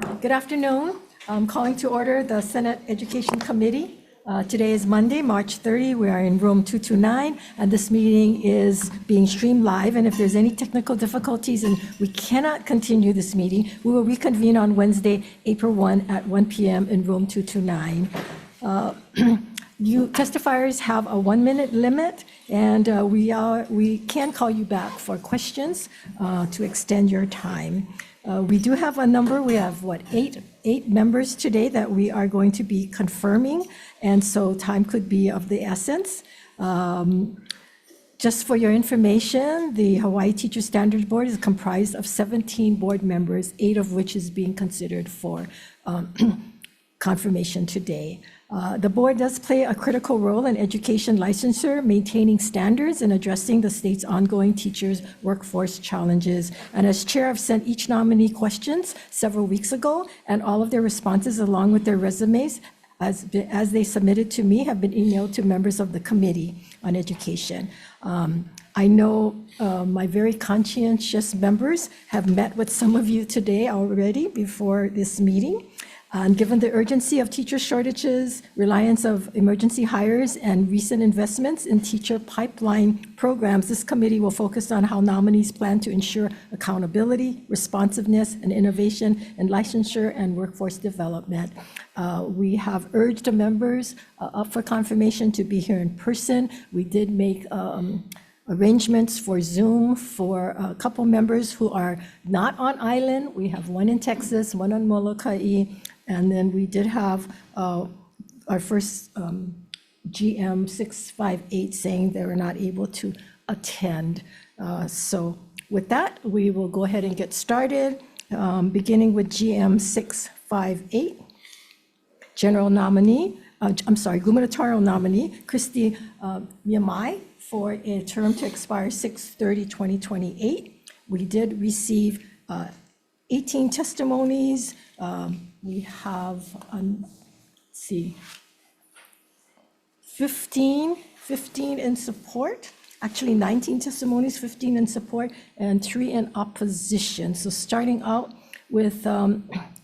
Good afternoon. I'm calling to order the Senate Education Committee. Today is Monday, March 30. We are in room 229, and this meeting is being streamed live. And if there's any technical difficulties and we cannot continue this meeting, we will reconvene on Wednesday, April 1 at 1 p.m. in room 229. You testifiers have a 1-minute limit, and we can call you back for questions to extend your time. We do have a number. We have eight members today that we are going to be confirming, and so time could be of the essence. Just for your information, the Hawaii Teacher Standards Board is comprised of 17 board members, 8 of which is being considered for confirmation today. The board does play a critical role in education licensure, maintaining standards and addressing the state's ongoing teachers' workforce challenges. And as chair, I've sent each nominee questions several weeks ago, and all of their responses along with their resumes as they submitted to me have been emailed to members of the Committee on Education. I know my very conscientious members have met with some of you today already before this meeting. And given the urgency of teacher shortages, reliance of emergency hires, and recent investments in teacher pipeline programs, this committee will focus on how nominees plan to ensure accountability, responsiveness, and innovation in licensure and workforce development. We have urged the members up for confirmation to be here in person. We did make arrangements for Zoom for a couple members who are not on island. We have one in Texas, one on Molokai, and then we did have our first GM 658 saying they were not able to attend. So with that, we will go ahead and get started, beginning with GM 658. Gubernatorial nominee, Christy Miamai, for a term to expire 6/30/2028. We did receive 18 testimonies. We have, 15 in support, actually 19 testimonies, 15 in support, and 3 in opposition. So starting out with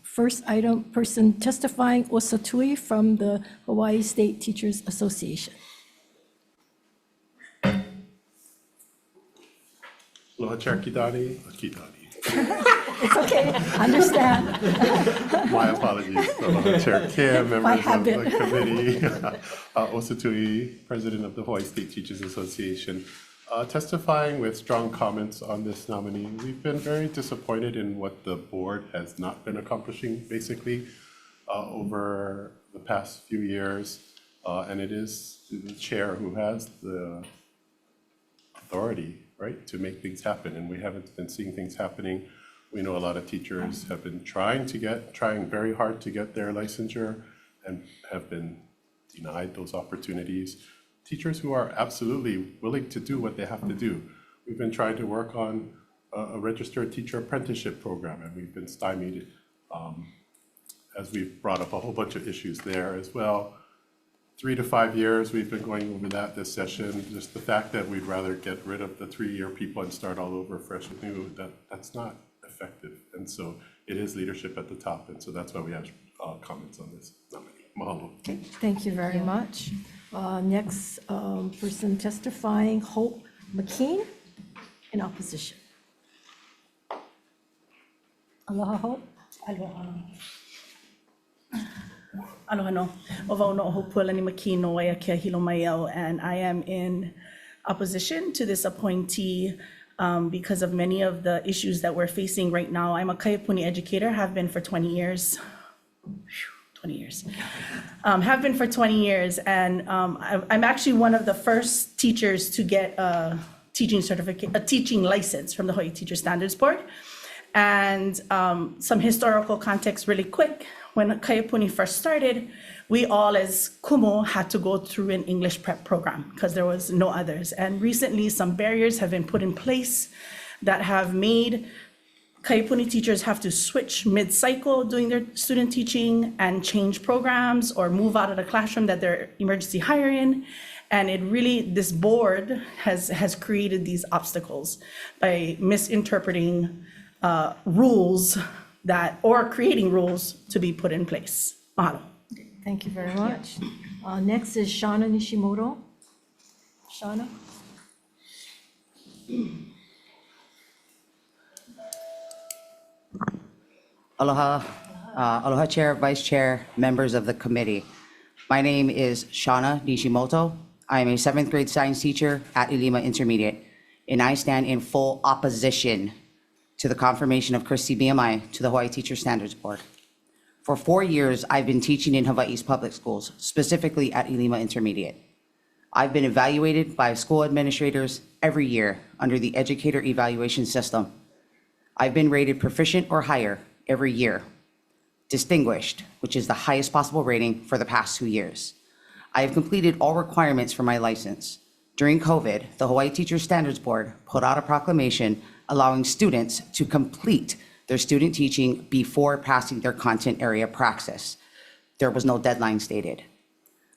first item, person testifying, Osatui from the Hawaii State Teachers Association. Aloha, Chair Kidani. It's okay, understand. My apologies. Aloha, Chair Kim, members of the committee. Osatui, President of the Hawaii State Teachers Association. Testifying with strong comments on this nominee. We've been very disappointed in what the board has not been accomplishing, basically, over the past few years. And it is the chair who has the authority, right, to make things happen, and we haven't been seeing things happening. We know a lot of teachers have been trying very hard to get their licensure and have been denied those opportunities. Teachers who are absolutely willing to do what they have to do. We've been trying to work on a registered teacher apprenticeship program, and we've been stymied as we've brought up a whole bunch of issues there as well. 3 to 5 years, we've been going over that this session. Just the fact that we'd rather get rid of the 3-year people and start all over fresh and new, that's not effective. And so it is leadership at the top. And so that's why we have comments on this nominee. Mahalo. Okay, thank you very much. Next person testifying, Hope McKean, in opposition. Aloha, Hope. Aloha. Aloha no. Ova no hopulani makino waya kia hilo maiau, and I am in opposition to this appointee because of many of the issues that we're facing right now. I'm a Kaiapuni educator, have been for 20 years. 20 years. Have been for 20 years, and I'm actually one of the first teachers to get a teaching certificate, a teaching license from the Hawaii Teacher Standards Board. And some historical context really quick. When Kaiapuni first started, we all as kumu had to go through an English prep program because there was no others. And recently some barriers have been put in place that have made Kaiapuni teachers have to switch mid-cycle doing their student teaching and change programs or move out of the classroom that they're emergency hiring. And it really, this board has created these obstacles by misinterpreting rules that, or creating rules to be put in place. Mahalo. Thank you very much. Next is Shauna Nishimoto. Shauna? Aloha, aloha Chair, Vice Chair, members of the committee. My name is Shauna Nishimoto. I am a 7th grade science teacher at Ilima Intermediate, and I stand in full opposition to the confirmation of Christy BMI to the Hawaii Teacher Standards Board. For 4 years, I've been teaching in Hawaii's public schools, specifically at Ilima Intermediate. I've been evaluated by school administrators every year under the educator evaluation system. I've been rated proficient or higher every year. Distinguished, which is the highest possible rating for the past 2 years. I have completed all requirements for my license. During COVID, the Hawaii Teacher Standards Board put out a proclamation allowing students to complete their student teaching before passing their content area praxis. There was no deadline stated.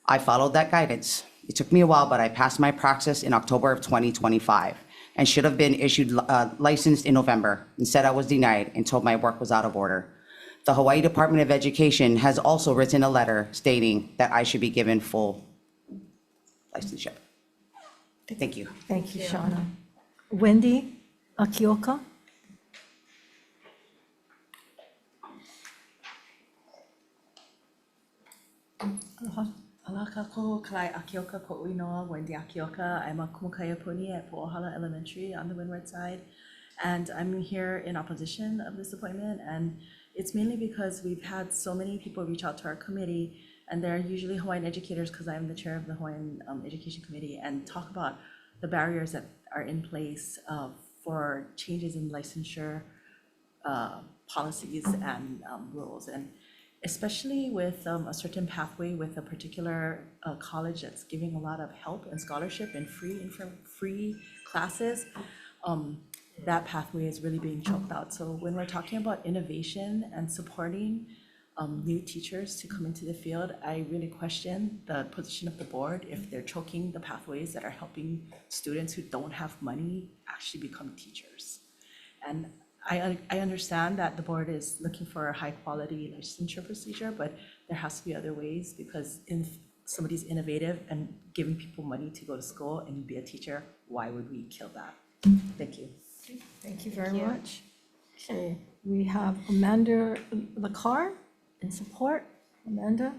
I followed that guidance. It took me a while, but I passed my praxis in October of 2025 and should have been issued licensed in November. Instead, I was denied and told my work was out of order. The Hawaii Department of Education has also written a letter stating that I should be given full licensure. Thank you. Thank you, Shauna. Wendy Akioka? Aloha kako kalai Akioka ko'uinoa, Wendy Akioka. I'm a kumukaya puni at Po'ohala Elementary on the windward side. And I'm here in opposition of this appointment. And it's mainly because we've had so many people reach out to our committee, and they're usually Hawaiian educators because I'm the chair of the Hawaiian Education Committee, and talk about the barriers that are in place for changes in licensure policies and rules. And especially with a certain pathway with a particular college that's giving a lot of help and scholarship and free classes, that pathway is really being choked out. So when we're talking about innovation and supporting new teachers to come into the field, I really question the position of the board if they're choking the pathways that are helping students who don't have money actually become teachers. And I understand that the board is looking for a high quality licensure procedure, but there has to be other ways, because if somebody's innovative and giving people money to go to school and be a teacher, why would we kill that? Thank you. Thank you very much. Okay, we have Amanda Lacar in support. Amanda,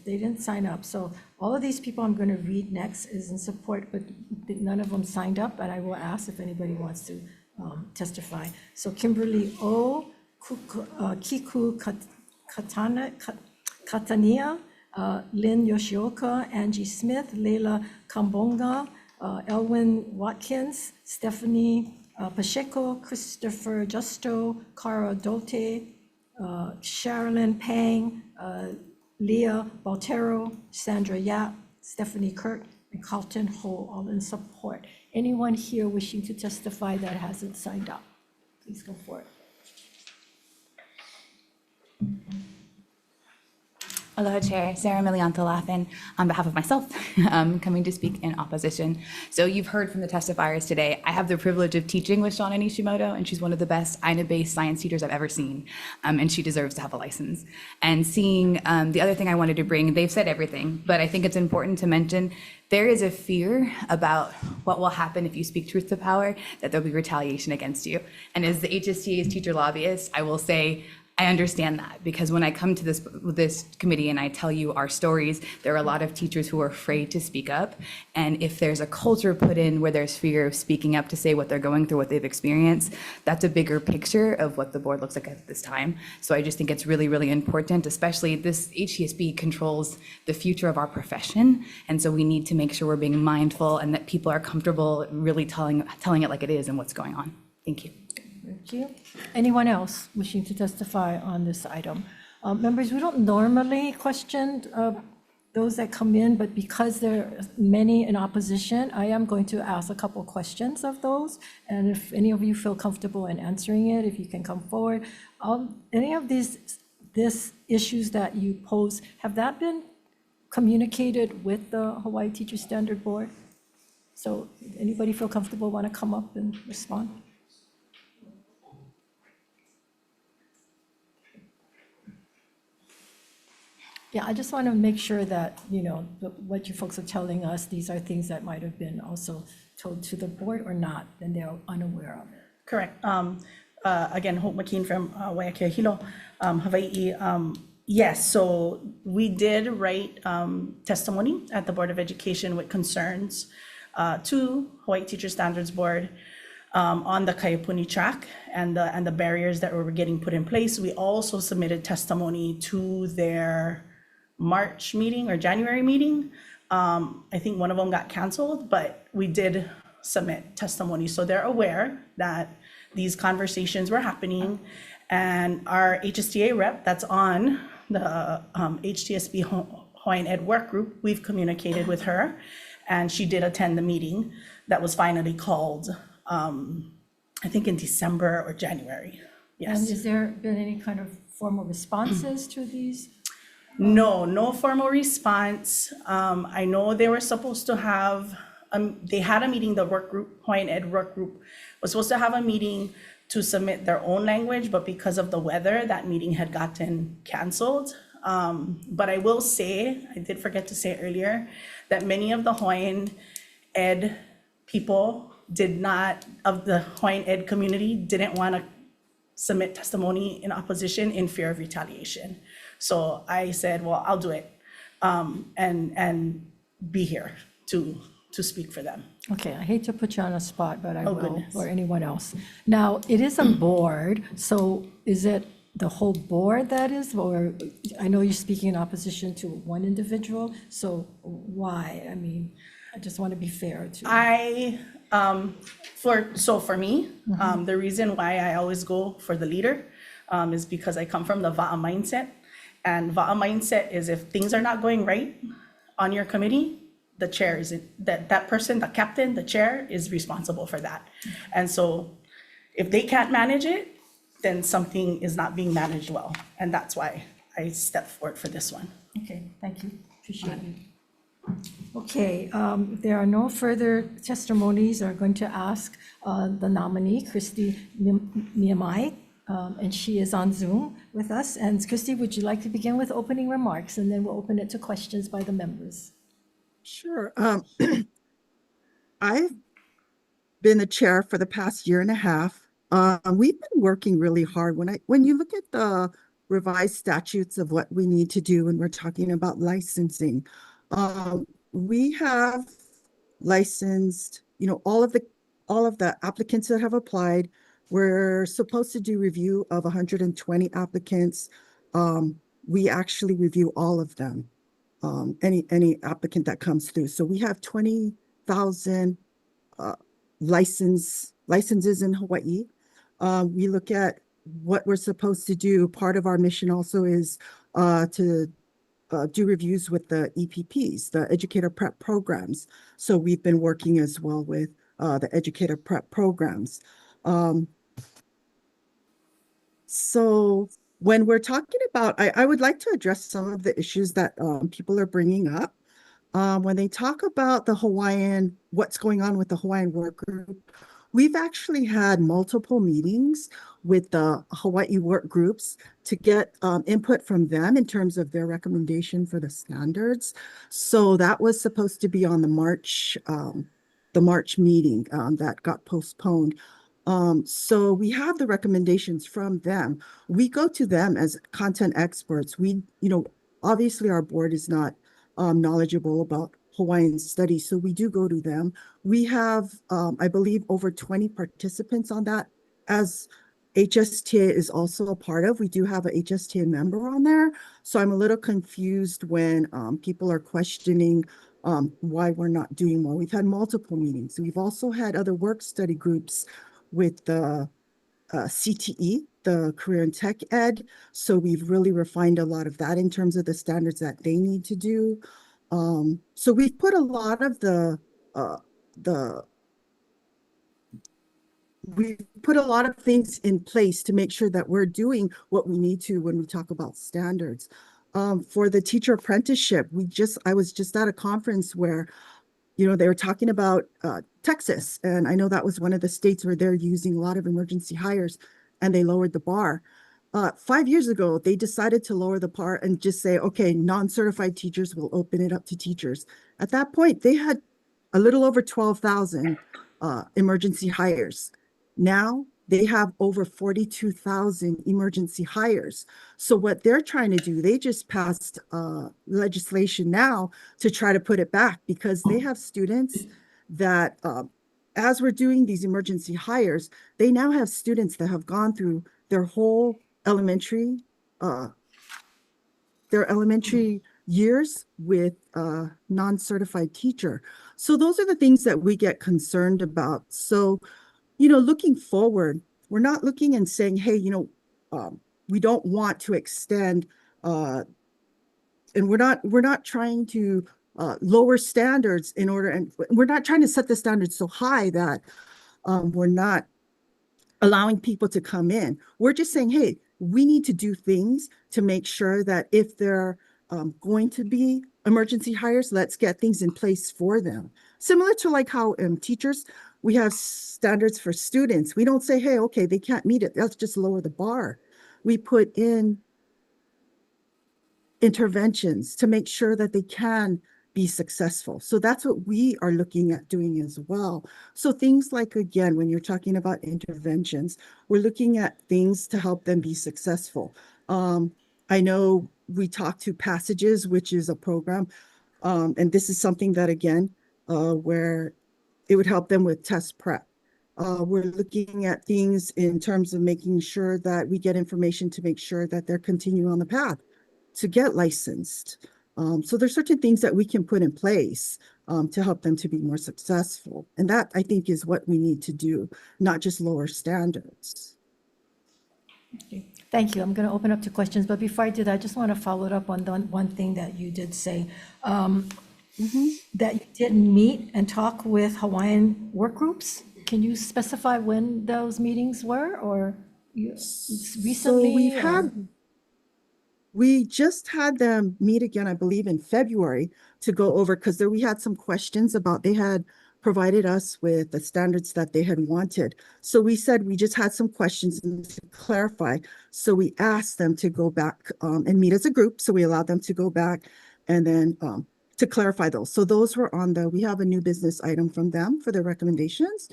they didn't sign up. So all of these people I'm going to read next is in support, but none of them signed up, and I will ask if anybody wants to testify. So Kimberly O, Kiku Katania, Lynn Yoshioka, Angie Smith, Leila Kambonga, Elwin Watkins, Stephanie Pacheco, Christopher Justo, Cara Dote, Sherilyn Pang, Leah Baltero, Sandra Yap, Stephanie Kirk, and Carlton Ho, all in support. Anyone here wishing to testify that hasn't signed up, please go for it. Aloha Chair, Sarah Milianta Laughin on behalf of myself, coming to speak in opposition. So you've heard from the testifiers today. I have the privilege of teaching with Shauna Nishimoto, and she's one of the best INA-based science teachers I've ever seen, and she deserves to have a license. And seeing the other thing I wanted to bring, they've said everything, but I think it's important to mention there is a fear about what will happen if you speak truth to power, that there'll be retaliation against you. And as the HSTA's teacher lobbyist, I will say, I understand that, because when I come to this committee and I tell you our stories, there are a lot of teachers who are afraid to speak up. And if there's a culture put in where there's fear of speaking up to say what they're going through, what they've experienced, that's a bigger picture of what the board looks like at this time. So I just think it's really, really important, especially this HTSB controls the future of our profession. And so we need to make sure we're being mindful and that people are comfortable really telling it like it is and what's going on. Thank you. Thank you. Anyone else wishing to testify on this item? Members, we don't normally question those that come in, but because there are many in opposition, I am going to ask a couple questions of those. And if any of you feel comfortable in answering it, if you can come forward. Any of these issues that you pose, have that been communicated with the Hawaii Teacher Standard Board? So anybody feel comfortable, want to come up and respond? Yeah, I just want to make sure that, what you folks are telling us, these are things that might have been also told to the board or not, and they're unaware of it. Correct. Again, Hope McKean from Waiakea Hilo, Hawaii. Yes, so we did write testimony at the Board of Education with concerns to Hawaii Teacher Standards Board on the Kaiapuni track and the barriers that were getting put in place. We also submitted testimony to their March meeting or January meeting. I think one of them got canceled, but we did submit testimony. So they're aware that these conversations were happening, and our HSTA rep that's on the HTSB Hawaiian Ed Work Group, we've communicated with her, and she did attend the meeting that was finally called, I think in December or January. And Yes. has there been any kind of formal responses to these? No formal response. I know they were supposed to have, they had a meeting, the work group, Hawaiian Ed Work Group was supposed to have a meeting to submit their own language, but because of the weather, that meeting had gotten canceled. But I will say, I did forget to say earlier, that many of the Hawaiian Ed people of the Hawaiian Ed community didn't want to submit testimony in opposition in fear of retaliation. So I said, well, I'll do it, and be here to speak for them. Okay, I hate to put you on a spot, but I Oh, will, goodness. or anyone else. Now, it is a board, so is it the whole board that is, or I know you're speaking in opposition to one individual, so why? I mean, I just want to be fair to. For me, the reason why I always go for the leader is because I come from the VA'a mindset. And VA'a mindset is if things are not going right on your committee, the chair is that person, the captain, the chair is responsible for that. And so if they can't manage it, then something is not being managed well. And that's why I stepped forward for this one. Okay, thank you, appreciate it. Okay, if there are no further testimonies, I'm going to ask the nominee, Christy Niamai, and she is on Zoom with us. And Christy, would you like to begin with opening remarks, and then we'll open it to questions by the members? Sure. I've been the chair for the past year and a half. We've been working really hard. When you look at the revised statutes of what we need to do when we're talking about licensing, we have licensed, all of the applicants that have applied. We're supposed to do review of 120 applicants. We actually review all of them. Any applicant that comes through. So we have 20,000 licenses in Hawaii. We look at what we're supposed to do. Part of our mission also is to do reviews with the EPPs, the educator prep programs. So we've been working as well with the educator prep programs. So when we're talking about, I would like to address some of the issues that people are bringing up. When they talk about what's going on with the Hawaiian work group, we've actually had multiple meetings with the Hawaii work groups to get input from them in terms of their recommendation for the standards. So that was supposed to be on the March meeting that got postponed. So we have the recommendations from them. We go to them as content experts. Obviously our board is not knowledgeable about Hawaiian studies, so we do go to them. We have, I believe, over 20 participants on that, as HSTA is also a part of. We do have a HSTA member on there. So I'm a little confused when people are questioning why we're not doing more. We've had multiple meetings. We've also had other work study groups with the CTE, the Career and Tech Ed. So we've really refined a lot of that in terms of the standards that they need to do. So we've put a lot of we've put a lot of things in place to make sure that we're doing what we need to when we talk about standards. For the teacher apprenticeship, I was just at a conference where they were talking about Texas, and I know that was one of the states where they're using a lot of emergency hires, and they lowered the bar. 5 years ago, they decided to lower the bar and just say, okay, non-certified teachers will open it up to teachers. At that point, they had a little over 12,000 emergency hires. Now they have over 42,000 emergency hires. So what they're trying to do, they just passed legislation now to try to put it back, because they have students that, as we're doing these emergency hires, they now have students that have gone through their whole elementary years with a non-certified teacher. So those are the things that we get concerned about. So, looking forward, we're not looking and saying, hey, we don't want to extend, and we're not trying to lower standards in order, and we're not trying to set the standards so high that we're not allowing people to come in. We're just saying, hey, we need to do things to make sure that if they're going to be emergency hires, let's get things in place for them. Similar to like how teachers, we have standards for students. We don't say, hey, okay, they can't meet it, let's just lower the bar. We put in interventions to make sure that they can be successful. So that's what we are looking at doing as well. So things like, again, when you're talking about interventions, we're looking at things to help them be successful. I know we talked to Passages, which is a program, and this is something that, again, where it would help them with test prep. We're looking at things in terms of making sure that we get information to make sure that they're continuing on the path to get licensed. So there's certain things that we can put in place to help them to be more successful. And that, I think, is what we need to do, not just lower standards. Okay. Thank you. I'm going to open up to questions, but before I do that, I just want to follow it up on one thing that you did say, that you did meet and talk with Hawaiian work groups. Can you specify when those meetings were, or recently? So we just had them meet again, I believe, in February to go over, because we had some questions about, they had provided us with the standards that they had wanted. So we said we just had some questions to clarify. So we asked them to go back and meet as a group. So we allowed them to go back and then to clarify those. So those were we have a new business item from them for their recommendations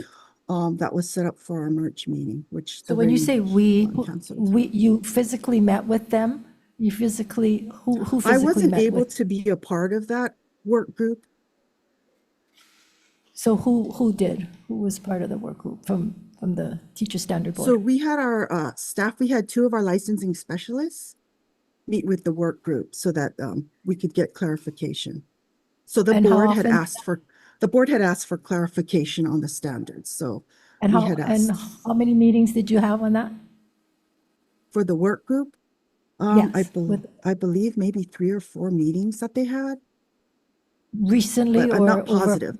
that was set up for our March meeting, which. So when you say you physically met with them? You physically, who physically I wasn't met able with? to be a part of that work group. So who did? Who was part of the work group from the Teacher Standard Board? So we had our staff, we had 2 of our licensing specialists meet with the work group so that we could get clarification. So the And how board had often- asked for clarification on the standards. So And we how, had and asked how many meetings did you have on that? for the work group. Yes, I believe maybe 3 or 4 meetings that they had, recently but I'm or not over positive.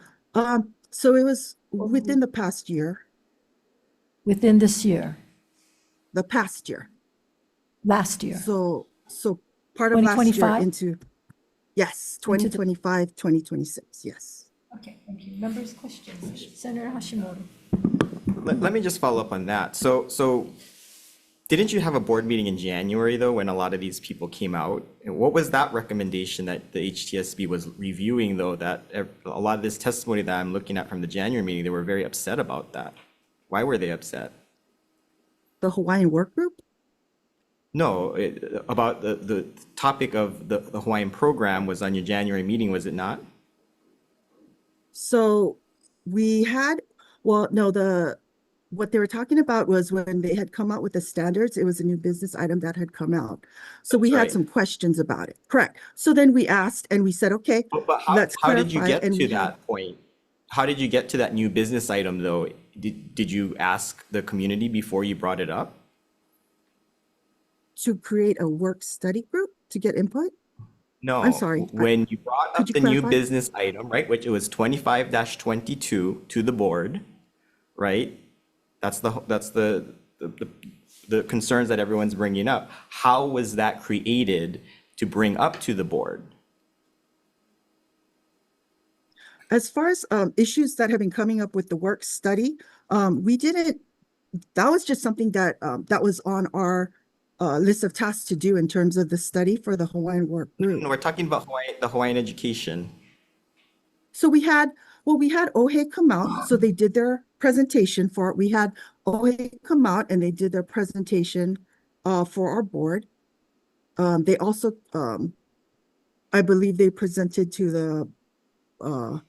So it was within the past year, within this year, the past year. last year? So part of last year 2025? into, yes, Into the- 2025, 2026, yes. Okay, thank you. Members' questions? Senator Hashimoto. Let me just follow up on that. So didn't you have a board meeting in January, though, when a lot of these people came out? And what was that recommendation that the HTSB was reviewing, though, that a lot of this testimony that I'm looking at from the January meeting, they were very upset about that? Why were they upset? The Hawaiian work group? No, about the topic of the Hawaiian program was on your January meeting, was it not? So we had, well, no, what they were talking about was when they had come out with the standards, it was a new business item that had come out. So we had right. some questions about it, correct? So then we asked and we said, okay, But let's how did you clarify, get and to we that point? How did you get to that new business item, though? Did you ask the community before you brought it up? to create a work study group to get input. No. I'm sorry. When you brought Could up you the new clarify? business item, right, which it was 25-22 to the board, right? That's the concerns that everyone's bringing up. How was that created to bring up to the board? As far as issues that have been coming up with the work study, we didn't, that was just something that that was on our list of tasks to do in terms of the study for the Hawaiian work group. No, we're talking about the Hawaiian education. So we had OHE come out, so they did their presentation for it. We had OHE come out and they did their presentation for our board. They also, I believe they presented to the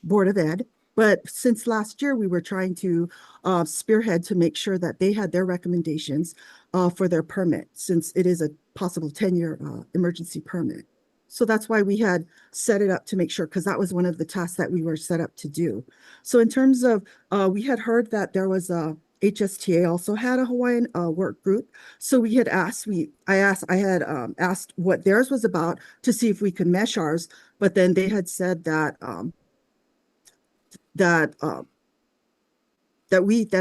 Board of Ed. But since last year, we were trying to spearhead to make sure that they had their recommendations for their permit, since it is a possible 10-year emergency permit. So that's why we had set it up to make sure, because that was one of the tasks that we were set up to do. So in terms of, we had heard that there was a HSTA also had a Hawaiian work group. So we had asked, I had asked what theirs was about to see if we could mesh ours, but then they had said that that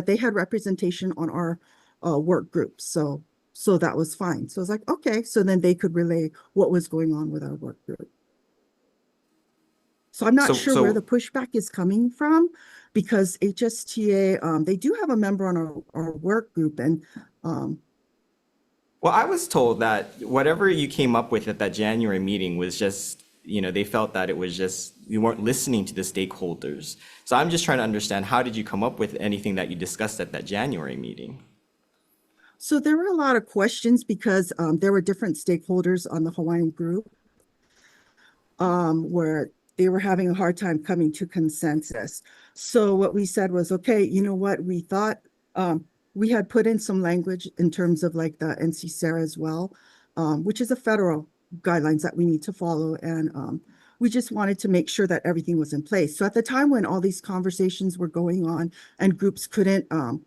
they had representation on our work group. So that was fine. So I was like, okay, so then they could relay what was going on with our work group. So I'm not sure where the pushback is coming from, because HSTA, they do have a member on our work group. And well, I was told that whatever you came up with at that January meeting was just, they felt that it was just, you weren't listening to the stakeholders. So I'm just trying to understand, how did you come up with anything that you discussed at that January meeting? So there were a lot of questions because there were different stakeholders on the Hawaiian group where they were having a hard time coming to consensus. So what we said was, okay, you know what, we thought we had put in some language in terms of like the NC SARA as well, which is a federal guidelines that we need to follow. And we just wanted to make sure that everything was in place. So at the time when all these conversations were going on and groups couldn't come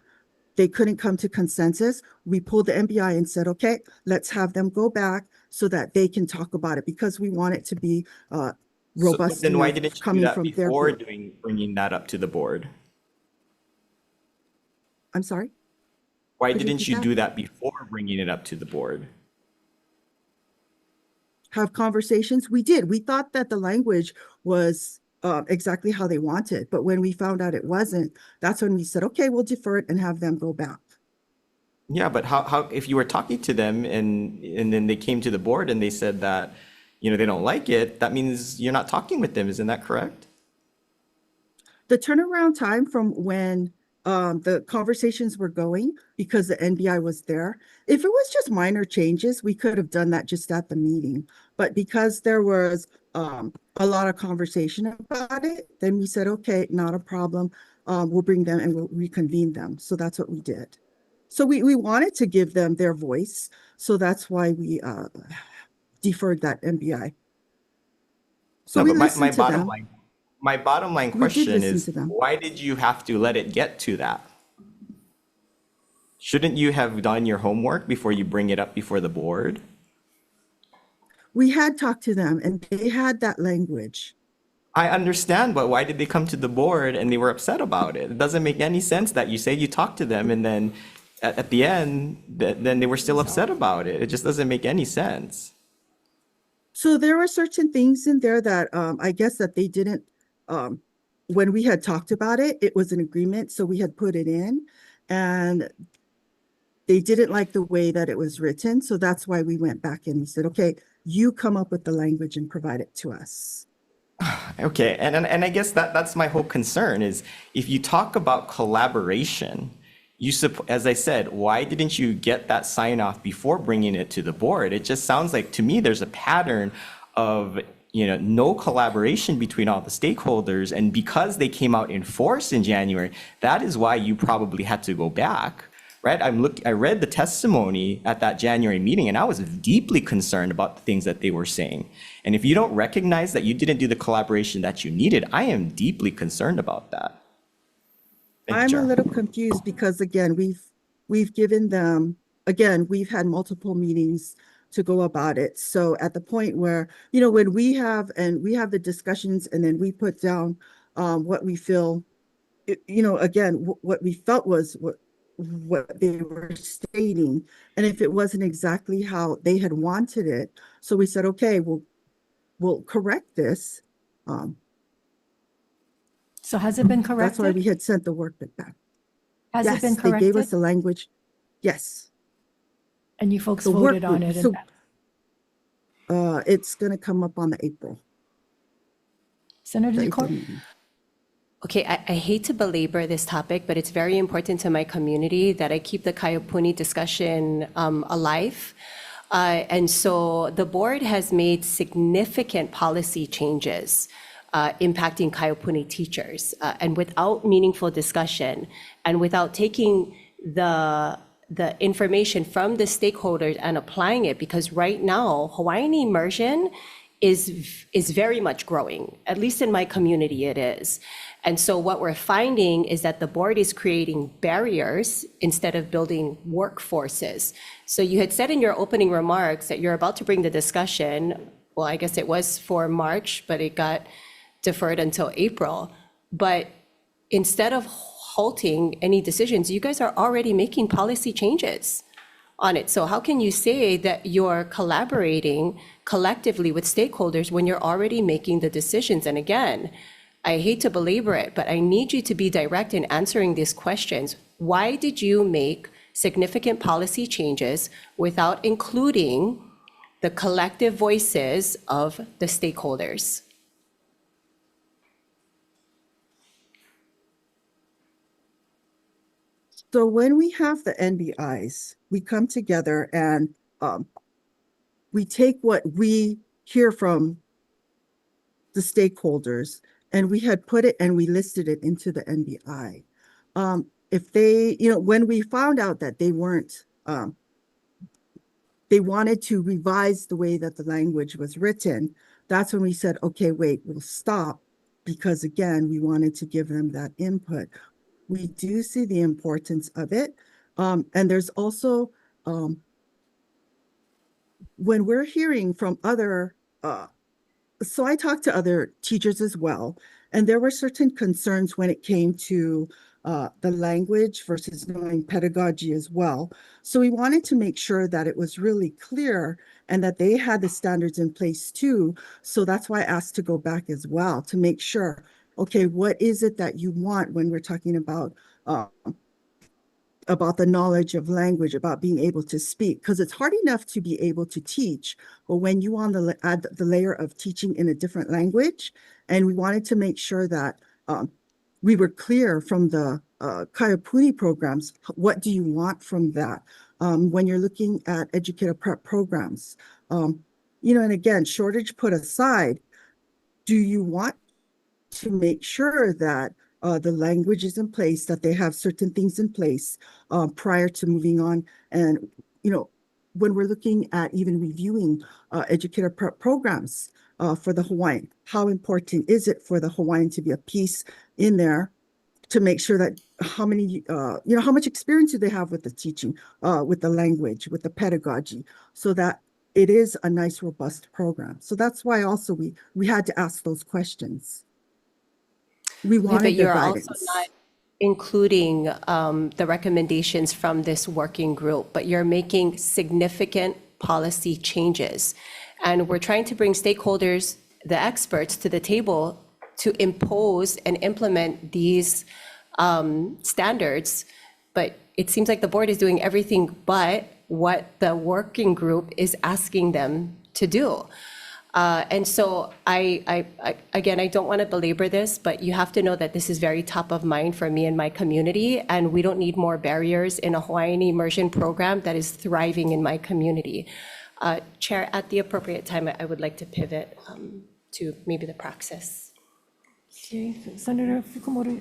to consensus, we pulled the MBI and said, okay, let's have them go back so that they can talk about it, because we want it to be robust. So then why didn't you do that from before bringing that up to the board? I'm sorry? Why Could you didn't repeat you that? do that before bringing it up to the board? Have conversations? We did. We thought that the language was exactly how they wanted, but when we found out it wasn't, that's when we said, okay, we'll defer it and have them go back. Yeah, but how if you were talking to them and then they came to the board and they said that, they don't like it, that means you're not talking with them, isn't that correct? The turnaround time from when the conversations were going, because the NBI was there, if it was just minor changes, we could have done that just at the meeting. But because there was a lot of conversation about it, then we said, okay, not a problem. We'll bring them and we'll reconvene them. So that's what we did. So we wanted to give them their voice. So that's why we deferred that MBI. So No, we but listened to them. My bottom line We did question listen is, to them. why did you have to let it get to that? Shouldn't you have done your homework before you bring it up before the board? We had talked to them and they had that language. I understand, but why did they come to the board and they were upset about it? It doesn't make any sense that you say you talked to them and then at the end, then they were still upset about it. It just doesn't make any sense. So there were certain things in there that I guess that they didn't, when we had talked about it, it was an agreement. So we had put it in and they didn't like the way that it was written. So that's why we went back and we said, okay, you come up with the language and provide it to us. Okay, and I guess that's my whole concern is if you talk about collaboration, as I said, why didn't you get that sign off before bringing it to the board? It just sounds like to me there's a pattern of no collaboration between all the stakeholders, and because they came out in force in January, that is why you probably had to go back. Right? I read the testimony at that January meeting and I was deeply concerned about the things that they were saying. And if you don't recognize that you didn't do the collaboration that you needed, I am deeply concerned about that. I'm a little confused because again, we've given them, again, we've had multiple meetings to go about it. So at the point where, when we have the discussions and then we put down what we feel, again, what we felt was what they were stating, and if it wasn't exactly how they had wanted it, so we said, okay, we'll correct this. So has it been corrected? That's why we had sent the work back. Has it been They corrected? gave us the language. Yes. And you folks The work voted on group. it. So, And it's gonna come up on the April Senator Decort? meeting. Okay, I hate to belabor this topic, but it's very important to my community that I keep the Kaiapuni discussion alive. And so the board has made significant policy changes impacting Kaiapuni teachers. And without meaningful discussion and without taking the information from the stakeholders and applying it, because right now, Hawaiian immersion is very much growing, at least in my community it is. And so what we're finding is that the board is creating barriers instead of building workforces. So you had said in your opening remarks that you're about to bring the discussion, well, I guess it was for March, but it got deferred until April. But instead of halting any decisions, you guys are already making policy changes on it. So how can you say that you're collaborating collectively with stakeholders when you're already making the decisions? And again, I hate to belabor it, but I need you to be direct in answering these questions. Why did you make significant policy changes without including the collective voices of the stakeholders? So when we have the NBIs, we come together and we take what we hear from the stakeholders, and we had put it and we listed it into the NBI. If they, when we found out that they weren't, they wanted to revise the way that the language was written, that's when we said, okay, wait, we'll stop, because again, we wanted to give them that input. We do see the importance of it. And there's also, when we're hearing from other, so I talked to other teachers as well, and there were certain concerns when it came to the language versus knowing pedagogy as well. So we wanted to make sure that it was really clear and that they had the standards in place too. So that's why I asked to go back as well to make sure, okay, what is it that you want when we're talking about the knowledge of language, about being able to speak? Because it's hard enough to be able to teach, but when you add the layer of teaching in a different language, and we wanted to make sure that we were clear from the Kaiapuni programs, what do you want from that? When you're looking at educator prep programs, and again, shortage put aside, do you want to make sure that the language is in place, that they have certain things in place prior to moving on? And, when we're looking at even reviewing educator prep programs for the Hawaiian, how important is it for the Hawaiian to be a piece in there to make sure that how much experience do they have with the teaching, with the language, with the pedagogy, so that it is a nice, robust program. So that's why also we had to ask those questions. We wanted But you're the also guidance. not including the recommendations from this working group, but you're making significant policy changes. And we're trying to bring stakeholders, the experts, to the table to impose and implement these standards. But it seems like the board is doing everything but what the working group is asking them to do. And so again, I don't want to belabor this, but you have to know that this is very top of mind for me and my community, and we don't need more barriers in a Hawaiian immersion program that is thriving in my community. Chair, at the appropriate time, I would like to pivot to maybe the praxis. Okay, Senator Fukumoto.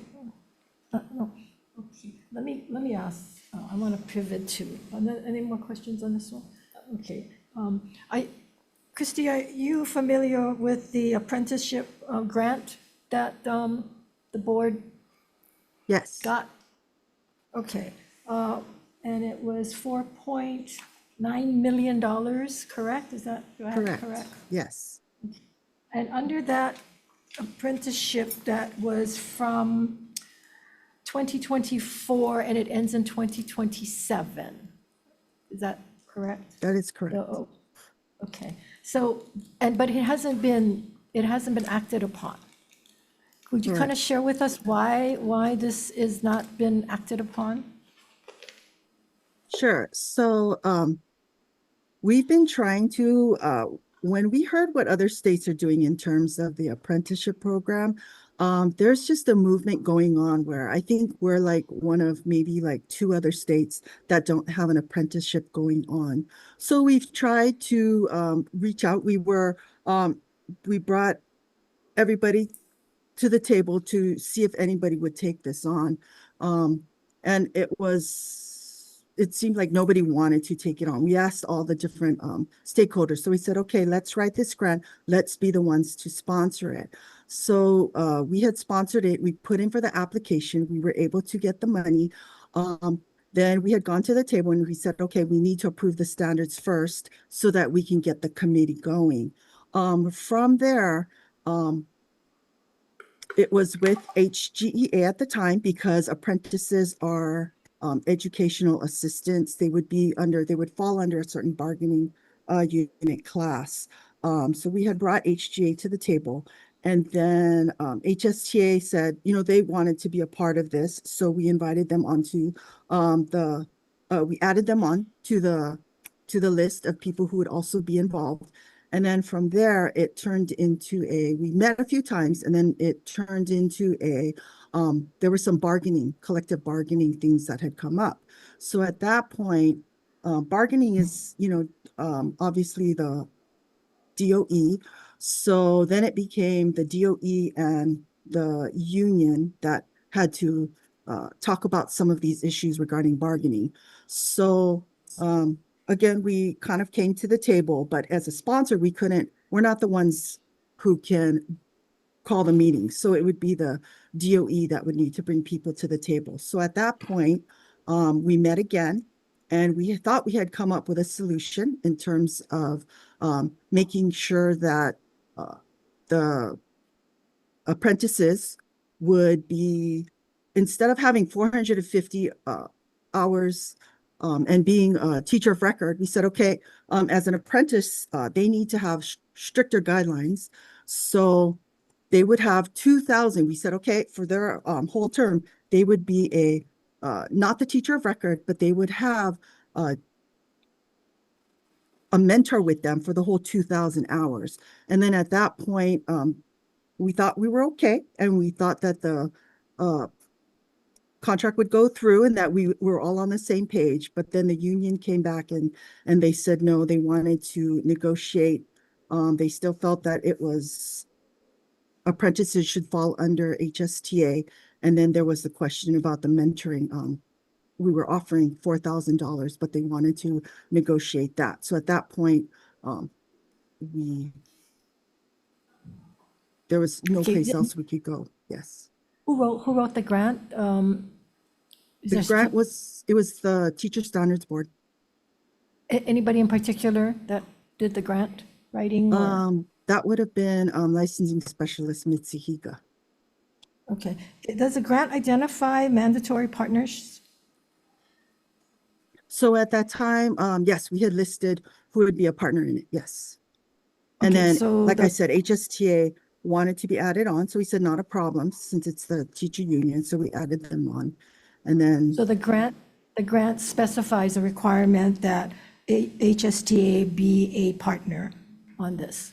No, okay. Let me ask. I want to pivot to. Any more questions on this one? Okay. Christy, are you familiar with the apprenticeship grant that the board Yes. got? Okay. And it was $4.9 million, correct? Do I have it correct? Yes. And under that apprenticeship that was from 2024 and it ends in 2027. Is that correct? That is correct. Oh, okay. So, but it hasn't been acted upon. Would you kind of share with us why this is not been acted upon? Sure. So we've been trying to, when we heard what other states are doing in terms of the apprenticeship program, there's just a movement going on where I think we're like one of maybe like 2 other states that don't have an apprenticeship going on. So we've tried to reach out. We brought everybody to the table to see if anybody would take this on. And it seemed like nobody wanted to take it on. We asked all the different stakeholders. So we said, okay, let's write this grant. Let's be the ones to sponsor it. So we had sponsored it. We put in for the application. We were able to get the money. Then we had gone to the table and we said, okay, we need to approve the standards first so that we can get the committee going. From there, it was with HGEA at the time because apprentices are educational assistants. They would fall under a certain bargaining unit class. So we had brought HGA to the table. And then HSTA said, they wanted to be a part of this. So we invited them onto we added them on to the list of people who would also be involved. And then from there, it turned into we met a few times and then it turned into there were some collective bargaining things that had come up. So at that point, bargaining is, obviously the DOE. So then it became the DOE and the union that had to talk about some of these issues regarding bargaining. So, again, we kind of came to the table, but as a sponsor, we're not the ones who can call the meeting. So it would be the DOE that would need to bring people to the table. So at that point, we met again and we thought we had come up with a solution in terms of making sure that the apprentices would be, instead of having 450 hours and being a teacher of record, we said, okay, as an apprentice, they need to have stricter guidelines. So they would have 2,000. We said, okay, for their whole term, they would be not the teacher of record, but they would have a mentor with them for the whole 2,000 hours. And then at that point, we thought we were okay. And we thought that the contract would go through and that we were all on the same page. But then the union came back and they said, no, they wanted to negotiate. They still felt that apprentices should fall under HSTA. And then there was the question about the mentoring. We were offering $4,000, but they wanted to negotiate that. So at that point, there was no Okay, place else we could go. Yes. Who wrote the grant? The grant was the Teacher Standards Board. Anybody in particular that did the grant writing? Or? That would have been licensing specialist Mitsuhiga. Okay. Does the grant identify mandatory partners? So at that time, yes, we had listed who would be a partner in it. Yes. And Okay, then, so like I said, HSTA wanted to be added on. So we said, not a problem since it's the teacher union. So we added them on. And then, So the grant specifies a requirement that HSTA be a partner on this.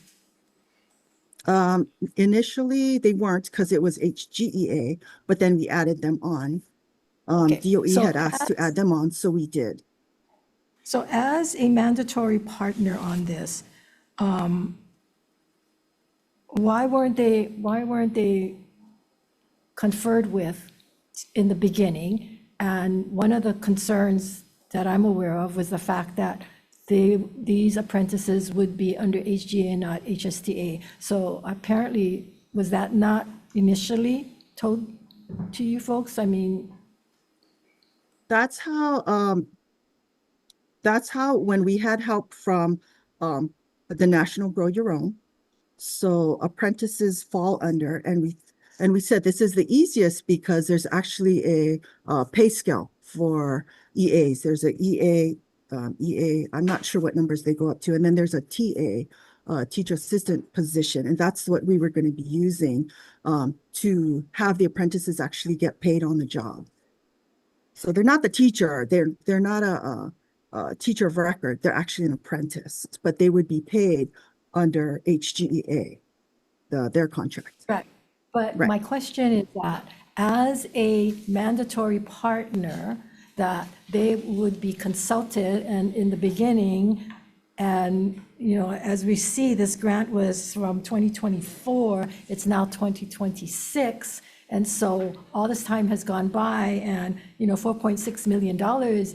initially they weren't because it was HGEA, but then we added them on. Okay, DOE so had asked to add them on, so we did. So as a mandatory partner on this, why weren't they conferred with in the beginning? And one of the concerns that I'm aware of was the fact that these apprentices would be under HGA and not HSTA. So apparently, was that not initially told to you folks? I mean, That's how when we had help from the National Grow Your Own, so apprentices fall under, and we said this is the easiest because there's actually a pay scale for EAs. There's a EA, I'm not sure what numbers they go up to, and then there's a TA, teacher assistant position, and that's what we were going to be using to have the apprentices actually get paid on the job. So they're not the teacher. They're not teacher of record. They're actually an apprentice, but they would be paid under HGEA, their contract. Right. But Right. my question is that as a mandatory partner, that they would be consulted and in the beginning, and, as we see, this grant was from 2024, it's now 2026. And so all this time has gone by and, $4.6 million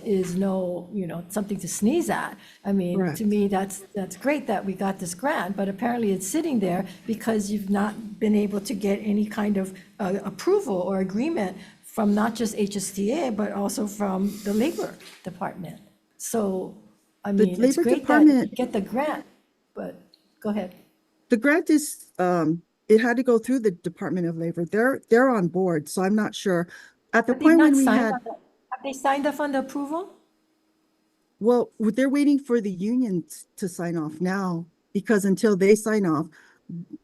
is no, something to sneeze at. I mean, Correct. to me, that's great that we got this grant, but apparently it's sitting there because you've not been able to get any kind of approval or agreement from not just HSTA, but also from the Labor Department. So, I The mean, it's Labor great that you Department- get the grant, but go ahead. The grant is, it had to go through the Department of Labor. They're on board, so I'm not sure. At the Have they point when not we signed had, on the- Have they signed off on the approval? well, they're waiting for the unions to sign off now, because until they sign off,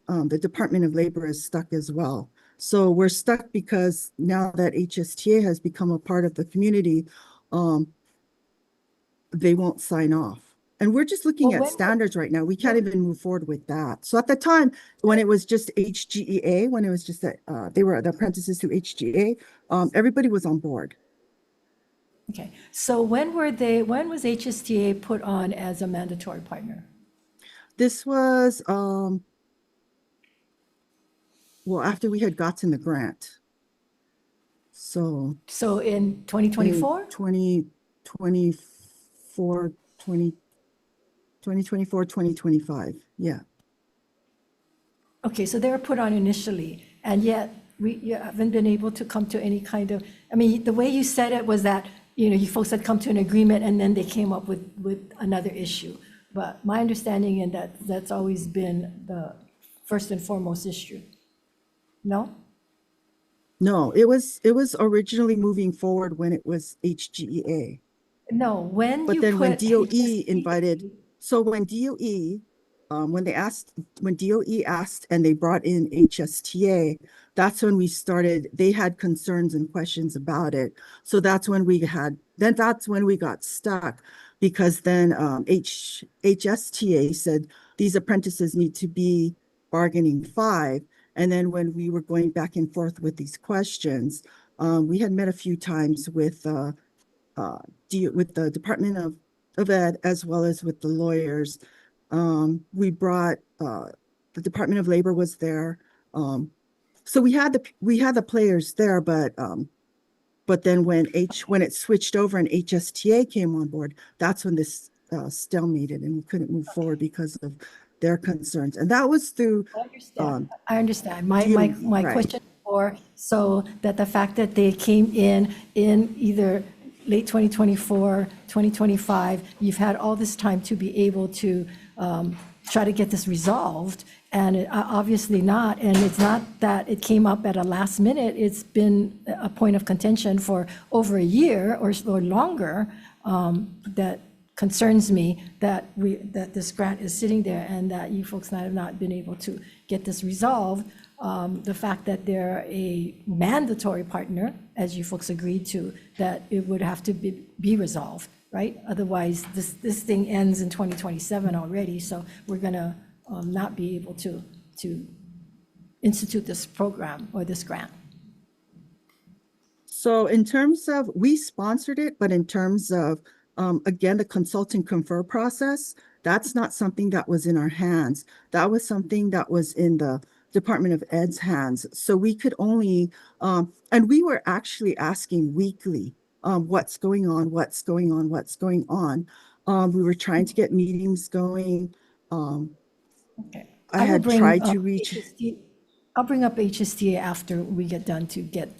the Department of Labor is stuck as well. So we're stuck because now that HSTA has become a part of the community, they won't sign off. And we're just looking Well, at when- standards right now. We can't even move forward with that. So at the time, when it was just HGEA, when it was just that they were the apprentices through HGA, everybody was on board. Okay, so when was HSTA put on as a mandatory partner? This was well, after we had gotten the grant. So So in 2024? 2024, 2025, yeah. Okay, so they were put on initially, and yet you haven't been able to come to any kind of, I mean, the way you said it was that, you folks had come to an agreement and then they came up with another issue. But my understanding is that that's always been the first and foremost issue. No? No, it was originally moving forward when it was HGEA. No, when But you then when put DOE HSTA invited, so when DOE, when DOE asked and they brought in HSTA, that's when we started, they had concerns and questions about it. So that's when we got stuck, because then HSTA said these apprentices need to be bargaining 5. And then when we were going back and forth with these questions, we had met a few times with the Department of Ed, as well as with the lawyers. We brought, the Department of Labor was there. So we had the players there, but then when it switched over and HSTA came on board, that's when this stalemated and we couldn't move forward because of their concerns. And that was through, I understand. My right. question for, so that the fact that they came in either late 2024, 2025, you've had all this time to be able to try to get this resolved, and obviously not. And it's not that it came up at a last minute. It's been a point of contention for over a year or longer, that concerns me that this grant is sitting there and that you folks have not been able to get this resolved. The fact that they're a mandatory partner, as you folks agreed to, that it would have to be resolved, right? Otherwise, this thing ends in 2027 already, so we're gonna not be able to institute this program or this grant. so in terms of, we sponsored it, but in terms of, again, the consult and confer process, that's not something that was in our hands. That was something that was in the Department of Ed's hands. So we could only, and we were actually asking weekly, what's going on, what's going on, what's going on. We were trying to get meetings going. Okay. I will had bring tried up to reach. I'll bring up HSTA after we get done to get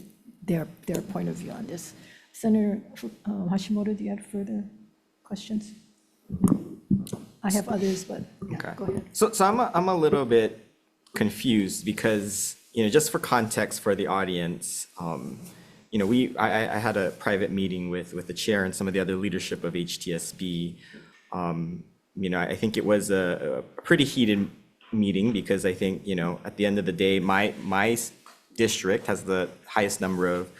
their point of view on this. Senator Hashimoto, do you have further questions? I have others, but yeah, Okay. go ahead. So I'm a little bit confused because, just for context for the audience, I had a private meeting with the chair and some of the other leadership of HTSB. I think it was a pretty heated meeting because I think, at the end of the day, my district has the highest number of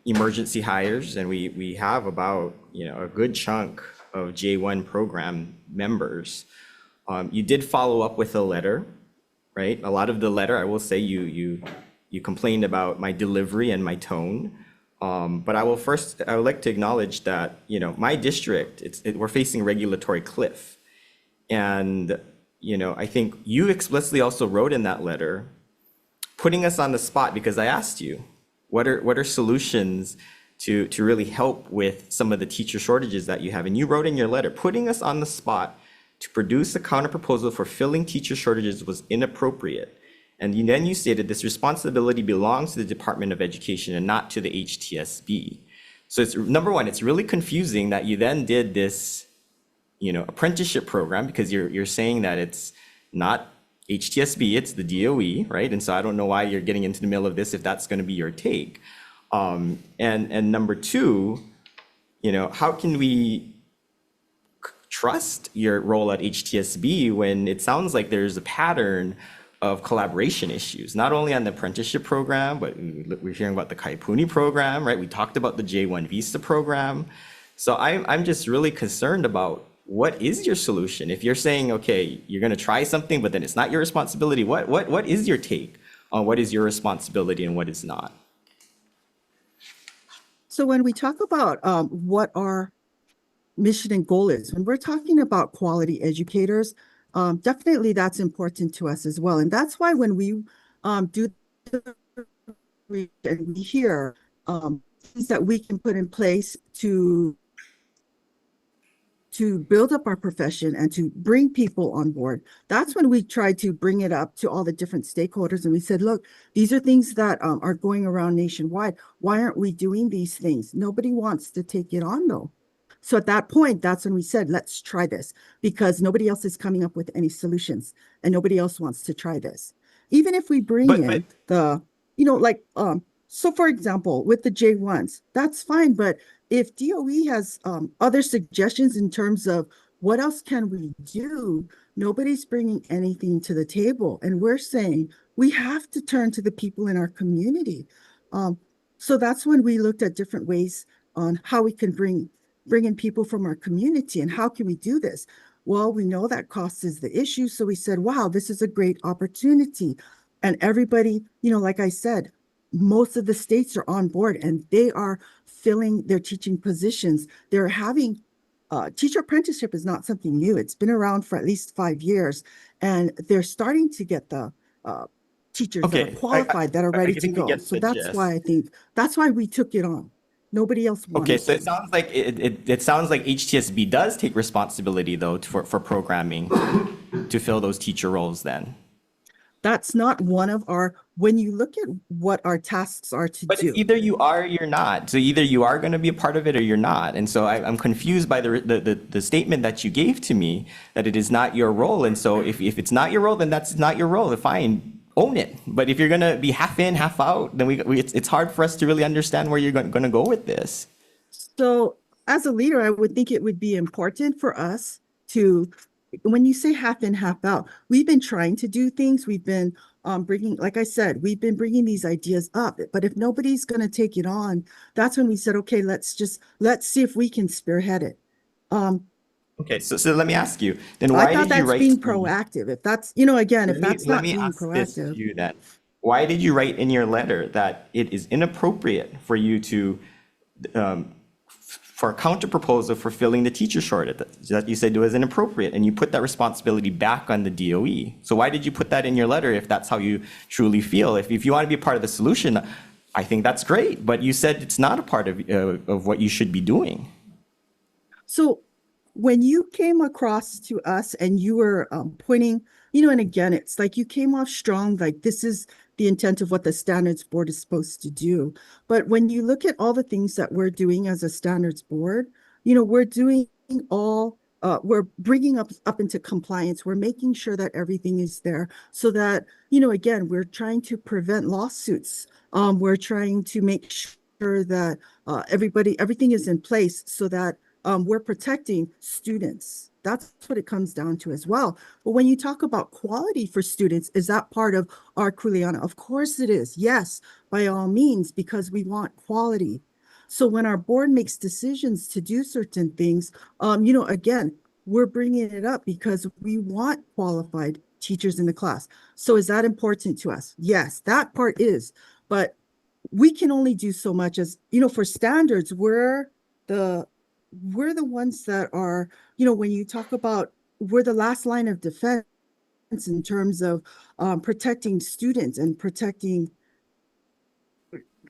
emergency hires, and we have about, a good chunk of J1 program members. You did follow up with a letter, right? A lot of the letter, I will say, you complained about my delivery and my tone. But I would like to acknowledge that, my district, we're facing regulatory cliff. And, I think you explicitly also wrote in that letter, putting us on the spot, because I asked you, what are solutions to really help with some of the teacher shortages that you have? And you wrote in your letter, putting us on the spot to produce a counter proposal for filling teacher shortages was inappropriate. And then you stated this responsibility belongs to the Department of Education and not to the HTSB. So it's, number one, it's really confusing that you then did this, apprenticeship program, because you're saying that it's not HTSB, it's the DOE, right? And so I don't know why you're getting into the middle of this if that's going to be your take. And number two, how can we trust your role at HTSB when it sounds like there's a pattern of collaboration issues, not only on the apprenticeship program, but we're hearing about the Kaipuni program, right? We talked about the J1 Visa program. So I'm just really concerned about what is your solution? If you're saying, okay, you're going to try something, but then it's not your responsibility, what is your take on what is your responsibility and what is not? So when we talk about what our mission and goal is, when we're talking about quality educators, definitely that's important to us as well. And that's why when we do and we hear things that we can put in place to build up our profession and to bring people on board, that's when we try to bring it up to all the different stakeholders. And we said, look, these are things that are going around nationwide. Why aren't we doing these things? Nobody wants to take it on though. So at that point, that's when we said, let's try this, because nobody else is coming up with any solutions and nobody else wants to try this. Even if we bring in the, so for example, with the J1s, that's fine. But if DOE has other suggestions in terms of what else can we do, nobody's bringing anything to the table. And we're saying we have to turn to the people in our community. So that's when we looked at different ways on how we can bring in people from our community and how can we do this? Well, we know that cost is the issue. So we said, wow, this is a great opportunity. And everybody, like I said, most of the states are on board and they are filling their teaching positions. They're having teacher apprenticeship is not something new. It's been around for at least 5 years, and they're starting to get the teachers that are qualified, that are ready to go. So that's why we took it on. Nobody else wanted Okay, so it sounds like it sounds like HTSB does take responsibility though for programming to fill those teacher roles then. That's not one of our, when you look at what our tasks are to do. But either you are or you're not. So either you are going to be a part of it or you're not. And so I'm confused by the statement that you gave to me that it is not your role. And so if it's not your role, then that's not your role. Fine, own it. But if you're going to be half in, half out, then it's hard for us to really understand where you're going to go with this. So as a leader, I would think it would be important for us to, when you say half in, half out, we've been trying to do things. We've been bringing, like I said, we've been bringing these ideas up. But if nobody's going to take it on, that's when we said, okay, let's see if we can spearhead it. Okay, so let me ask you, then why I thought did you that's write being proactive? If that's, again, if that's not being proactive. You then, why did you write in your letter that it is inappropriate for you to for a counter proposal for filling the teacher shortage that you said was inappropriate, and you put that responsibility back on the DOE? So why did you put that in your letter if that's how you truly feel? If you want to be a part of the solution, I think that's great, but you said it's not a part of what you should be doing. So when you came across to us and you were pointing, and again, it's like you came off strong, like this is the intent of what the standards board is supposed to do. But when you look at all the things that we're doing as a standards board, we're doing we're bringing up into compliance. We're making sure that everything is there so that, again, we're trying to prevent lawsuits. We're trying to make sure that everything is in place so that we're protecting students. That's what it comes down to as well. But when you talk about quality for students, is that part of our Kuleana? Of course it is. Yes, by all means, because we want quality. So when our board makes decisions to do certain things, again, we're bringing it up because we want qualified teachers in the class. So is that important to us? Yes, that part is. But we can only do so much as, for standards, we're the ones that are, when you talk about, we're the last line of defense in terms of protecting students and protecting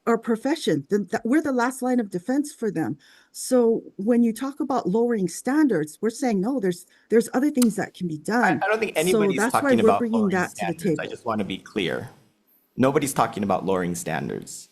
our profession. We're the last line of defense for them. So when you talk about lowering standards, we're saying, no, there's other things that can be done. I don't think So anybody's that's why talking we're about bringing lowering that to the standards. I table. just want to be clear. Nobody's talking about lowering standards.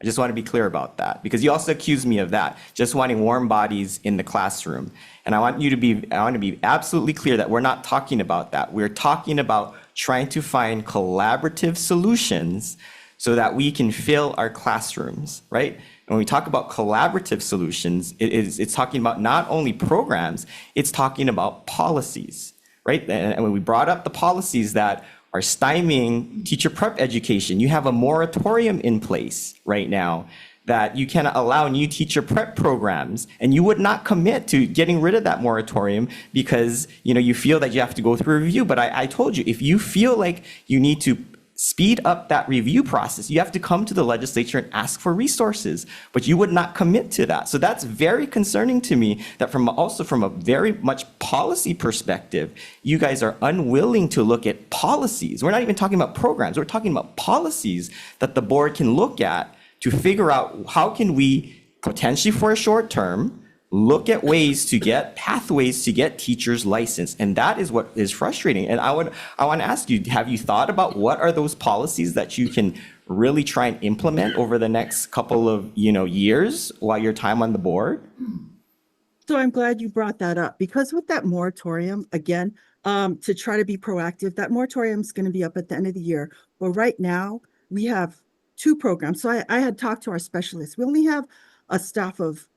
I just want to be clear about that, because you also accused me of that, just wanting warm bodies in the classroom. And I want to be absolutely clear that we're not talking about that. We're talking about trying to find collaborative solutions so that we can fill our classrooms, right? And when we talk about collaborative solutions, it's talking about not only programs, it's talking about policies, right? And when we brought up the policies that are stymieing teacher prep education, you have a moratorium in place right now that you cannot allow new teacher prep programs, and you would not commit to getting rid of that moratorium because you feel that you have to go through a review. But I told you, if you feel like you need to speed up that review process, you have to come to the legislature and ask for resources, but you would not commit to that. So that's very concerning to me, that from a very much policy perspective, you guys are unwilling to look at policies. We're not even talking about programs, we're talking about policies that the board can look at to figure out how can we potentially for a short term look at ways to get pathways to get teachers licensed. And that is what is frustrating. And I want to ask you, have you thought about what are those policies that you can really try and implement over the next couple of years while your time on the board? So I'm glad you brought that up, because with that moratorium, again, to try to be proactive, that moratorium is going to be up at the end of the year. But right now we have 2 programs. So I had talked to our specialists. We only have a staff of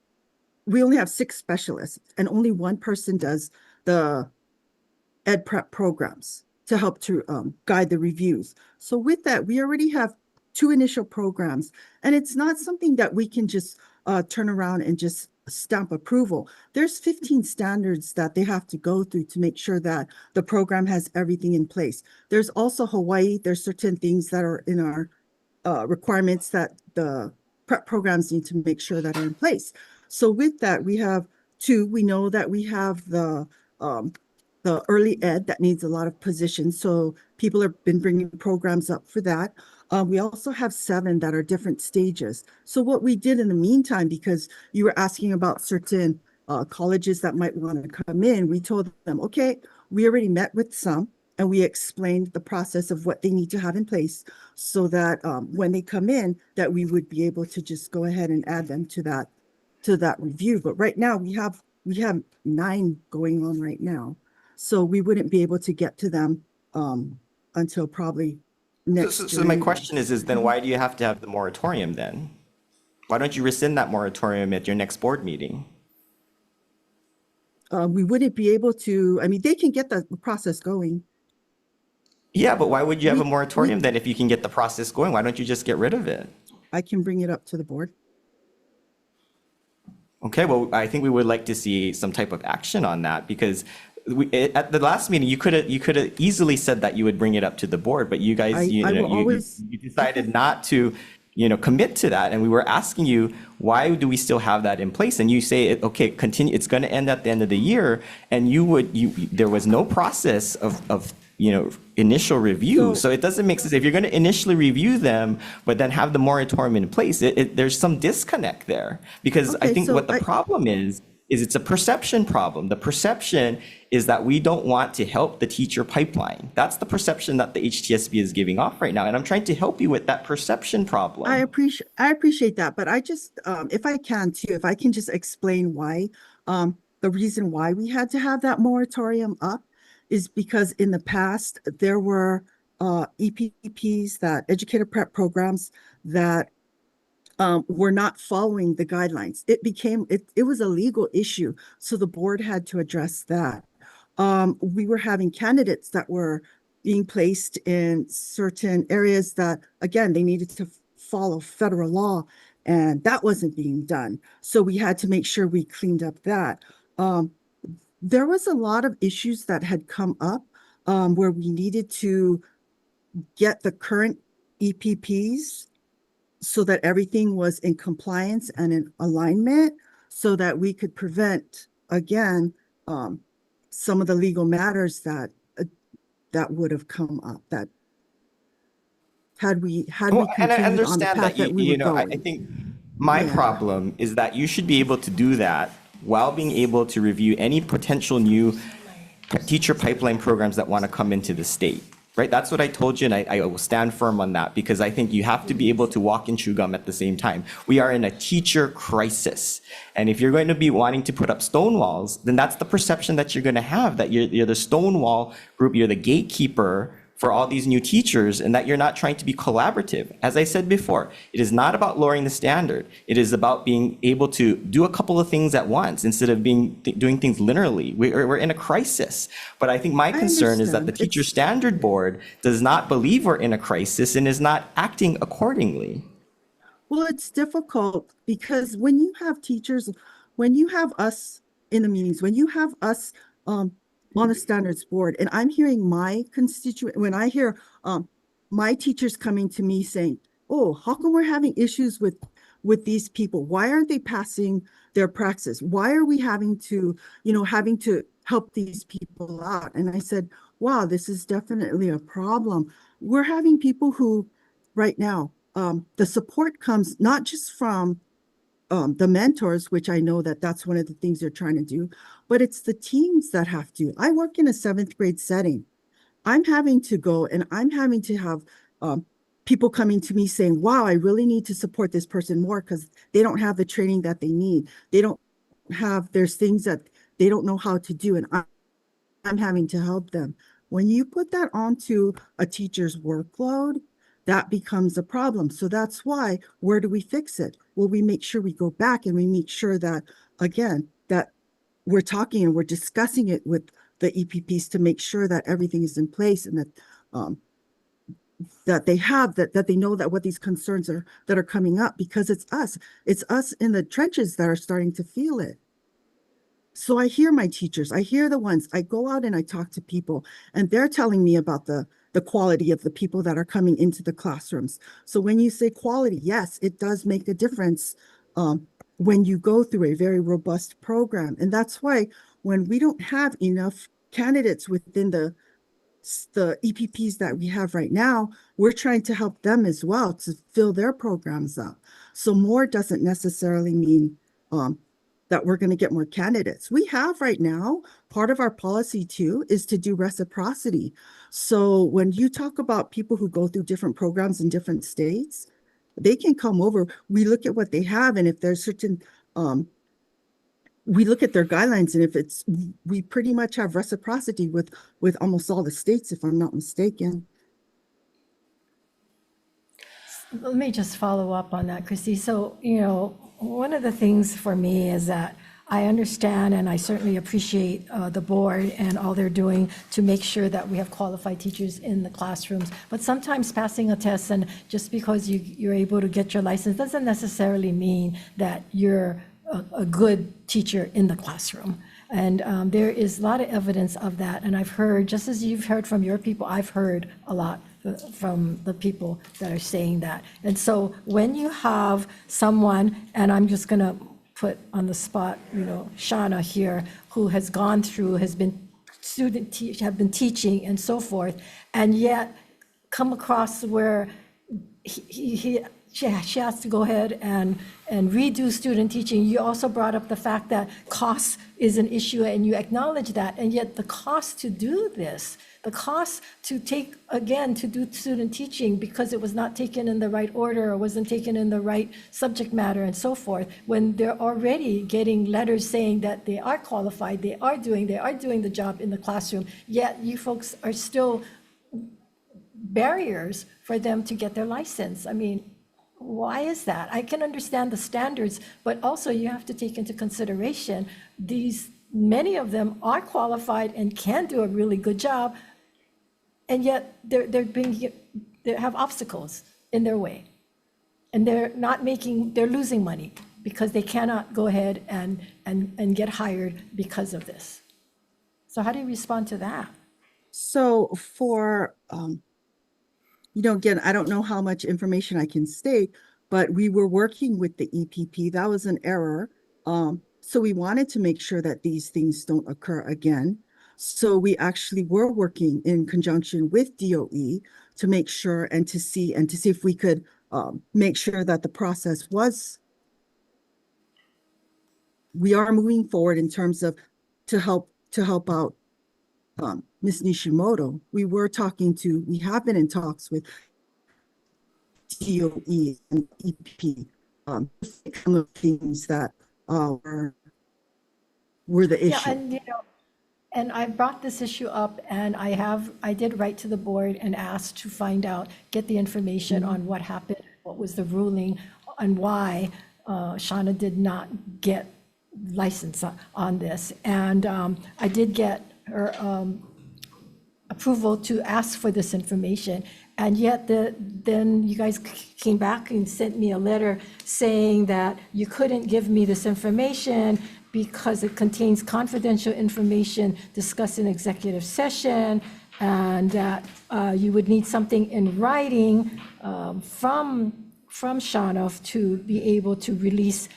we only have 6 specialists, and only 1 person does the ed prep programs to help to guide the reviews. So with that, we already have 2 initial programs, and it's not something that we can just turn around and just stamp approval. There's 15 standards that they have to go through to make sure that the program has everything in place. There's also Hawaii. There's certain things that are in our requirements that the prep programs need to make sure that are in place. So with that, we have 2. We know that we have the early ed that needs a lot of positions. So people have been bringing programs up for that. We also have 7 that are different stages. So what we did in the meantime, because you were asking about certain colleges that might want to come in, we told them, okay, we already met with some, and we explained the process of what they need to have in place so that when they come in, that we would be able to just go ahead and add them to that review. But right now we have 9 going on right now. So we wouldn't be able to get to them until probably next. So my question is then why do you have to have the moratorium then? Why don't you rescind that moratorium at your next board meeting? We wouldn't be able to, they can get the process going. Yeah, but why would you have a moratorium then if you can get the process going? Why don't you just get rid of it? I can bring it up to the board. Okay, well, I think we would like to see some type of action on that, because at the last meeting, you could have easily said that you would bring it up to the board, but you guys, you decided not to, commit to that. And we were asking you, why do we still have that in place? And you say, okay, continue. It's going to end at the end of the year, and there was no process of initial review. So it doesn't make sense. If you're going to initially review them, but then have the moratorium in place, there's some disconnect there. Because I think what the problem is it's a perception problem. The perception is that we don't want to help the teacher pipeline. That's the perception that the HTSB is giving off right now. And I'm trying to help you with that perception problem. I appreciate that. But I just, if I can just explain why, the reason why we had to have that moratorium up is because in the past, there were EPPs, that educator prep programs, that were not following the guidelines. It was a legal issue, so the board had to address that. We were having candidates that were being placed in certain areas that, again, they needed to follow federal law, and that wasn't being done. So we had to make sure we cleaned up that. There was a lot of issues that had come up where we needed to get the current EPPs so that everything was in compliance and in alignment so that we could prevent, again, some of the legal matters that would have come up, that had we Well, and I continued on the understand path that that we you were know, I going. think my Yeah. problem is that you should be able to do that while being able to review any potential new teacher pipeline programs that want to come into the state, right? That's what I told you, and I will stand firm on that because I think you have to be able to walk and chew gum at the same time. We are in a teacher crisis. And if you're going to be wanting to put up stone walls, then that's the perception that you're going to have, that you're the stonewall group, you're the gatekeeper for all these new teachers, and that you're not trying to be collaborative. As I said before, it is not about lowering the standard. It is about being able to do a couple of things at once instead of doing things linearly. We're in a crisis. But I think my concern is that the understand. Teacher Standard Board does not believe we're in a crisis and is not acting accordingly. Well, it's difficult because when you have teachers, when you have us in the meetings, when you have us on a standards board, and I'm hearing my constituent, when I hear my teachers coming to me saying, "Oh, how come we're having issues with these people? Why aren't they passing their praxis? Why are we having to help these people out?" And I said, "Wow, this is definitely a problem. We're having people who, right now, the support comes not just from the mentors, which I know that that's one of the things they're trying to do, but it's the teams that have to. I work in a 7th grade setting. I'm having to go and I'm having to have people coming to me saying, wow, I really need to support this person more because they don't have the training that they need. There's things that they don't know how to do, and I'm having to help them. When you put that onto a teacher's workload, that becomes a problem. So that's why, where do we fix it? Well, we make sure we go back and we make sure that, again, that we're talking and we're discussing it with the EPPs to make sure that everything is in place and that they know that what these concerns are that are coming up, because it's us in the trenches that are starting to feel it. So I hear my teachers, I hear the ones, I go out and I talk to people, and they're telling me about the quality of the people that are coming into the classrooms. So when you say quality, yes, it does make a difference when you go through a very robust program. And that's why when we don't have enough candidates within the EPPs that we have right now, we're trying to help them as well to fill their programs up. So more doesn't necessarily mean that we're going to get more candidates. We have right now, part of our policy too, is to do reciprocity. So when you talk about people who go through different programs in different states, they can come over. We look at what they have, and if there's certain, we look at their guidelines, and we pretty much have reciprocity with almost all the states, if I'm not mistaken. Let me just follow up on that, Christy. So, one of the things for me is that I understand and I certainly appreciate the board and all they're doing to make sure that we have qualified teachers in the classrooms. But sometimes passing a test and just because you're able to get your license doesn't necessarily mean that you're a good teacher in the classroom. And there is a lot of evidence of that. And I've heard, just as you've heard from your people, I've heard a lot from the people that are saying that. And so when you have someone, and I'm just going to put on the spot, Shauna here, who has gone through, has been have been teaching and so forth, and yet come across where she has to go ahead and redo student teaching. You also brought up the fact that cost is an issue, and you acknowledge that, and yet the cost to do this, the cost to do student teaching because it was not taken in the right order or wasn't taken in the right subject matter and so forth, when they're already getting letters saying that they are qualified, they are doing the job in the classroom, yet you folks are still barriers for them to get their license. I mean, why is that? I can understand the standards, but also you have to take into consideration many of them are qualified and can do a really good job, and yet they have obstacles in their way. And they're losing money because they cannot go ahead and get hired because of this. So how do you respond to that? So for, again, I don't know how much information I can state, but we were working with the EPP. That was an error. So we wanted to make sure that these things don't occur again. So we actually were working in conjunction with DOE to make sure and to see if we could make sure that the process we are moving forward in terms of to help out Ms. Nishimoto. We have been in talks with DOE and EP, some of the things that were the issue. Yeah, and I brought this issue up, and I did write to the board and asked to find out, get the information on what happened, what was the ruling, and why Shauna did not get license on this. And I did get her approval to ask for this information. And yet then you guys came back and sent me a letter saying that you couldn't give me this information because it contains confidential information discussed in executive session, and that you would need something in writing from Shauna to be able to release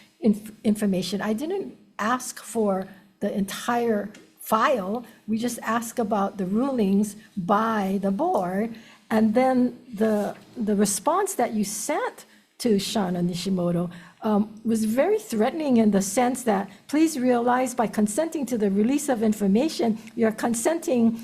information. I didn't ask for the entire file. We just asked about the rulings by the board. And then the response that you sent to Shauna Nishimoto was very threatening in the sense that, please realize by consenting to the release of information, you're consenting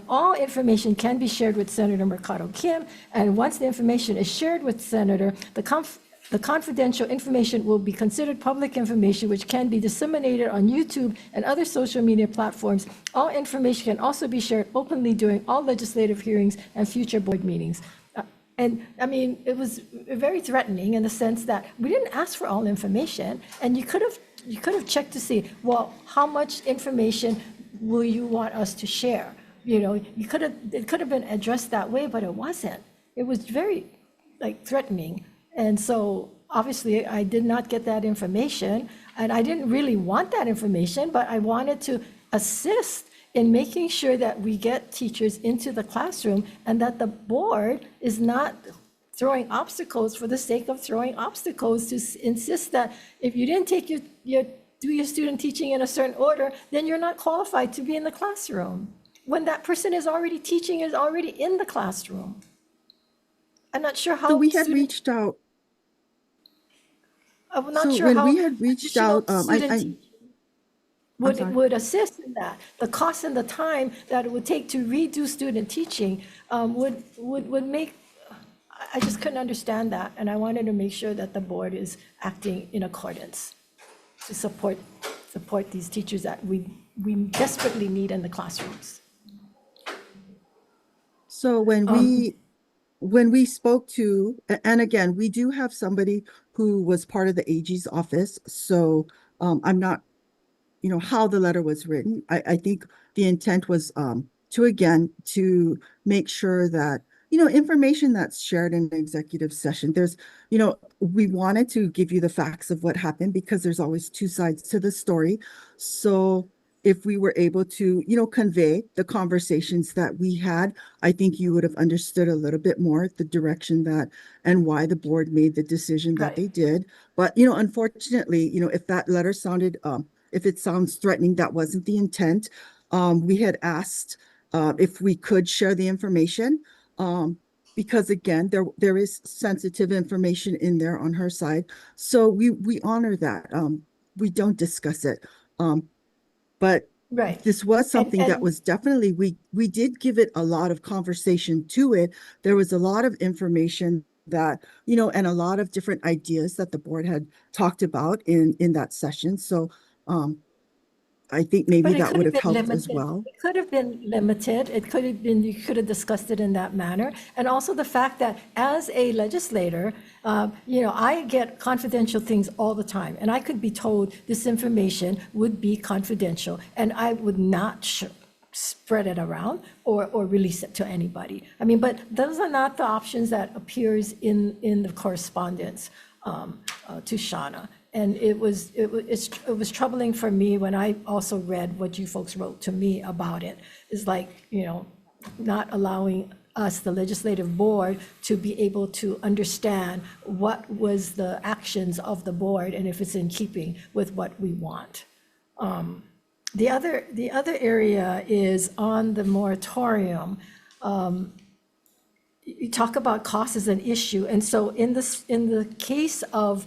all information can be shared with Senator Mercado Kim. And once the information is shared with Senator, the confidential information will be considered public information, which can be disseminated on YouTube and other social media platforms. All information can also be shared openly during all legislative hearings and future board meetings. And I mean, it was very threatening in the sense that we didn't ask for all information, and you could have checked to see, well, how much information will you want us to share? It could have been addressed that way, but it wasn't. It was very threatening. And so obviously I did not get that information, and I didn't really want that information, but I wanted to assist in making sure that we get teachers into the classroom and that the board is not throwing obstacles for the sake of throwing obstacles to insist that if you didn't take do your student teaching in a certain order, then you're not qualified to be in the classroom. When that person is already teaching, is already in the classroom. I'm not sure how. So we had reached out. I'm not So sure when how we had reached out, would assist in that. The cost and the time that it would take to redo student teaching would make, I just couldn't understand that. And I wanted to make sure that the board is acting in accordance to support these teachers that we desperately need in the classrooms. So when we spoke to, and again, we do have somebody who was part of the AG's office. So I'm not, how the letter was written. I think the intent was to make sure that, information that's shared in an executive session, we wanted to give you the facts of what happened because there's always two sides to the story. So if we were able to, convey the conversations that we had, I think you would have understood a little bit more the direction and why the board made the decision that they did. But, unfortunately, if that letter sounded, if it sounds threatening, that wasn't the intent. We had asked if we could share the information because, again, there is sensitive information in there on her side. So we honor that. We don't discuss it. But this was something that was definitely, we did give it a lot of conversation to it. There was a lot of information that, and a lot of different ideas that the board had talked about in that session. So I think maybe But it that could would have have been helped as limited. well. It could have been limited. It could have been, you could have discussed it in that manner. And also the fact that as a legislator, I get confidential things all the time. And I could be told this information would be confidential and I would not spread it around or release it to anybody. I mean, but those are not the options that appears in the correspondence to Shauna. And it was troubling for me when I also read what you folks wrote to me about it. It's like, not allowing us, the legislative board, to be able to understand what was the actions of the board and if it's in keeping with what we want. The other area is on the moratorium. You talk about cost as an issue, and so in the case of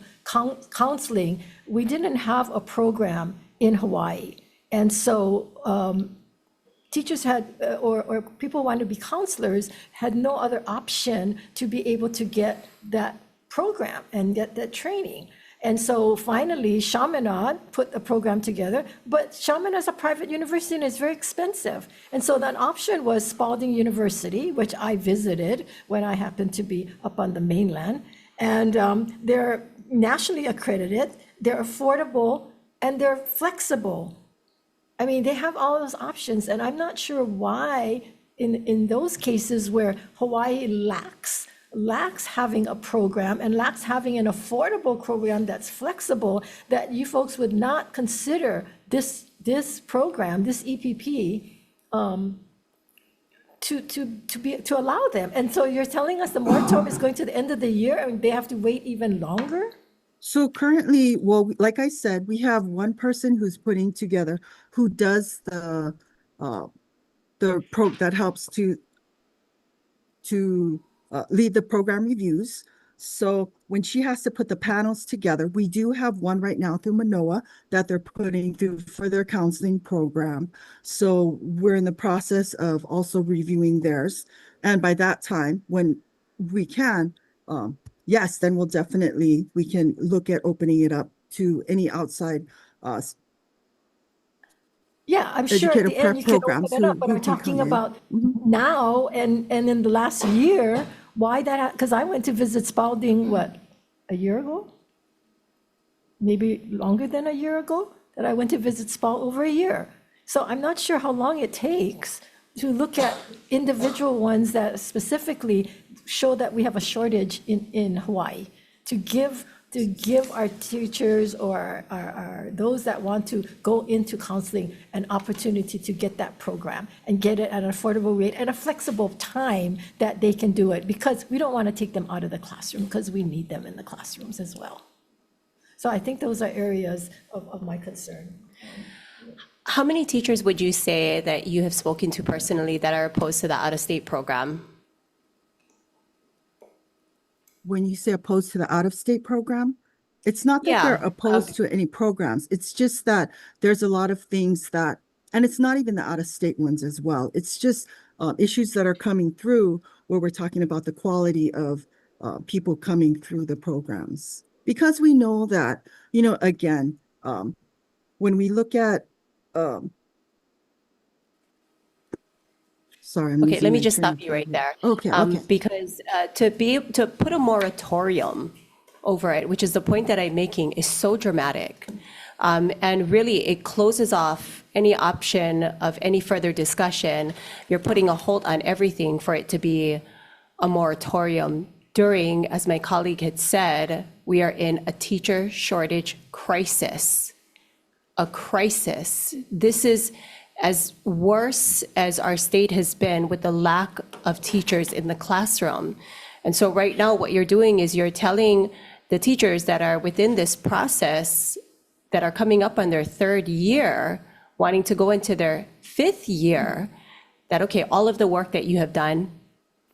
counseling, we didn't have a program in Hawaii, and so teachers had, or people wanting to be counselors, had no other option to be able to get that program and get that training. And so finally, Chaminade put a program together, but Chaminade is a private university and it's very expensive. And so that option was Spalding University, which I visited when I happened to be up on the mainland. And they're nationally accredited, they're affordable, and they're flexible. I mean, they have all those options, and I'm not sure why in those cases where Hawaii lacks having a program and lacks having an affordable program that's flexible, that you folks would not consider this program, this EPP, to allow them. And so you're telling us the moratorium is going to the end of the year and they have to wait even longer? So currently, well, like I said, we have one person who's putting together, who does that helps to lead the program reviews. So when she has to put the panels together, we do have one right now through Manoa that they're putting through for their counseling program. So we're in the process of also reviewing theirs. And by that time, when we can, yes, then we can look at opening it up to any outside Yeah, I'm sure at educator the end prep you can open programs it up, but who I'm can talking come in. about now and in the last year, why that, because I went to visit Spalding, what, a year ago? Maybe longer than a year ago, that I went to visit Spalding, over a year. So I'm not sure how long it takes to look at individual ones that specifically show that we have a shortage in Hawaii, to give our teachers or our those that want to go into counseling an opportunity to get that program and get it at an affordable rate and a flexible time that they can do it, because we don't want to take them out of the classroom because we need them in the classrooms as well. So I think those are areas of my concern. How many teachers would you say that you have spoken to personally that are opposed to the out-of-state program? When you say opposed to the out-of-state program, it's not that Yeah, they're opposed to any programs. It's just that there's a lot of things that, and it's not even the out-of-state ones as well. It's just issues that are coming through where we're talking about the quality of people coming through the programs. Because we know that, again, when we look at, sorry, I'm Okay, losing let me my just train of stop you right there. Okay, okay. Because to put a moratorium over it, which is the point that I'm making, is so dramatic. And really, it closes off any option of any further discussion. You're putting a hold on everything for it to be a moratorium during, as my colleague had said, we are in a teacher shortage crisis. A crisis. This is as worse as our state has been with the lack of teachers in the classroom. And so right now, what you're doing is you're telling the teachers that are within this process, that are coming up on their third year, wanting to go into their fifth year, that, okay, all of the work that you have done,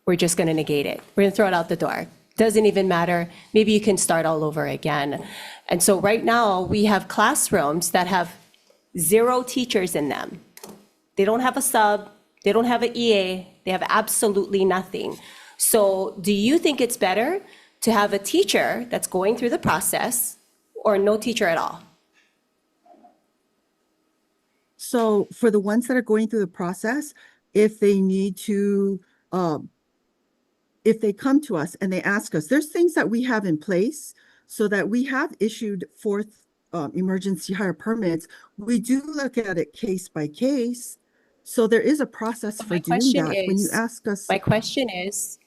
we're just going to negate it. We're going to throw it out the door. Doesn't even matter. Maybe you can start all over again. And so right now, we have classrooms that have 0 teachers in them. They don't have a sub, they don't have an EA, they have absolutely nothing. So do you think it's better to have a teacher that's going through the process or no teacher at all? So for the ones that are going through the process, if they need to, if they come to us and they ask us, there's things that we have in place so that we have issued fourth emergency hire permits. We do look at it case by case. So there is a process for doing that. When you ask us, My question is,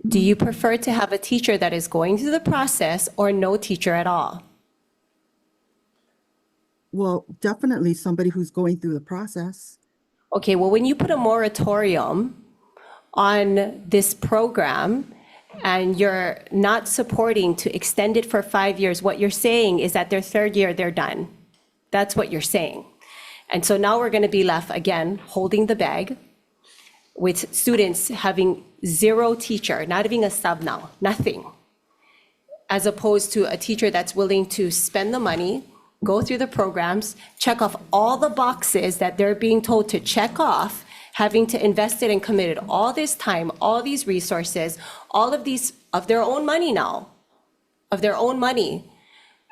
do you prefer to have a teacher that is going through the process or no teacher at all? well, definitely somebody who's going through the process. Okay, well, when you put a moratorium on this program and you're not supporting to extend it for 5 years, what you're saying is that their third year, they're done. That's what you're saying. And so now we're going to be left again holding the bag with students having zero teacher, not even a sub now, nothing. As opposed to a teacher that's willing to spend the money, go through the programs, check off all the boxes that they're being told to check off, having to invest it and committed all this time, all these resources, all of these of their own money now, of their own money.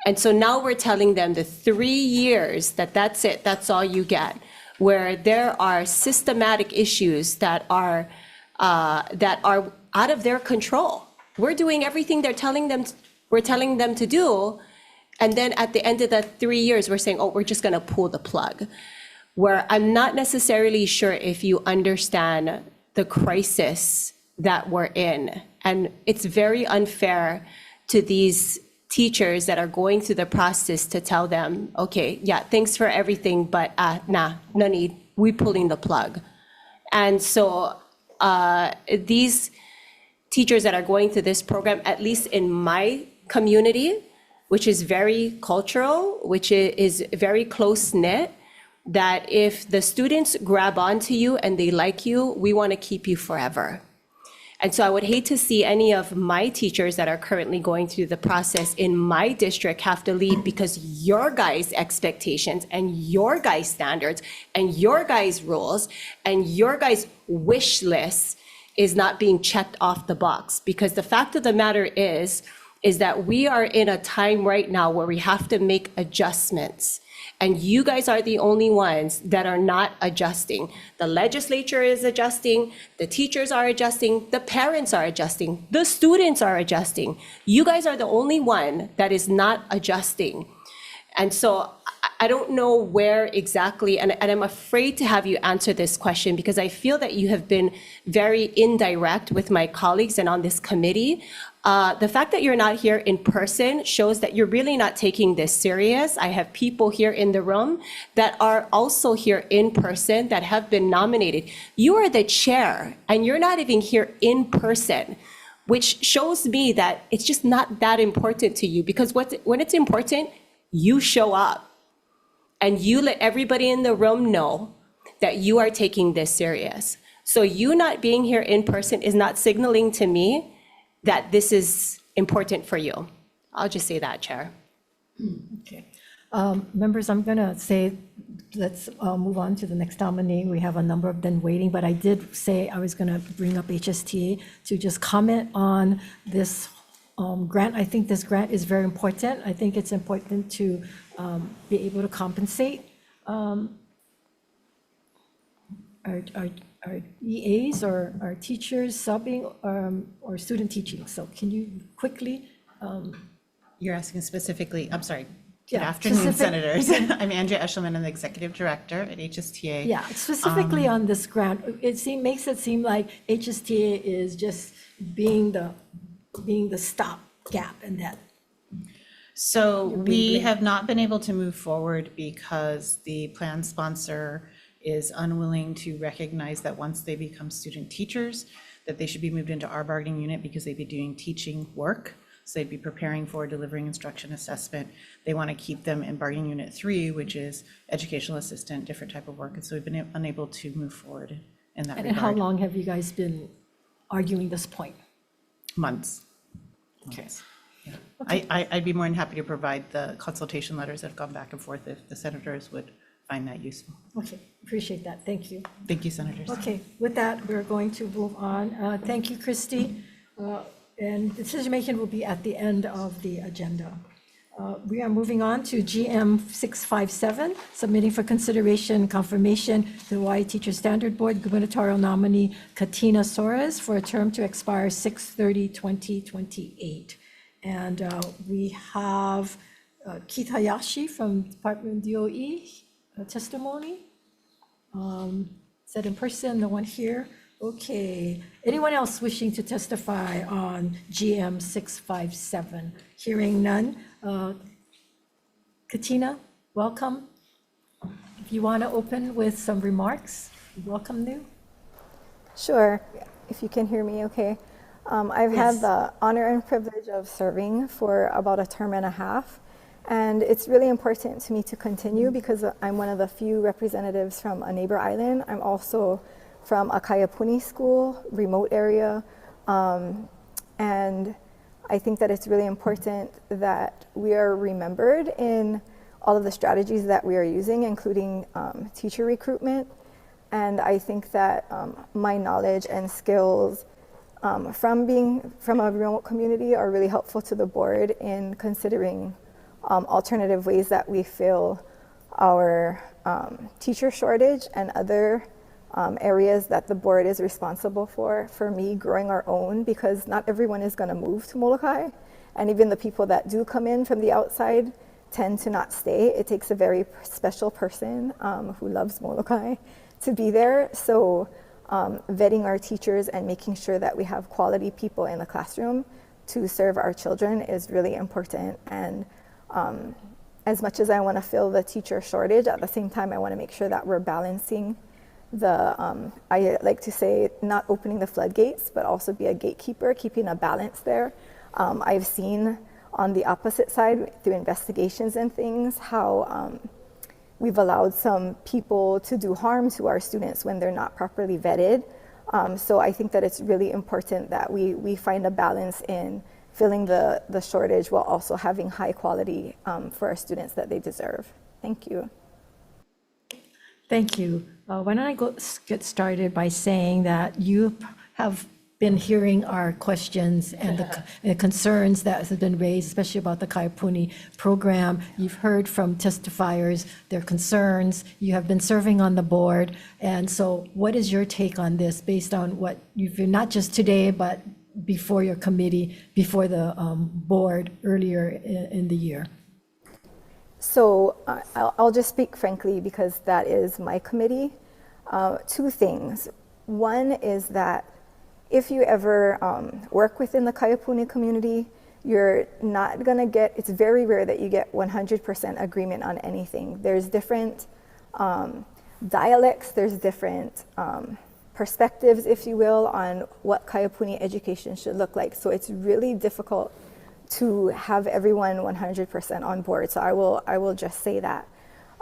And so now we're telling them the 3 years that's it, that's all you get, where there are systematic issues that are out of their control. We're doing everything we're telling them to do. And then at the end of the 3 years, we're saying, oh, we're just going to pull the plug. Where I'm not necessarily sure if you understand the crisis that we're in. And it's very unfair to these teachers that are going through the process to tell them, okay, yeah, thanks for everything, but no need, we pulling the plug. And so these teachers that are going through this program, at least in my community, which is very cultural, which is very close-knit, that if the students grab onto you and they like you, we want to keep you forever. And so I would hate to see any of my teachers that are currently going through the process in my district have to leave because your guys' expectations and your guys' standards and your guys' rules and your guys' wish list is not being checked off the box. Because the fact of the matter is that we are in a time right now where we have to make adjustments. And you guys are the only ones that are not adjusting. The legislature is adjusting, the teachers are adjusting, the parents are adjusting, the students are adjusting. You guys are the only one that is not adjusting. And so I don't know where exactly, and I'm afraid to have you answer this question because I feel that you have been very indirect with my colleagues and on this committee. The fact that you're not here in person shows that you're really not taking this serious. I have people here in the room that are also here in person that have been nominated. You are the chair and you're not even here in person, which shows me that it's just not that important to you because when it's important, you show up and you let everybody in the room know that you are taking this serious. So you not being here in person is not signaling to me that this is important for you. I'll just say that, Chair. Okay. Members, I'm going to say, let's move on to the next nominee. We have a number of them waiting, but I did say I was going to bring up HSTA to just comment on this grant. I think this grant is very important. I think it's important to be able to compensate our EAs or our teachers subbing or student teaching. So can you quickly? You're asking specifically, I'm sorry. Good Yeah, afternoon, specific- Senators. I'm Andrea Eshelman, I'm the Executive Director at HSTA. Yeah, specifically on this grant, makes it seem like HSTA is just being the stopgap and that. So we have not been able to move forward because the plan sponsor is unwilling to recognize that once they become student teachers, that they should be moved into our bargaining unit because they'd be doing teaching work. So they'd be preparing for delivering instruction assessment. They want to keep them in bargaining unit 3, which is educational assistant, different type of work. And so we've been unable to move forward in that regard. And how long have you guys been arguing this point? Months. Okay. Yeah. I'd be more than happy to provide the consultation letters that have gone back and forth if the senators would find that useful. Okay, appreciate that. Thank you. Thank you, Senators. Okay, with that, we're going to move on. Thank you, Christy. And decision-making will be at the end of the agenda. We are moving on to GM 657, submitting for consideration and confirmation to the Hawaii Teacher Standard Board gubernatorial nominee Katina Soares for a term to expire 6/30/2028. And we have Keith Hayashi from Department of DOE testimony. Is that in person, the one here? Okay. Anyone else wishing to testify on GM 657? Hearing none. Katina, welcome. If you want to open with some remarks, welcome you. Sure, if you can hear me okay. I've had the honor and privilege of serving for about a term and a half, and it's really important to me to continue because I'm one of the few representatives from a neighbor island. I'm also from a Kaiapuni school, remote area, and I think that it's really important that we are remembered in all of the strategies that we are using, including teacher recruitment. And I think that my knowledge and skills from being from a remote community are really helpful to the board in considering alternative ways that we fill our teacher shortage and other areas that the board is responsible for me growing our own, because not everyone is going to move to Molokai, and even the people that do come in from the outside tend to not stay. It takes a very special person who loves Molokai to be there. So vetting our teachers and making sure that we have quality people in the classroom to serve our children is really important. And as much as I want to fill the teacher shortage, at the same time I want to make sure that we're balancing the, I like to say, not opening the floodgates, but also be a gatekeeper, keeping a balance there. I've seen on the opposite side, through investigations and things, how we've allowed some people to do harm to our students when they're not properly vetted. So I think that it's really important that we find a balance in filling the shortage while also having high quality for our students that they deserve. Thank you. Thank you. Why don't I get started by saying that you have been hearing our questions and the concerns that have been raised, especially about the Kaiapuni program. You've heard from testifiers their concerns. You have been serving on the board. And so what is your take on this based on what you've, not just today, but before your committee, before the board earlier in the year? So I'll just speak frankly because that is my committee. Two things. One is that if you ever work within the Kaiapuni community, you're not gonna get, it's very rare that you get 100% agreement on anything. There's different dialects, there's different perspectives, if you will, on what Kaiapuni education should look like. So it's really difficult to have everyone 100% on board. So I will just say that.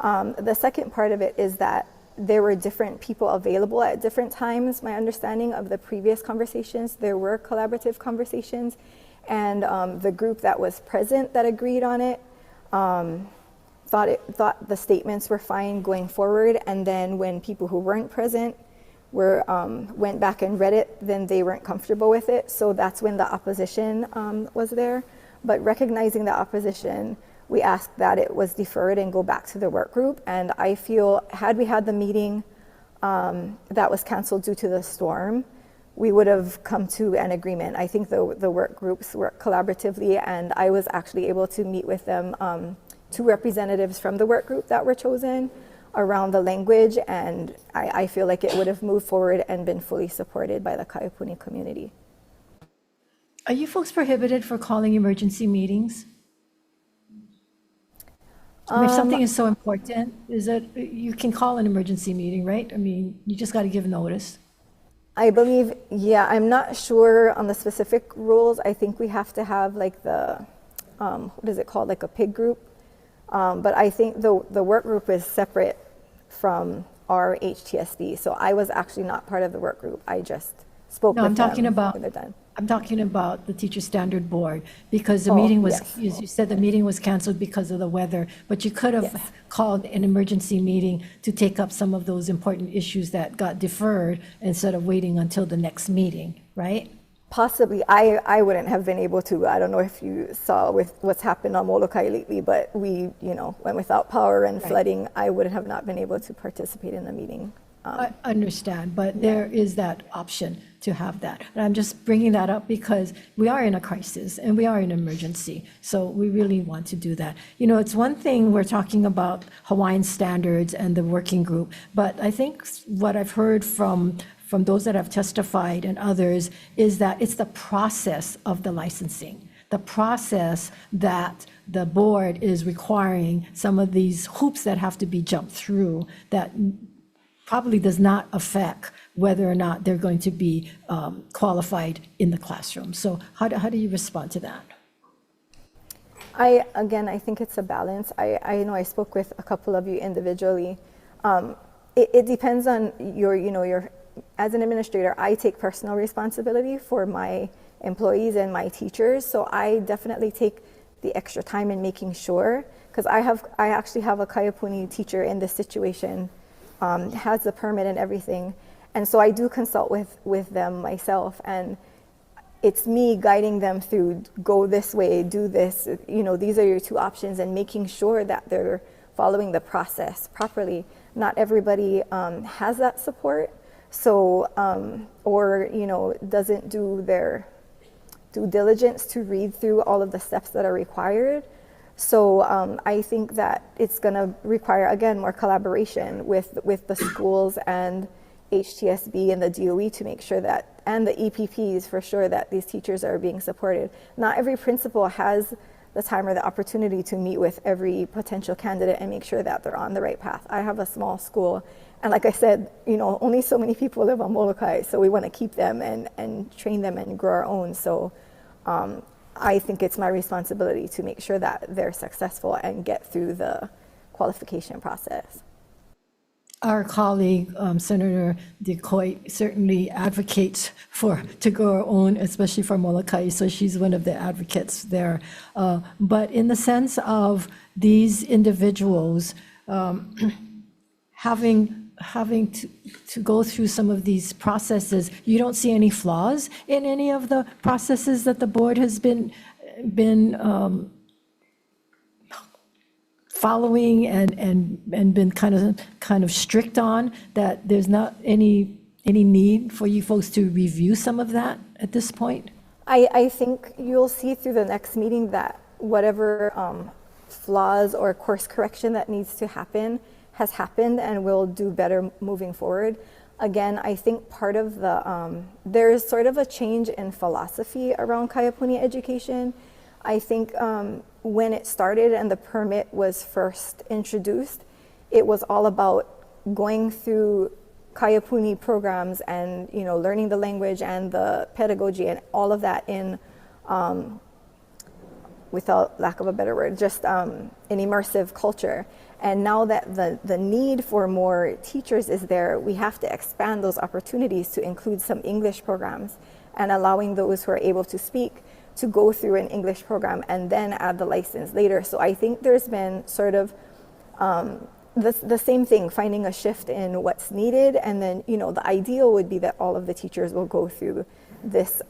The second part of it is that there were different people available at different times. My understanding of the previous conversations, there were collaborative conversations, and the group that was present that agreed on it thought the statements were fine going forward. And then when people who weren't present went back and read it, then they weren't comfortable with it. So that's when the opposition was there. But recognizing the opposition, we asked that it was deferred and go back to the work group. And I feel, had we had the meeting that was canceled due to the storm, we would have come to an agreement. I think the work groups work collaboratively, and I was actually able to meet with them, two representatives from the work group that were chosen around the language, and I feel like it would have moved forward and been fully supported by the Kaiapuni community. Are you folks prohibited for calling emergency meetings? If something is so important, is that you can call an emergency meeting, right? I mean, you just got to give notice. I believe, yeah, I'm not sure on the specific rules. I think we have to have like the, what is it called, like a PIG group. But I think the work group is separate from our HTSB. So I was actually not part of the work group. I just spoke with them. I'm talking about the Teacher Standard Board, because the meeting was, as you said, the meeting was canceled because of the weather, but you could have called an emergency meeting to take up some of those important issues that got deferred instead of waiting until the next meeting, right? possibly, I wouldn't have been able to. I don't know if you saw with what's happened on Molokai lately, but we, went without power and flooding. I would have not been able to participate in the meeting. I understand, but there is that option to have that. And I'm just bringing that up because we are in a crisis and we are in an emergency. So we really want to do that. It's one thing we're talking about Hawaiian standards and the working group, but I think what I've heard from those that have testified and others is that it's the process of the licensing, the process that the board is requiring some of these hoops that have to be jumped through that probably does not affect whether or not they're going to be qualified in the classroom. So how do you respond to that? I think it's a balance. I know I spoke with a couple of you individually. It depends on your, as an administrator, I take personal responsibility for my employees and my teachers. So I definitely take the extra time in making sure, because I actually have a Kaiapuni teacher in this situation, has the permit and everything. And so I do consult with them myself, and it's me guiding them through, go this way, do this, these are your two options, and making sure that they're following the process properly. Not everybody has that support, so, or, doesn't do their due diligence to read through all of the steps that are required. So I think that it's going to require, again, more collaboration with the schools and HTSB and the DOE to make sure that, and the EPPs for sure, that these teachers are being supported. Not every principal has the time or the opportunity to meet with every potential candidate and make sure that they're on the right path. I have a small school, and like I said, only so many people live on Molokai, so we want to keep them and train them and grow our own. So I think it's my responsibility to make sure that they're successful and get through the qualification process. Our colleague, Senator DeCoy, certainly advocates to grow our own, especially for Molokai, so she's one of the advocates there. But in the sense of these individuals having to go through some of these processes, you don't see any flaws in any of the processes that the board has been following and been kind of strict on, that there's not any need for you folks to review some of that at this point? I think you'll see through the next meeting that whatever flaws or course correction that needs to happen has happened, and we'll do better moving forward. Again, I think part of the, there is sort of a change in philosophy around Kaiapuni education. I think when it started and the permit was first introduced, it was all about going through Kaiapuni programs and learning the language and the pedagogy and all of that in, without lack of a better word, just an immersive culture. And now that the need for more teachers is there, we have to expand those opportunities to include some English programs and allowing those who are able to speak to go through an English program and then add the license later. So I think there's been sort of the same thing, finding a shift in what's needed. And then, the ideal would be that all of the teachers will go through this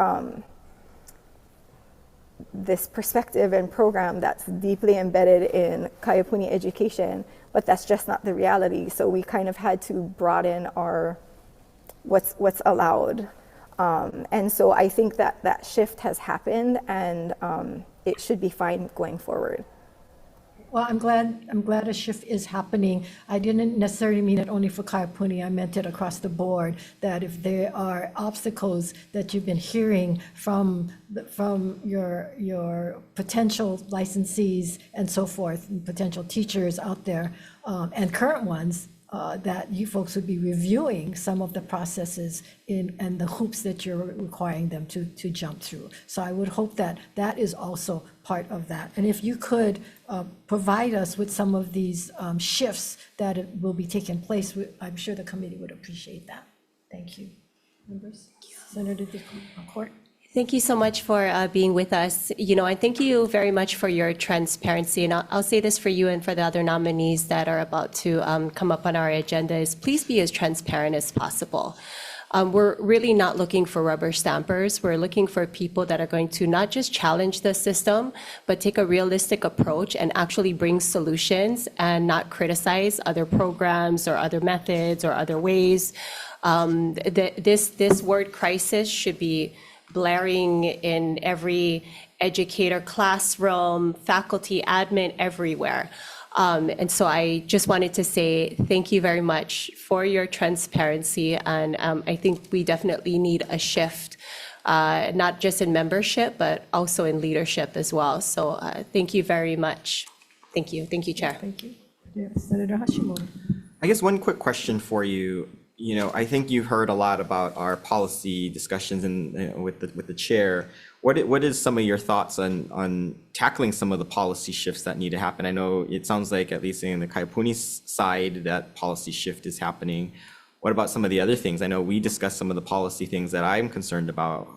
this perspective and program that's deeply embedded in Kaiapuni education, but that's just not the reality. So we kind of had to broaden our what's allowed. And so I think that shift has happened, and it should be fine going forward. Well, I'm glad a shift is happening. I didn't necessarily mean it only for Kaiapuni. I meant it across the board, that if there are obstacles that you've been hearing from your potential licensees and so forth, and potential teachers out there, and current ones, that you folks would be reviewing some of the processes and the hoops that you're requiring them to jump through. So I would hope that that is also part of that. And if you could provide us with some of these shifts that will be taking place, I'm sure the committee would appreciate that. Thank you. Members? Senator DeCourt? Thank you so much for being with us. I thank you very much for your transparency. And I'll say this for you and for the other nominees that are about to come up on our agenda is please be as transparent as possible. We're really not looking for rubber stampers. We're looking for people that are going to not just challenge the system, but take a realistic approach and actually bring solutions and not criticize other programs or other methods or other ways. This word crisis should be blaring in every educator classroom, faculty, admin, everywhere. And so I just wanted to say thank you very much for your transparency. And I think we definitely need a shift, not just in membership, but also in leadership as well. So thank you very much. Thank you. Thank you, Chair. Thank you. Yeah, Senator Hashimoto. I guess one quick question for you. You know, I think you've heard a lot about our policy discussions with the chair. What is some of your thoughts on tackling some of the policy shifts that need to happen? I know it sounds like, at least in the Kaipuni side, that policy shift is happening. What about some of the other things? I know we discussed some of the policy things that I'm concerned about.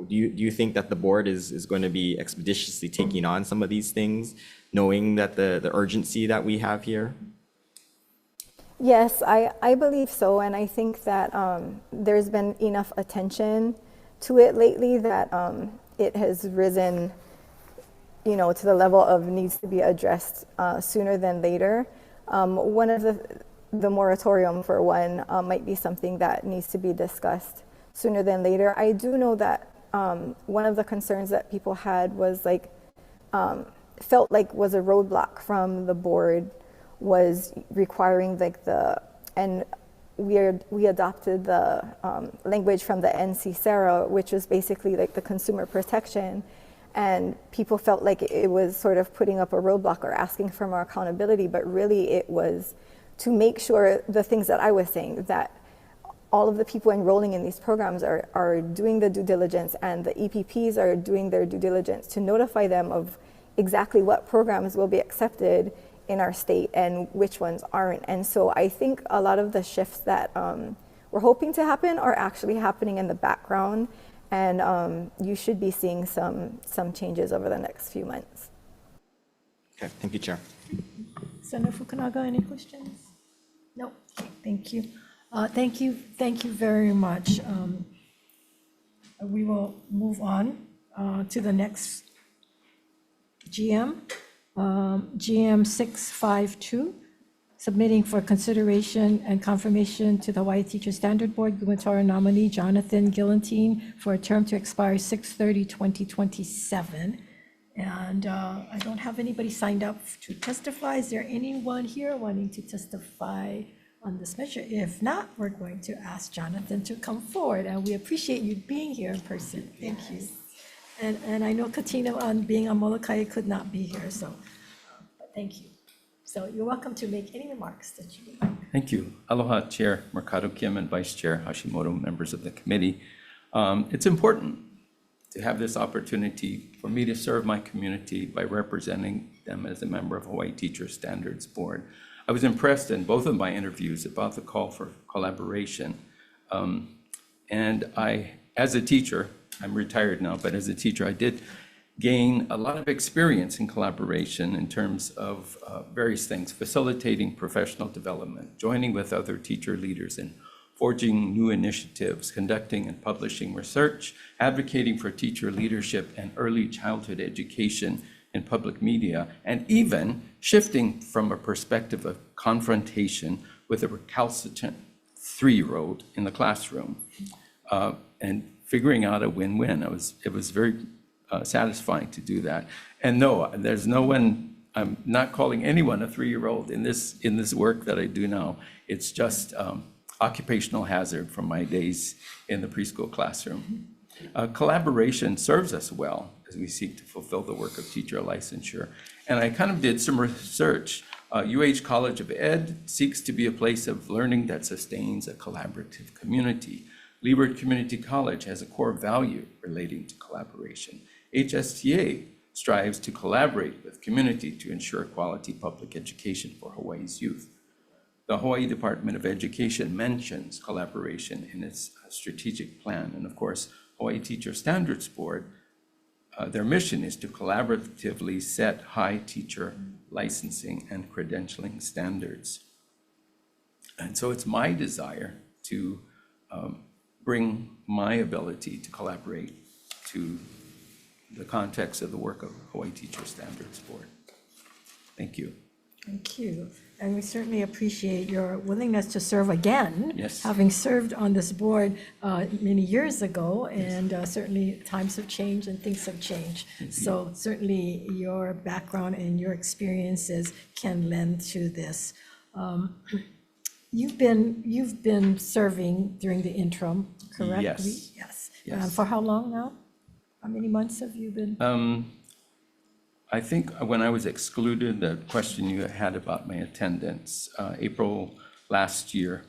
Do you think that the board is going to be expeditiously taking on some of these things, knowing that the urgency that we have here? Yes, I believe so. And I think that there's been enough attention to it lately that it has risen, you know, to the level of needs to be addressed sooner than later. One of the moratorium, for one, might be something that needs to be discussed sooner than later. I do know that one of the concerns that people had was felt like was a roadblock from the board was requiring we adopted the language from the NC SARA, which was basically like the consumer protection, and people felt like it was sort of putting up a roadblock or asking for more accountability, but really it was to make sure the things that I was saying, that all of the people enrolling in these programs are doing the due diligence, and the EPPs are doing their due diligence to notify them of exactly what programs will be accepted in our state and which ones aren't. And so I think a lot of the shifts that we're hoping to happen are actually happening in the background, and you should be seeing some changes over the next few months. Okay, thank you, Chair. Senator Fukunaga, any questions? No. Okay, thank you. Thank you very much. We will move on to the next GM. GM 652, submitting for consideration and confirmation to the Hawaii Teacher Standard Board gubernatorial nominee Jonathan Gillentine for a term to expire 6/30/2027. And I don't have anybody signed up to testify. Is there anyone here wanting to testify on this measure? If not, we're going to ask Jonathan to come forward, and we appreciate you being here in person. Thank you. And I know Katina, on being on Molokai, could not be here, so but thank you. So you're welcome to make any remarks that you would like. Thank you. Aloha, Chair Mercado Kim and Vice Chair Hashimoto, members of the committee. It's important to have this opportunity for me to serve my community by representing them as a member of Hawaii Teacher Standards Board. I was impressed in both of my interviews about the call for collaboration. And as a teacher, I'm retired now, but as a teacher, I did gain a lot of experience in collaboration in terms of various things, facilitating professional development, joining with other teacher leaders in forging new initiatives, conducting and publishing research, advocating for teacher leadership and early childhood education in public media, and even shifting from a perspective of confrontation with a recalcitrant 3-year-old in the classroom, and figuring out a win-win. It was very satisfying to do that. And no, there's no one, I'm not calling anyone a 3-year-old in this work that I do now. It's just occupational hazard from my days in the preschool classroom. Collaboration serves us well as we seek to fulfill the work of teacher licensure. And I kind of did some research. UH College of Ed seeks to be a place of learning that sustains a collaborative community. Leeward Community College has a core value relating to collaboration. HSTA strives to collaborate with community to ensure quality public education for Hawaii's youth. The Hawaii Department of Education mentions collaboration in its strategic plan. And of course, Hawaii Teacher Standards Board, their mission is to collaboratively set high teacher licensing and credentialing standards. And so it's my desire to bring my ability to collaborate to the context of the work of Hawaii Teacher Standards Board. Thank you. Thank you. And we certainly appreciate your willingness to serve again. Yes. Having served on this board many years ago, and certainly times have changed and things have changed. So certainly your background and your experiences can lend to this. You've been serving during the interim, correct? Yes. Yes. Yes. For how long now? How many months have you been? I think when I was excluded, the question you had about my attendance, April last year,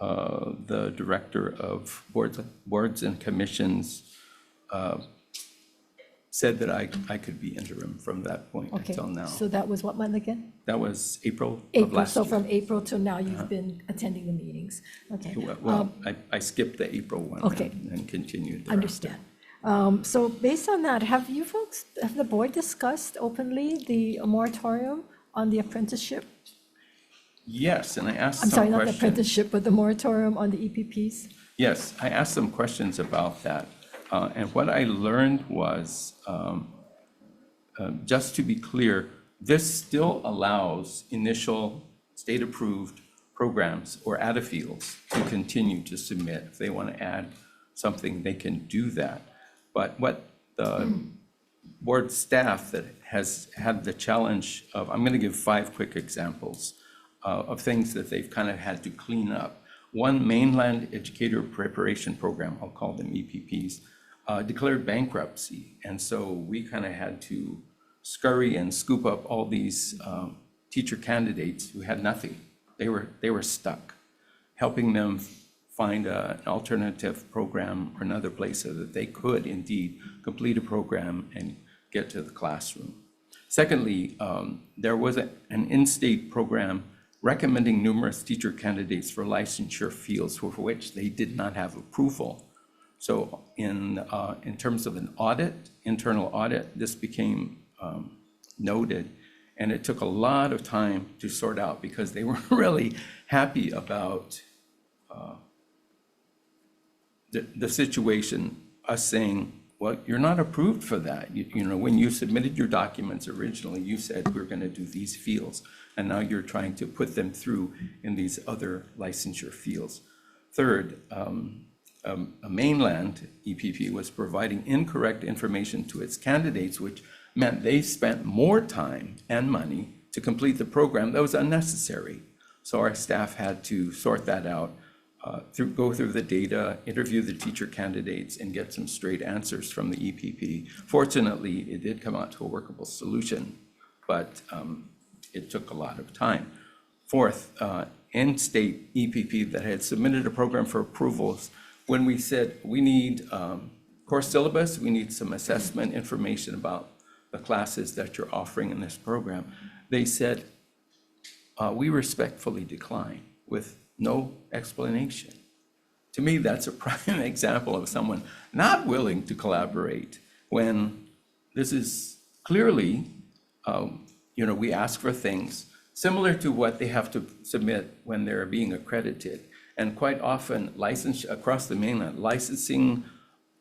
the director of boards and commissions said that I could be interim from that point Okay, until now. so that was what month again? That was April of April, last so year. from April till now, you've been attending the meetings. Okay. Well, I skipped the April one Okay. and continued thereafter. Understand. So based on that, have the board discussed openly the moratorium on the apprenticeship? Yes, and I asked I'm some sorry, not the questions. apprenticeship, but the moratorium on the EPPs? Yes, I asked some questions about that. And what I learned was, just to be clear, this still allows initial state-approved programs or add-a fields to continue to submit. If they want to add something, they can do that. But what the board staff that has had the challenge of, I'm going to give 5 quick examples of things that they've kind of had to clean up. One, mainland educator preparation program, I'll call them EPPs, declared bankruptcy. And so we kind of had to scurry and scoop up all these teacher candidates who had nothing. They were stuck, helping them find an alternative program or another place so that they could indeed complete a program and get to the classroom. Secondly, there was an in-state program recommending numerous teacher candidates for licensure fields for which they did not have approval. So in terms of an audit, internal audit, this became noted, and it took a lot of time to sort out because they weren't really happy about the situation, us saying, well, you're not approved for that. You know, when you submitted your documents originally, you said we're going to do these fields, and now you're trying to put them through in these other licensure fields. Third, a mainland EPP was providing incorrect information to its candidates, which meant they spent more time and money to complete the program that was unnecessary. So our staff had to sort that out, go through the data, interview the teacher candidates, and get some straight answers from the EPP. Fortunately, it did come out to a workable solution, but it took a lot of time. Fourth, in-state EPP that had submitted a program for approvals, when we said we need course syllabus, we need some assessment information about the classes that you're offering in this program, they said, we respectfully decline with no explanation. To me, that's a prime example of someone not willing to collaborate when this is clearly, we ask for things similar to what they have to submit when they're being accredited. And quite often, across the mainland, licensing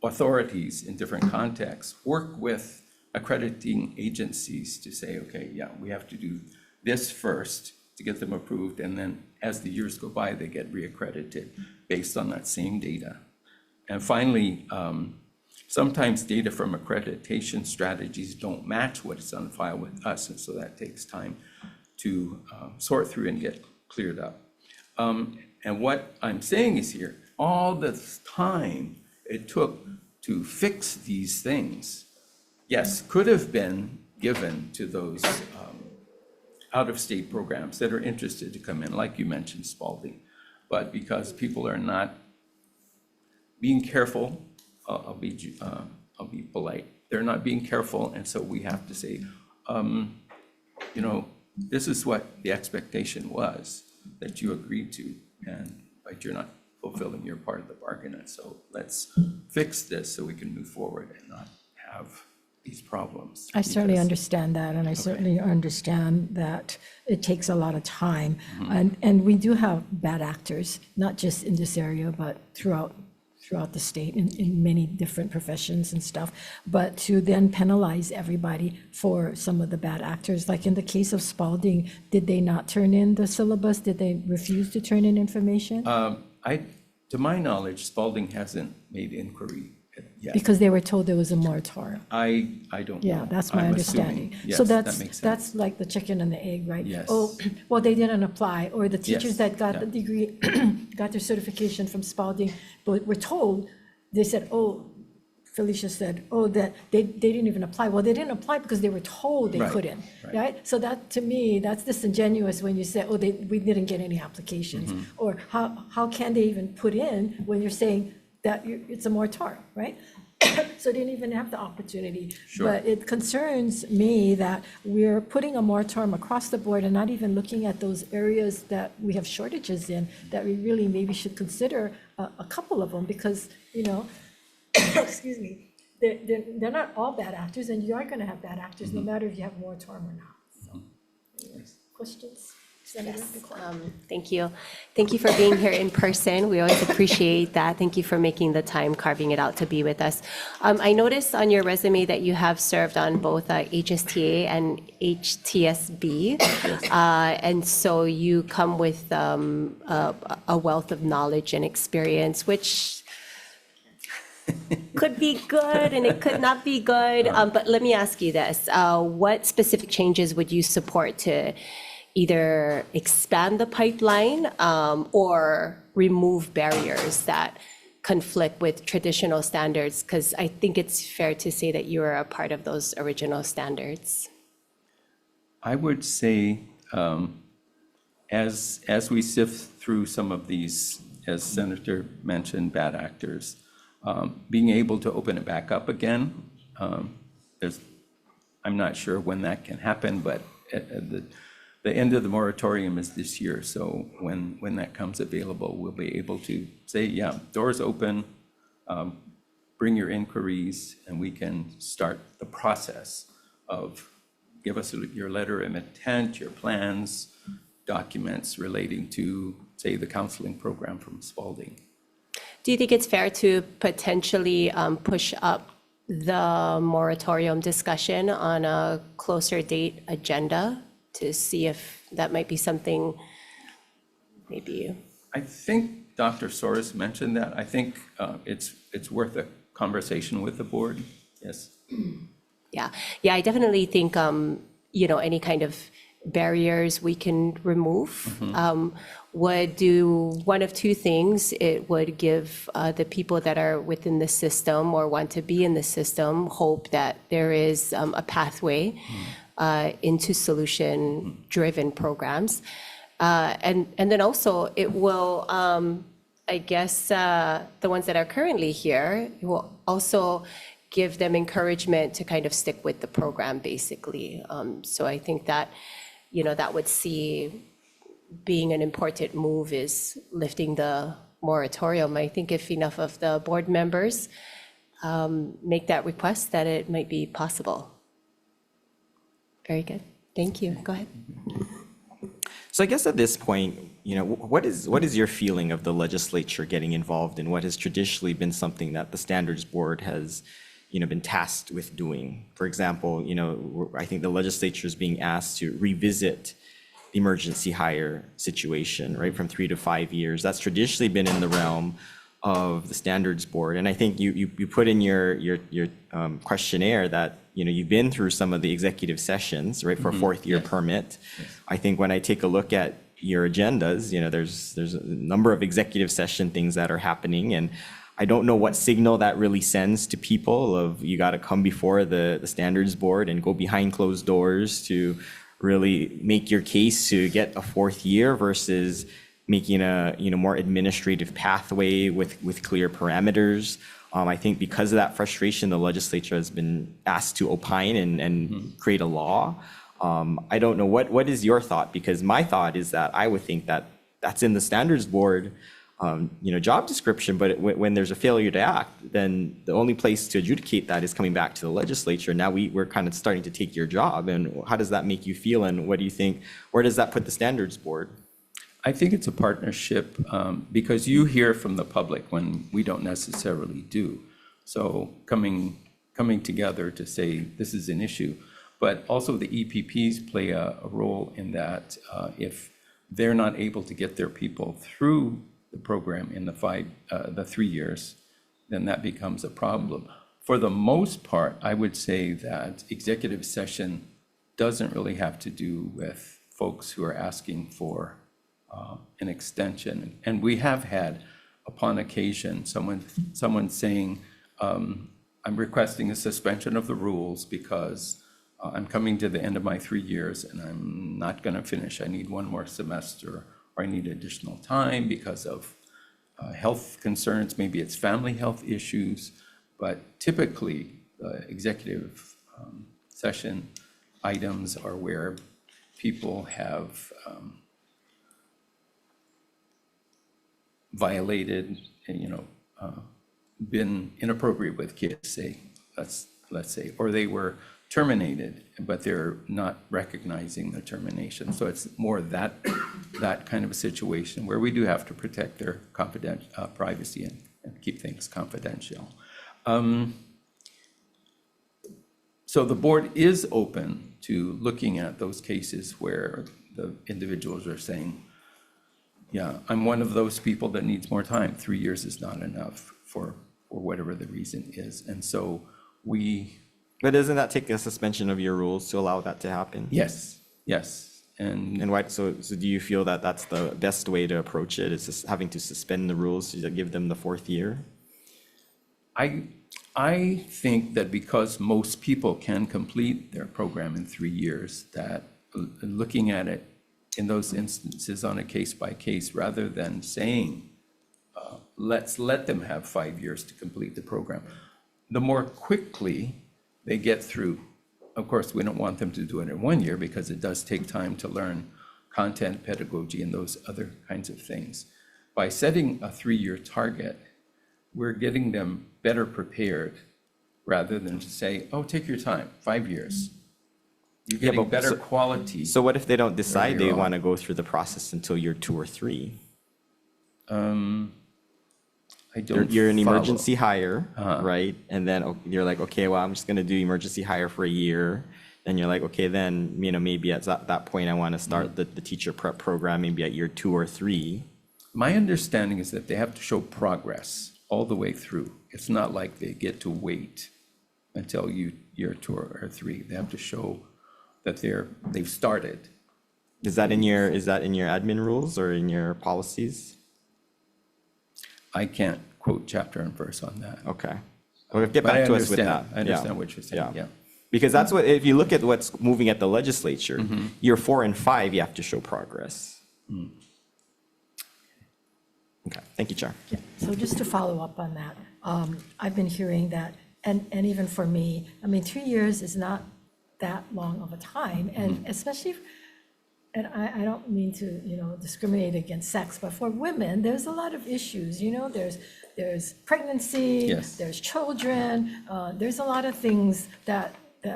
authorities in different contexts work with accrediting agencies to say, okay, yeah, we have to do this first to get them approved, and then as the years go by, they get reaccredited based on that same data. And finally, sometimes data from accreditation strategies don't match what is on file with us, and so that takes time to sort through and get cleared up. And what I'm saying is here, all the time it took to fix these things, yes, could have been given to those out-of-state programs that are interested to come in, like you mentioned, Spalding. But because people are not being careful, I'll be polite. They're not being careful, and so we have to say, this is what the expectation was that you agreed to, but you're not fulfilling your part of the bargain. And so let's fix this so we can move forward and not have these problems. I certainly Because- understand that, and I certainly understand that it takes a lot of time. And we do have bad actors, not just in this area, but throughout throughout the state in many different professions and stuff. But to then penalize everybody for some of the bad actors, like in the case of Spalding, did they not turn in the syllabus? Did they refuse to turn in information? To my knowledge, Spalding hasn't made inquiry yet. Because they were told there was a moratorium. I don't know. Yeah, that's my I'm understanding. assuming. So Yes, that makes sense. that's like the chicken and the egg, right? Yes. Oh, well, they didn't apply, or the teachers Yes, that got yeah. the degree, got their certification from Spalding, but were told, they said, oh, Felicia said, oh, that they didn't even apply. Well, they didn't apply because they were told they Right, couldn't, right. right? So that, to me, that's disingenuous when you say, oh, we didn't get any applications. Mm-hmm. Or how can they even put in when you're saying that it's a moratorium, right? So they didn't even have the opportunity. Sure. But it concerns me that we're putting a moratorium across the board and not even looking at those areas that we have shortages in, that we really maybe should consider a couple of them, because, excuse me, they're not all bad actors, and you are going to have bad actors, no matter if you have a moratorium or not. So, anyways, questions? Senator Duclos? Thank you. Thank you for being here in person. We always appreciate that. Thank you for making the time, carving it out to be with us. I noticed on your resume that you have served on both HSTA and HTSB. And so you come with a wealth of knowledge and experience, which could be good and it could not be good. But let me ask you this. What specific changes would you support to either expand the pipeline or remove barriers that conflict with traditional standards? Because I think it's fair to say that you are a part of those original standards. I would say, as we sift through some of these, as Senator mentioned, bad actors, being able to open it back up again, I'm not sure when that can happen, but the end of the moratorium is this year. So when that comes available, we'll be able to say, yeah, doors open, bring your inquiries, and we can start the process of give us your letter of intent, your plans, documents relating to, say, the counseling program from Spalding. Do you think it's fair to potentially push up the moratorium discussion on a closer date agenda to see if that might be something maybe? I think Dr. Soros mentioned that. I think it's worth a conversation with the board. Yes. Yeah, I definitely think, any kind of barriers we can remove would do one of two things. It would give the people that are within the system or want to be in the system hope that there is a pathway into solution-driven programs. And then also it will, I guess, the ones that are currently here, it will also give them encouragement to kind of stick with the program, basically. So I think that, that would see being an important move is lifting the moratorium. I think if enough of the board members make that request, that it might be possible. Very good. Thank you. Go ahead. So I guess at this point, what is your feeling of the legislature getting involved in what has traditionally been something that the Standards Board has, been tasked with doing? For example, I think the legislature is being asked to revisit the emergency hire situation, right, from 3 to 5 years. That's traditionally been in the realm of the Standards Board. And I think you put in your questionnaire that, you've been through some of the executive sessions, right, for a fourth year permit. Yes. I think when I take a look at your agendas, there's a number of executive session things that are happening. And I don't know what signal that really sends to people of you got to come before the Standards Board and go behind closed doors to really make your case to get a fourth year versus making a more administrative pathway with clear parameters. I think because of that frustration, the legislature has been asked to opine and create a law. I don't know, what is your thought? Because my thought is that I would think that that's in the Standards Board job description, but when there's a failure to act, then the only place to adjudicate that is coming back to the legislature. Now we're kind of starting to take your job, and how does that make you feel, and what do you think, where does that put the Standards Board? I think it's a partnership because you hear from the public when we don't necessarily do. So coming together to say this is an issue, but also the EPPs play a role in that if they're not able to get their people through the program in the 3 years, then that becomes a problem. For the most part, I would say that executive session doesn't really have to do with folks who are asking for an extension. And we have had, upon occasion, someone saying, I'm requesting a suspension of the rules because I'm coming to the end of my 3 years and I'm not going to finish. I need one more semester, or I need additional time because of health concerns. Maybe it's family health issues, but typically executive session items are where people have violated, been inappropriate with kids, let's say, or they were terminated, but they're not recognizing the termination. So it's more that kind of a situation where we do have to protect their privacy and keep things confidential. So the board is open to looking at those cases where the individuals are saying, yeah, I'm one of those people that needs more time. 3 years is not enough for whatever the reason is. And so But doesn't that take a suspension of your rules to allow that to happen? Yes. And why, so do you feel that that's the best way to approach it, is just having to suspend the rules to give them the 4th year? I think that because most people can complete their program in 3 years, that looking at it in those instances on a case by case, rather than saying, let's let them have 5 years to complete the program, the more quickly they get through. Of course, we don't want them to do it in 1 year because it does take time to learn content, pedagogy, and those other kinds of things. By setting a 3-year target, we're getting them better prepared rather than to say, oh, take your time, 5 years. You're getting better quality. So what if they don't decide they want to go through the process until year 2 or 3? I don't You're an follow. emergency hire, right? And then you're like, okay, well, I'm just going to do emergency hire for a year. Then you're like, okay, then, maybe at that point I want to start the teacher prep program maybe at year 2 or 3. My understanding is that they have to show progress all the way through. It's not like they get to wait until year 2 or 3. They have to show that they've started. Is that in your admin rules or in your policies? I can't quote chapter and verse on that. Okay. Well, get But back to us with that. I understand what you're saying, yeah. Because that's what, if you look at what's moving at the legislature, year 4 and 5, you have to show progress. Okay, thank you, Chair. So just to follow up on that, I've been hearing that, and even for me, 3 years is not that long of a time, and especially, and I don't mean to, discriminate against sex, but for women, there's a lot of issues, there's pregnancy, Yes. there's children, there's a lot of things that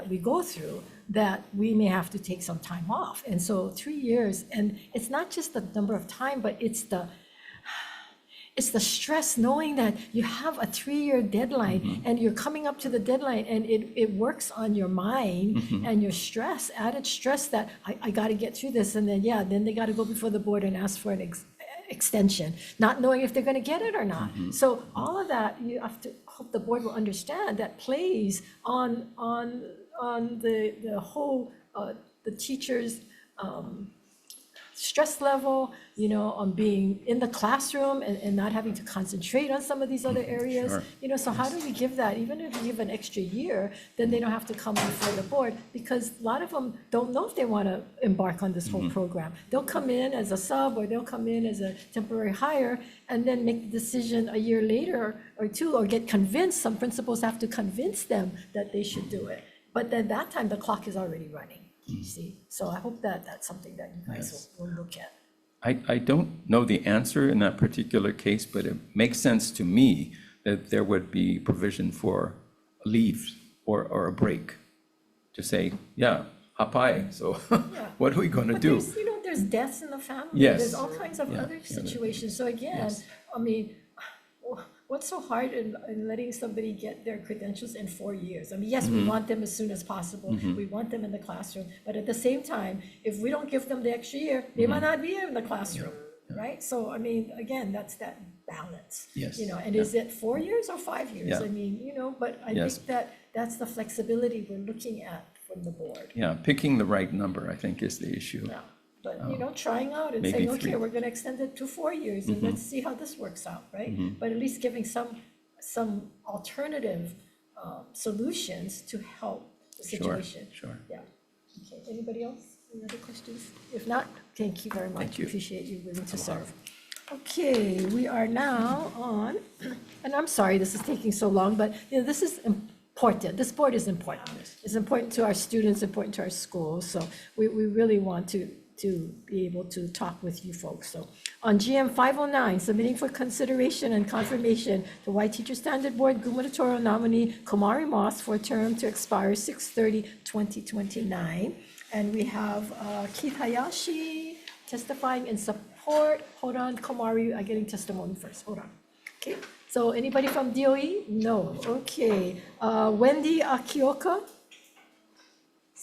we go through that we may have to take some time off. And so 3 years, and it's not just the number of time, but it's the stress knowing that you have a 3-year deadline and you're coming up to the deadline, and it works on your mind and your stress, added stress that I got to get through this. And then they got to go before the board and ask for an extension, not knowing if they're going to get it or not. So all of that, you have to hope the board will understand that plays on the whole, the teachers' stress level, on being in the classroom and not having to concentrate on some of these other areas. Sure. So how do we give that? Even if we give an extra year, then they don't have to come before the board, because a lot of them don't know if they want to embark on this whole program. They'll come in as a sub, or they'll come in as a temporary hire, and then make the decision a year later or 2, or get convinced. Some principals have to convince them that they should do it. But then that time, the clock is already running. You see, so I hope that that's something that you guys will look at. I don't know the answer in that particular case, but it makes sense to me that there would be provision for a leave or a break to say, yeah, Hawai'i, so what are we going to do? there's deaths in the family. Yes. There's all kinds of other situations. So again, Yes. I mean, what's so hard in letting somebody get their credentials in 4 years? I mean, yes, we want them as soon as possible. We want them in the classroom. But at the same time, if we don't give them the extra year, they might not be in the classroom, right? So, I mean, again, that's that balance. Yes. You know, and is it 4 years or 5 years? Yeah. I mean, you know, but I Yes. think that's the flexibility we're looking at from the board. Yeah, picking the right number, I think, is the issue. Yeah, but, you know, trying out and Maybe saying, okay, 3. we're gonna extend it to 4 years, and let's see how this works out, right? But at least giving some alternative solutions to help the Sure, situation. sure. Yeah. Okay, anybody else? Any other questions? If not, thank you very much. Thank you. Appreciate you willing to serve. Okay, we are now on, and I'm sorry this is taking so long, but, you know, this is important. This board is important. It's important to our students, important to our schools, so we really want to be able to talk with you folks. So on GM 509, submitting for consideration and confirmation the Hawaii Teacher Standard Board gubernatorial nominee Komari Moss for a term to expire 6/30/2029. And we have Keith Hayashi testifying in support. Hold on, Komari, I'm getting testimony first. Hold on. Okay, so anybody from DOE? No. Okay. Wendy Akioka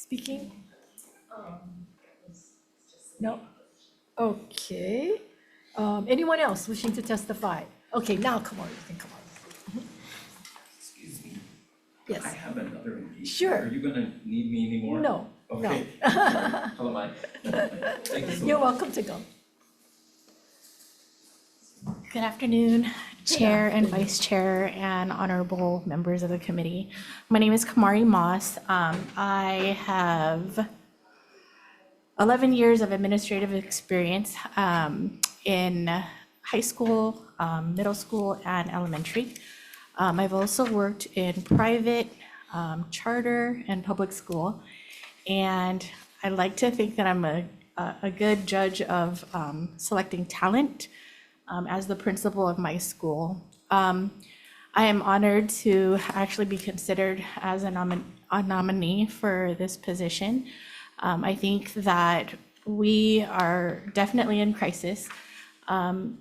speaking? No? Okay. Anyone else wishing to testify? Okay, now come on, you can come on. Excuse me, Yes. I have another engagement. Sure. Are you gonna need me anymore? No, no. Okay. How am I? Thank you so You're much. welcome to go. Good afternoon, Chair and Vice Chair and honorable members of the committee. My name is Komari Moss. I have 11 years of administrative experience in high school, middle school, and elementary. I've also worked in private, charter, and public school. And I like to think that I'm a good judge of selecting talent as the principal of my school. I am honored to actually be considered as a nominee for this position. I think that we are definitely in crisis.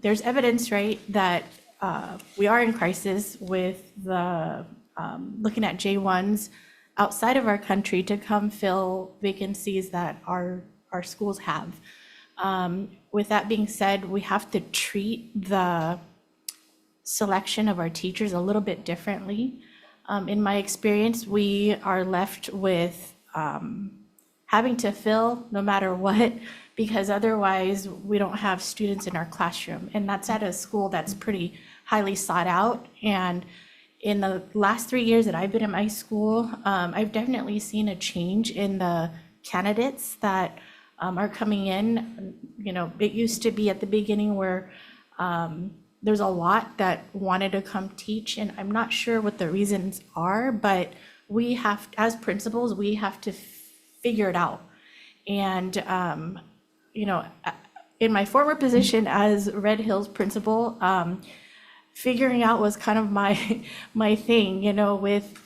There's evidence, right, that we are in crisis with the looking at J1s outside of our country to come fill vacancies that our schools have. With that being said, we have to treat the selection of our teachers a little bit differently. In my experience, we are left with having to fill no matter what, because otherwise we don't have students in our classroom. And that's at a school that's pretty highly sought out. And in the last 3 years that I've been at my school, I've definitely seen a change in the candidates that are coming in. You know, it used to be at the beginning where there's a lot that wanted to come teach, and I'm not sure what the reasons are, but we have, as principals, we have to figure it out. And, you know, in my former position as Red Hills principal, figuring out was kind of my thing, you know, with,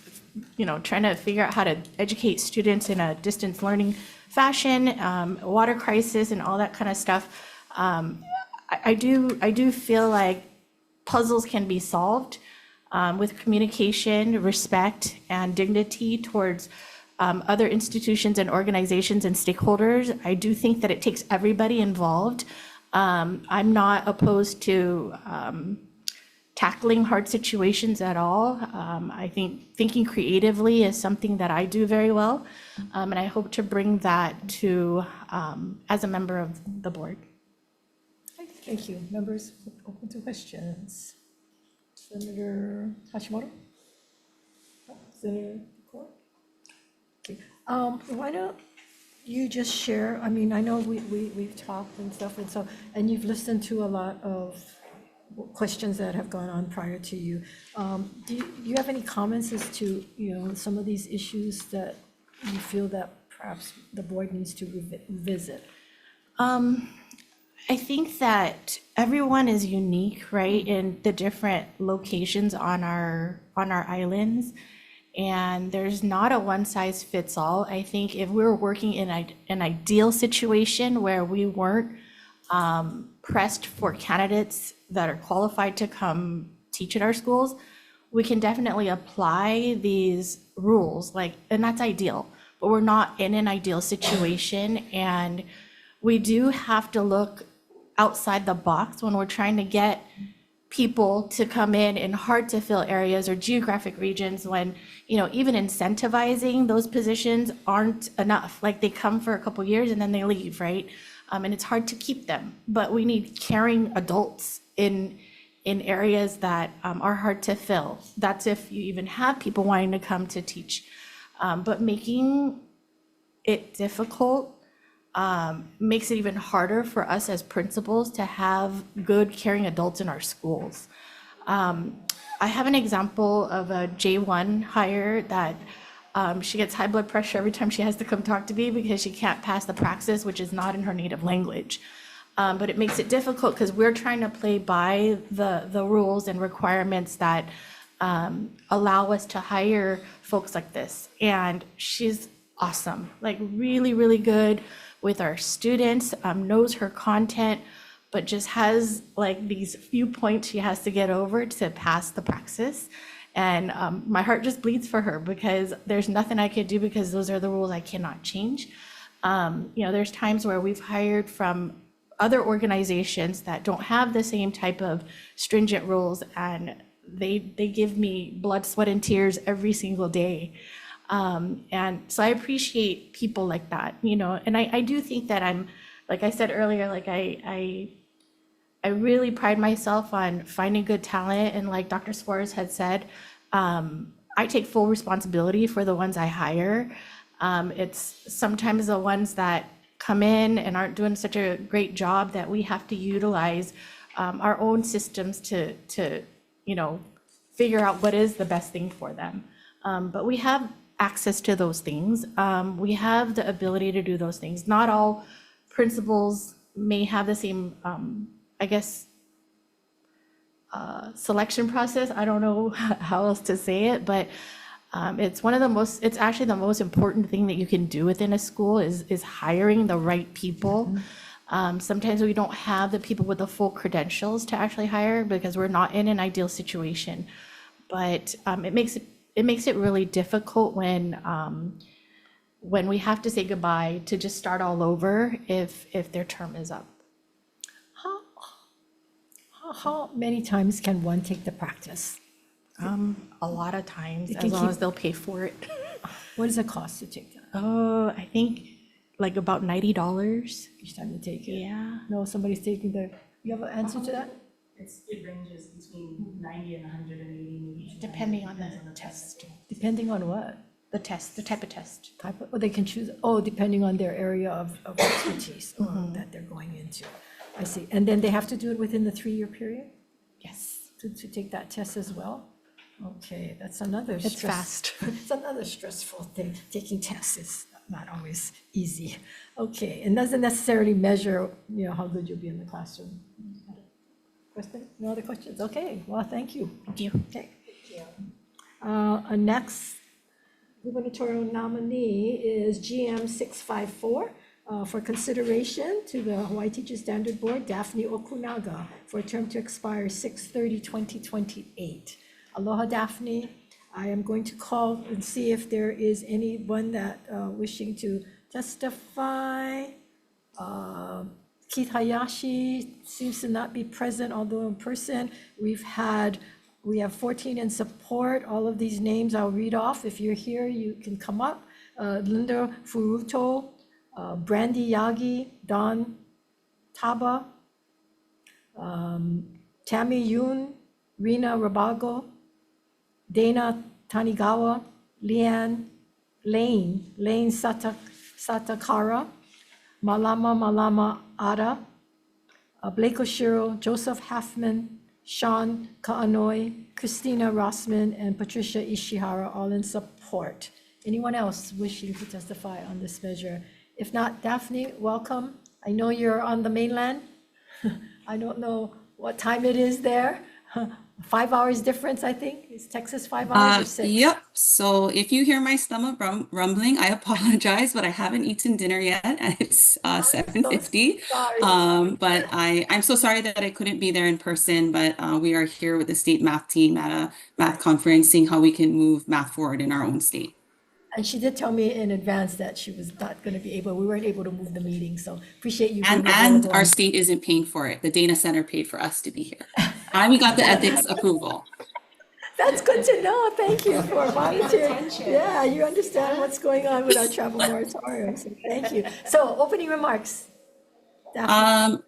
you know, trying to figure out how to educate students in a distance learning fashion, water crisis and all that kind of stuff. I do feel like puzzles can be solved with communication, respect, and dignity towards other institutions and organizations and stakeholders. I do think that it takes everybody involved. I'm not opposed to tackling hard situations at all. I think thinking creatively is something that I do very well, and I hope to bring that to as a member of the board. Thank you. Members, open to questions. Senator Hashimoto? Senator Core? Okay. Why don't you just share, I mean, I know we've talked and stuff, and you've listened to a lot of questions that have gone on prior to you. Do you have any comments as to, you know, some of these issues that you feel that perhaps the board needs to revisit? I think that everyone is unique, right, in the different locations on our islands. And there's not a one size fits all. I think if we were working in an ideal situation where we weren't pressed for candidates that are qualified to come teach at our schools, we can definitely apply these rules, like, and that's ideal, but we're not in an ideal situation. And we do have to look outside the box when we're trying to get people to come in hard to fill areas or geographic regions when, you know, even incentivizing those positions aren't enough. Like, they come for a couple years and then they leave, right? And it's hard to keep them, but we need caring adults in areas that are hard to fill. That's if you even have people wanting to come to teach. But making it difficult makes it even harder for us as principals to have good caring adults in our schools. I have an example of a J1 hire that she gets high blood pressure every time she has to come talk to me because she can't pass the praxis, which is not in her native language. But it makes it difficult because we're trying to play by the rules and requirements that allow us to hire folks like this. And she's awesome, like really, really good with our students, knows her content, but just has like these few points she has to get over to pass the praxis. And my heart just bleeds for her because there's nothing I could do because those are the rules I cannot change. You know, there's times where we've hired from other organizations that don't have the same type of stringent rules, and they give me blood, sweat, and tears every single day. And so I appreciate people like that, you know, and I do think that I'm, like I said earlier, like I really pride myself on finding good talent. And like Dr. Suarez had said, I take full responsibility for the ones I hire. It's sometimes the ones that come in and aren't doing such a great job that we have to utilize our own systems to you know, figure out what is the best thing for them. But we have access to those things. We have the ability to do those things. Not all principals may have the same, I guess, selection process. I don't know how else to say it, but it's actually the most important thing that you can do within a school is hiring the right people. Sometimes we don't have the people with the full credentials to actually hire because we're not in an ideal situation. But it makes it really difficult when we have to say goodbye to just start all over if their term is up. How many times can one take the practice? A lot of times, You as can long keep- as they'll pay for it. What does it cost to take that? Oh, I think like about $90. Each time you take it? Yeah. No, somebody's taking you have an answer to that? It ranges between 90 and 180. Depending on the test. Depending on what? The test, the type of test. They can choose, depending on their area of expertise that they're going into. I see. And then they have to do it within the 3-year period Yes. to take that test as well? Okay, that's another It's stress- fast. It's another stressful thing. Taking tests is not always easy. Okay, and doesn't necessarily measure, you know, how good you'll be in the classroom. Question? No other questions? Okay, well, thank you. Thank you. Okay. Our next gubernatorial nominee is GM 654 for consideration to the Hawaii Teachers Standard Board, Daphne Okunaga, for a term to expire 6/30/2028. Aloha, Daphne. I am going to call and see if there is anyone that wishing to testify. Keith Hayashi seems to not be present, although in person. We have 14 in support. All of these names I'll read off. If you're here, you can come up. Linda Furuto, Brandy Yagi, Don Taba, Tammy Yoon, Rina Rabago, Dana Tanigawa, Lane Satakara, Malama Ada, Blake Oshiro, Joseph Halfman, Sean Kaanoi, Christina Rossman, and Patricia Ishihara, all in support. Anyone else wishing to testify on this measure? If not, Daphne, welcome. I know you're on the mainland. I don't know what time it is there, 5 hours difference, I think. Is Texas 5 hours or 6? Yep. So if you hear my stomach rumbling, I apologize, but I haven't eaten dinner yet, and it's 7:50. sorry. But I'm so sorry that I couldn't be there in person, but we are here with the state math team at a math conference, seeing how we can move math forward in our own state. And she did tell me in advance that she was not going to be able, we weren't able to move the meeting. So appreciate you being And available. our state isn't paying for it. The Dana Center paid for us to be here. And we got the ethics approval. That's good to know. Thank you for volunteering. Yeah, you understand what's going on with our travel moratorium. So thank you. So opening remarks. Daphne.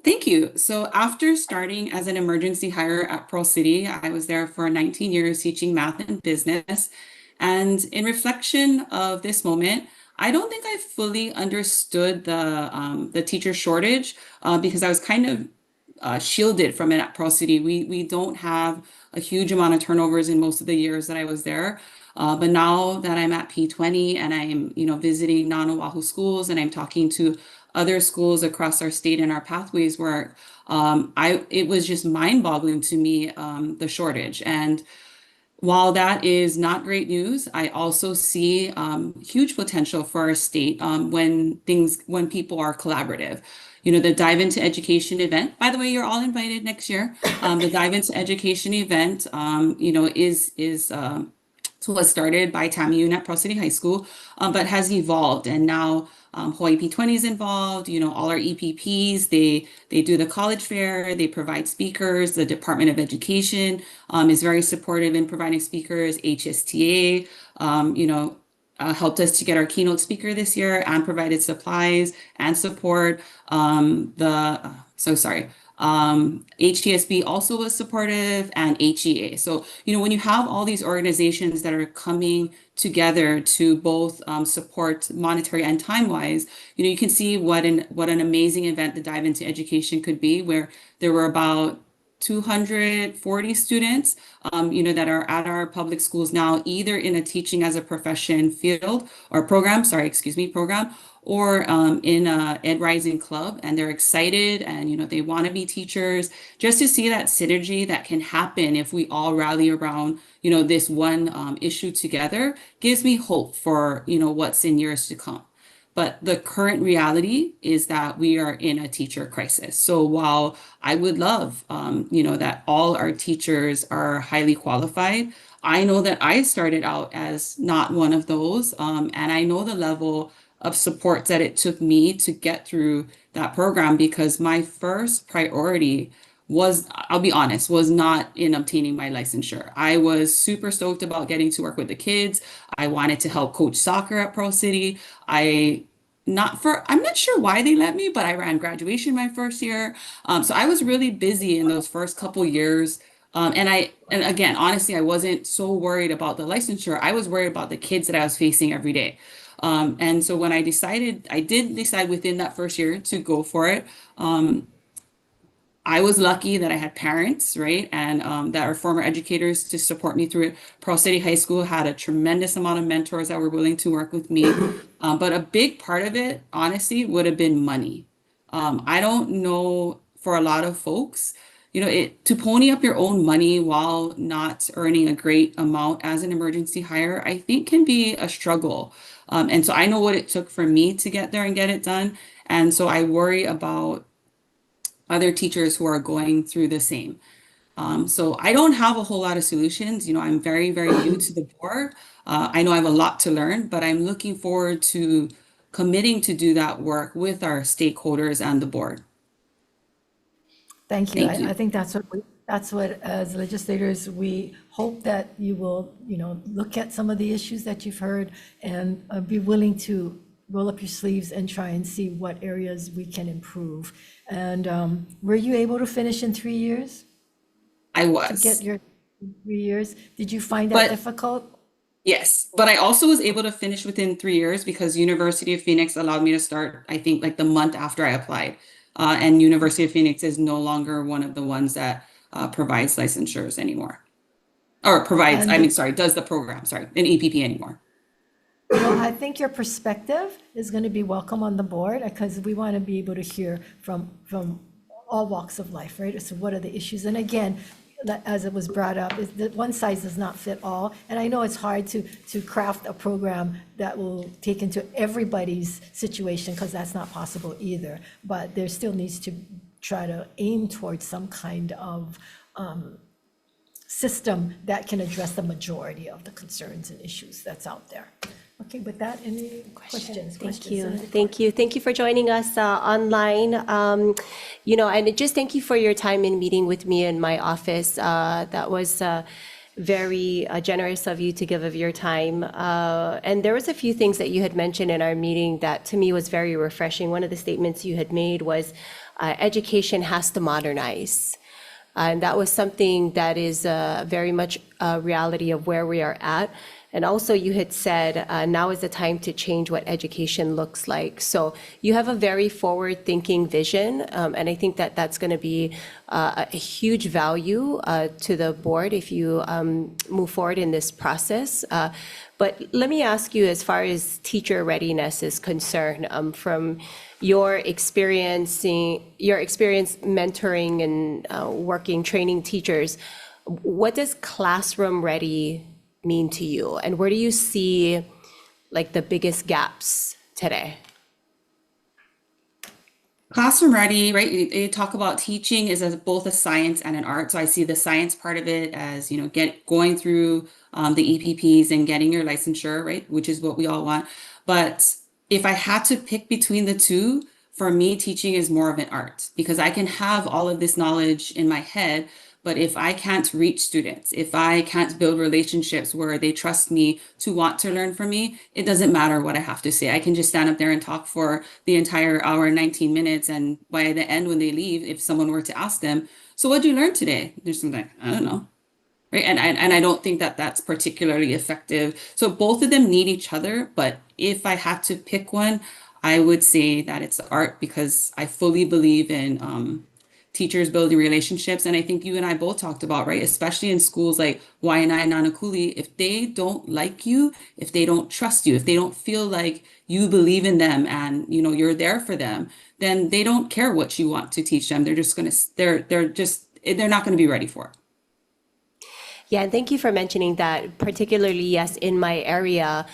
Thank you. So after starting as an emergency hire at Pearl City, I was there for 19 years teaching math and business. And in reflection of this moment, I don't think I fully understood the teacher shortage because I was kind of shielded from it at Pearl City. We don't have a huge amount of turnovers in most of the years that I was there. But now that I'm at P20 and I'm visiting non-Oahu schools and I'm talking to other schools across our state and our pathways work, it was just mind-boggling to me, the shortage. And while that is not great news, I also see huge potential for our state when people are collaborative. The Dive Into Education event, by the way, you're all invited next year. The Dive Into Education event, was started by Tammy Yoon at Pearl City High School, but has evolved, and now Hawaii P20 is involved. All our EPPs, they do the college fair, they provide speakers. The Department of Education is very supportive in providing speakers. HSTA, helped us to get our keynote speaker this year and provided supplies and support. HTSB also was supportive, and HEA. So, when you have all these organizations that are coming together to both support monetary and time-wise, you can see what an amazing event the Dive Into Education could be, where there were about 240 students, that are at our public schools now, either in a teaching as a profession field or program, or in a Ed Rising Club, and they're excited and they want to be teachers. Just to see that synergy that can happen if we all rally around this one issue together gives me hope for what's in years to come. But the current reality is that we are in a teacher crisis. So while I would love that all our teachers are highly qualified, I know that I started out as not one of those, and I know the level of support that it took me to get through that program, because my first priority was, I'll be honest, was not in obtaining my licensure. I was super stoked about getting to work with the kids. I wanted to help coach soccer at Pearl City. I'm not sure why they let me, but I ran graduation my first year. So I was really busy in those first couple years. And again, honestly, I wasn't so worried about the licensure. I was worried about the kids that I was facing every day. And so when I did decide within that first year to go for it. I was lucky that I had parents, right? And that are former educators to support me through it. Pearl City High School had a tremendous amount of mentors that were willing to work with me. But a big part of it, honestly, would have been money. I don't know, for a lot of folks, to pony up your own money while not earning a great amount as an emergency hire, I think can be a struggle. And so I know what it took for me to get there and get it done. And so I worry about other teachers who are going through the same. So I don't have a whole lot of solutions. I'm very, very new to the board. I know I have a lot to learn, but I'm looking forward to committing to do that work with our stakeholders and the board. Thank you. Thank you. I think that's what as legislators, we hope that you will, look at some of the issues that you've heard and be willing to roll up your sleeves and try and see what areas we can improve. And were you able to finish in 3 years? I was. To get your 3 years? Did you find that But- difficult? Yes, but I also was able to finish within 3 years because University of Phoenix allowed me to start, I think, like the month after I applied. And University of Phoenix is no longer one of the ones that provides licensures anymore. Or does the program, an EPP anymore. I think your perspective is going to be welcome on the board because we want to be able to hear from all walks of life, right? So what are the issues? And again, that, as it was brought up, is that one size does not fit all. And I know it's hard to craft a program that will take into everybody's situation, because that's not possible either. But there still needs to try to aim towards some kind of system that can address the majority of the concerns and issues that's out there. Okay, with that, any questions? Thank you. Thank you. Thank you for joining us online. And just thank you for your time in meeting with me in my office. That was very generous of you to give of your time. And there was a few things that you had mentioned in our meeting that to me was very refreshing. One of the statements you had made was education has to modernize. And that was something that is very much a reality of where we are at. And also you had said, now is the time to change what education looks like. So you have a very forward-thinking vision, and I think that that's going to be a huge value to the board if you move forward in this process. But let me ask you, as far as teacher readiness is concerned, from your experience mentoring and working, training teachers, what does classroom ready mean to you? And where do you see like the biggest gaps today? Classroom ready, right? You talk about teaching is as both a science and an art. So I see the science part of it as, going through the EPPs and getting your licensure, right? Which is what we all want. But if I had to pick between the two, for me, teaching is more of an art, because I can have all of this knowledge in my head, but if I can't reach students, if I can't build relationships where they trust me to want to learn from me, it doesn't matter what I have to say. I can just stand up there and talk for the entire hour and 19 minutes. And by the end, when they leave, if someone were to ask them, so what did you learn today? There's something, I don't know. Right. And I don't think that that's particularly effective. So both of them need each other. But if I had to pick one, I would say that it's art, because I fully believe in teachers building relationships. And I think you and I both talked about, right, especially in schools like Waianae and Nanakuli, if they don't like you, if they don't trust you, if they don't feel like you believe in them and, you're there for them, then they don't care what you want to teach them. They're just going to, they're not going to be ready for it. Yeah, and thank you for mentioning that, particularly, yes, in my area.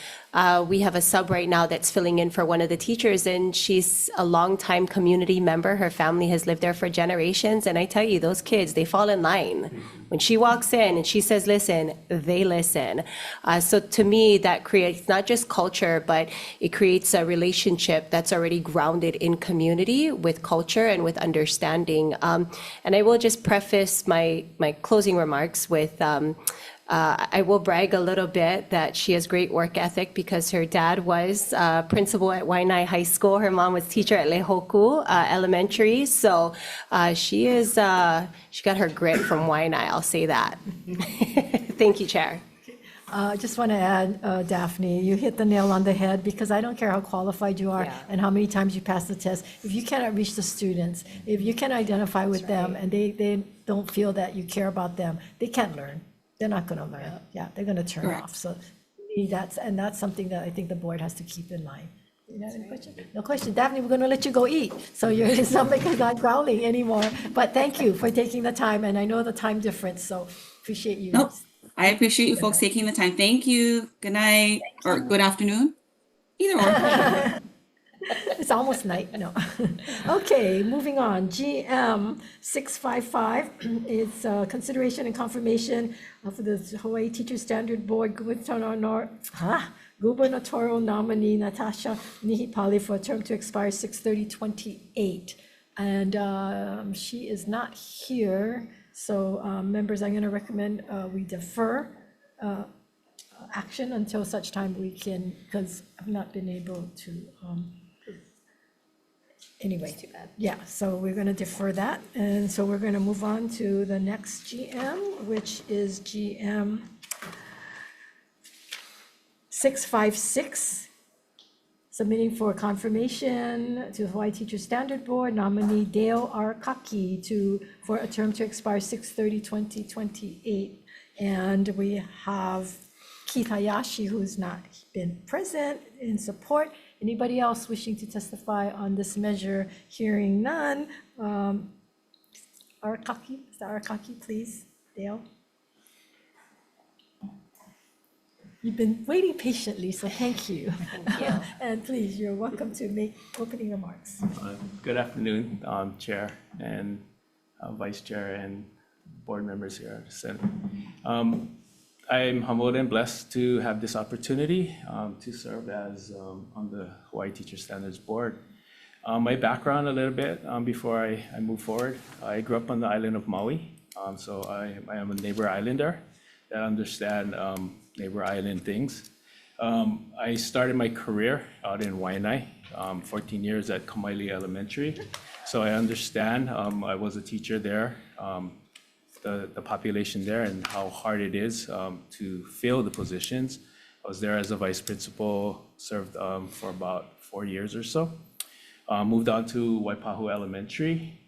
We have a sub right now that's filling in for one of the teachers, and she's a longtime community member. Her family has lived there for generations. And I tell you, those kids, they fall in line. When she walks in and she says, listen, they listen. So to me, that creates not just culture, but it creates a relationship that's already grounded in community with culture and with understanding. And I will just preface my closing remarks with I will brag a little bit that she has great work ethic, because her dad was principal at Waianae High School. Her mom was teacher at Lehoku Elementary. So she got her grit from Waianae, I'll say that. Thank you, Chair. I just want to add, Daphne, you hit the nail on the head, because I don't care how qualified you are and how many times you pass the test. If you cannot reach the students, if you can identify with them and they don't feel that you care about them, they can't learn. They're not going to learn. Yeah, they're going to turn off. So that's something that I think the board has to keep in mind. You have any question? No question. Daphne, we're going to let you go eat. So your stomach is not growling anymore. But thank you for taking the time. And I know the time difference, so appreciate you. Nope. I appreciate you folks taking the time. Thank you. Good night or good afternoon. Either or. It's almost night, no. Okay, moving on. GM 655 is consideration and confirmation for the Hawaii Teacher Standard Board gubernatorial nominee Natasha Nihipali for a term to expire 6/30/28. And she is not here. So members, I'm going to recommend we defer action until such time we can, because I've not been able to. Anyway, too bad. Yeah, so we're going to defer that. And so we're going to move on to the next GM, which is GM 656, submitting for confirmation to the Hawaii Teacher Standard Board nominee Dale R. Kaki for a term to expire 6/30/2028. And we have Keith Hayashi, who's not been present, in support. Anybody else wishing to testify on this measure? Hearing none. Arakaki, Mr. Arakaki, please. Dale? You've been waiting patiently, so thank you. And please, you're welcome to make opening remarks. Good afternoon, Chair and Vice Chair and board members here at the Senate. I'm humbled and blessed to have this opportunity to serve as on the Hawaii Teacher Standards Board. My background a little bit before I move forward. I grew up on the island of Maui, so I am a neighbor islander that understand neighbor island things. I started my career out in Waianae, 14 years at Kamaili Elementary. So I understand, I was a teacher there, the population there and how hard it is to fill the positions. I was there as a vice principal, served for about 4 years or so. Moved on to Waipahu Elementary,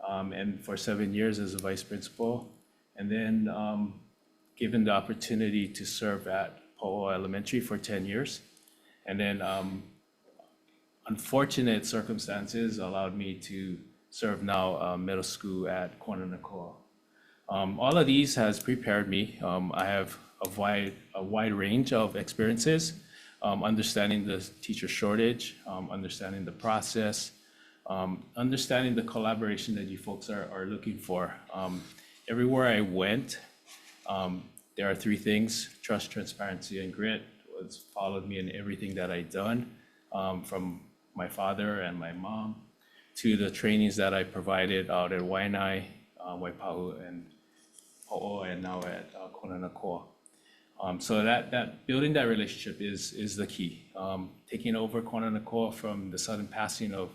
and for 7 years as a vice principal. And then given the opportunity to serve at Po'o Elementary for 10 years. And then unfortunate circumstances allowed me to serve now middle school at Konakoa. All of these has prepared me. I have a wide range of experiences, understanding the teacher shortage, understanding the process, understanding the collaboration that you folks are looking for. Everywhere I went, there are 3 things: trust, transparency, and grit. It's followed me in everything that I've done, from my father and my mom to the trainings that I provided out at Waianae, Waipahu, and Po'o, and now at Konakoa. So that building that relationship is the key. Taking over Konakoa from the sudden passing of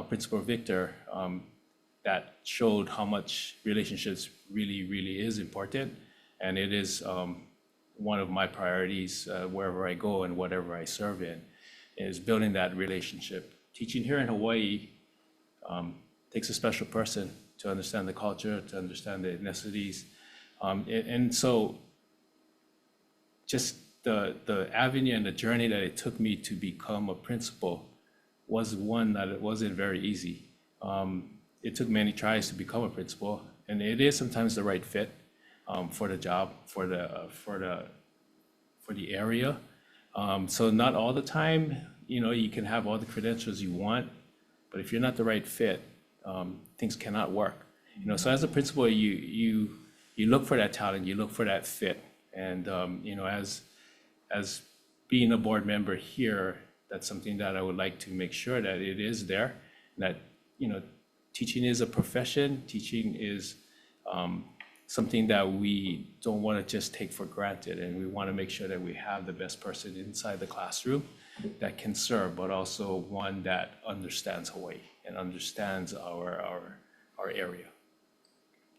Principal Victor, that showed how much relationships really is important. And it is one of my priorities wherever I go and whatever I serve in, is building that relationship. Teaching here in Hawaii takes a special person to understand the culture, to understand the ethnicities. And so just the avenue and the journey that it took me to become a principal was one that it wasn't very easy. It took many tries to become a principal, and it is sometimes the right fit for the job, for the area. So not all the time, you can have all the credentials you want, but if you're not the right fit, things cannot work. So as a principal, you look for that talent, you look for that fit, and as being a board member here, that's something that I would like to make sure that it is there. That teaching is a profession. Teaching is something that we don't want to just take for granted, and we want to make sure that we have the best person inside the classroom that can serve, but also one that understands Hawaii and understands our area.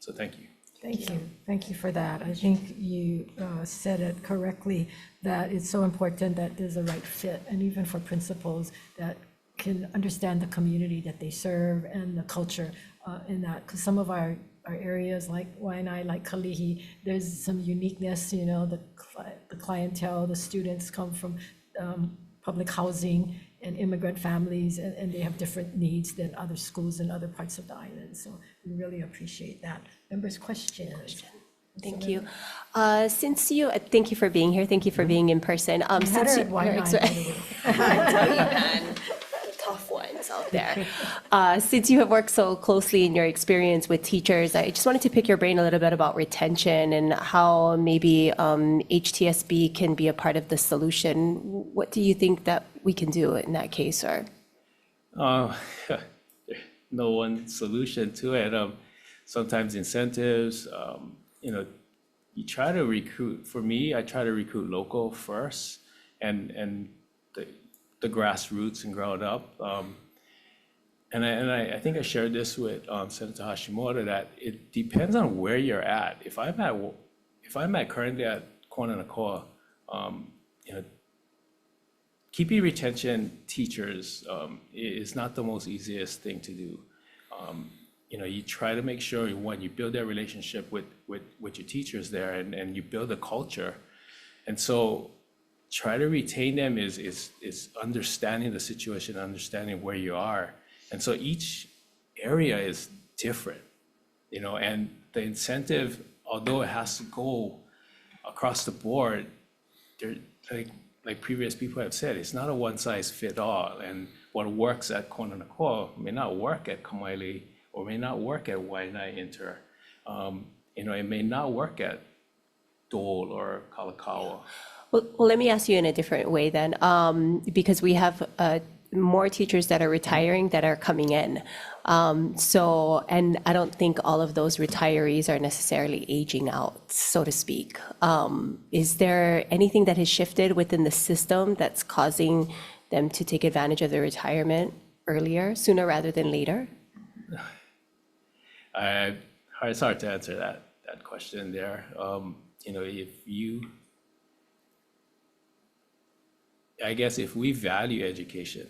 So thank you. Thank you. Thank you for that. I think you said it correctly, that it's so important that there's a right fit, and even for principals that can understand the community that they serve and the culture in that. Because some of our areas like Waianae, like Kalihi, there's some uniqueness, the clientele, the students come from public housing and immigrant families, and they have different needs than other schools in other parts of the island. So we really appreciate that. Members' questions? Thank you. Thank you for being here. Thank you for being in person. Had her at Waianae, by the way. I tell you, man, tough ones out there. Since you have worked so closely in your experience with teachers, I just wanted to pick your brain a little bit about retention and how maybe HTSB can be a part of the solution. What do you think that we can do in that case, or? No one solution to it. Sometimes incentives, you try to recruit. For me, I try to recruit local first, and the grassroots and ground up. And I think I shared this with Senator Hashimoto, that it depends on where you're at. If I'm at currently at Konakoa, keeping retention teachers is not the most easiest thing to do. You try to make sure, one, you build that relationship with your teachers there, and you build a culture. And so try to retain them is understanding the situation, understanding where you are. And so each area is different, and the incentive although it has to go across the board, there, like previous people have said, it's not a one size fit all. And what works at Kononako may not work at Kamaile or may not work at Waianae Inter. It may not work at Dole or Kalakaua. Well, let me ask you in a different way then, because we have more teachers that are retiring that are coming in. And I don't think all of those retirees are necessarily aging out, so to speak. Is there anything that has shifted within the system that's causing them to take advantage of their retirement earlier, sooner rather than later? It's hard to answer that question there. I guess if we value education,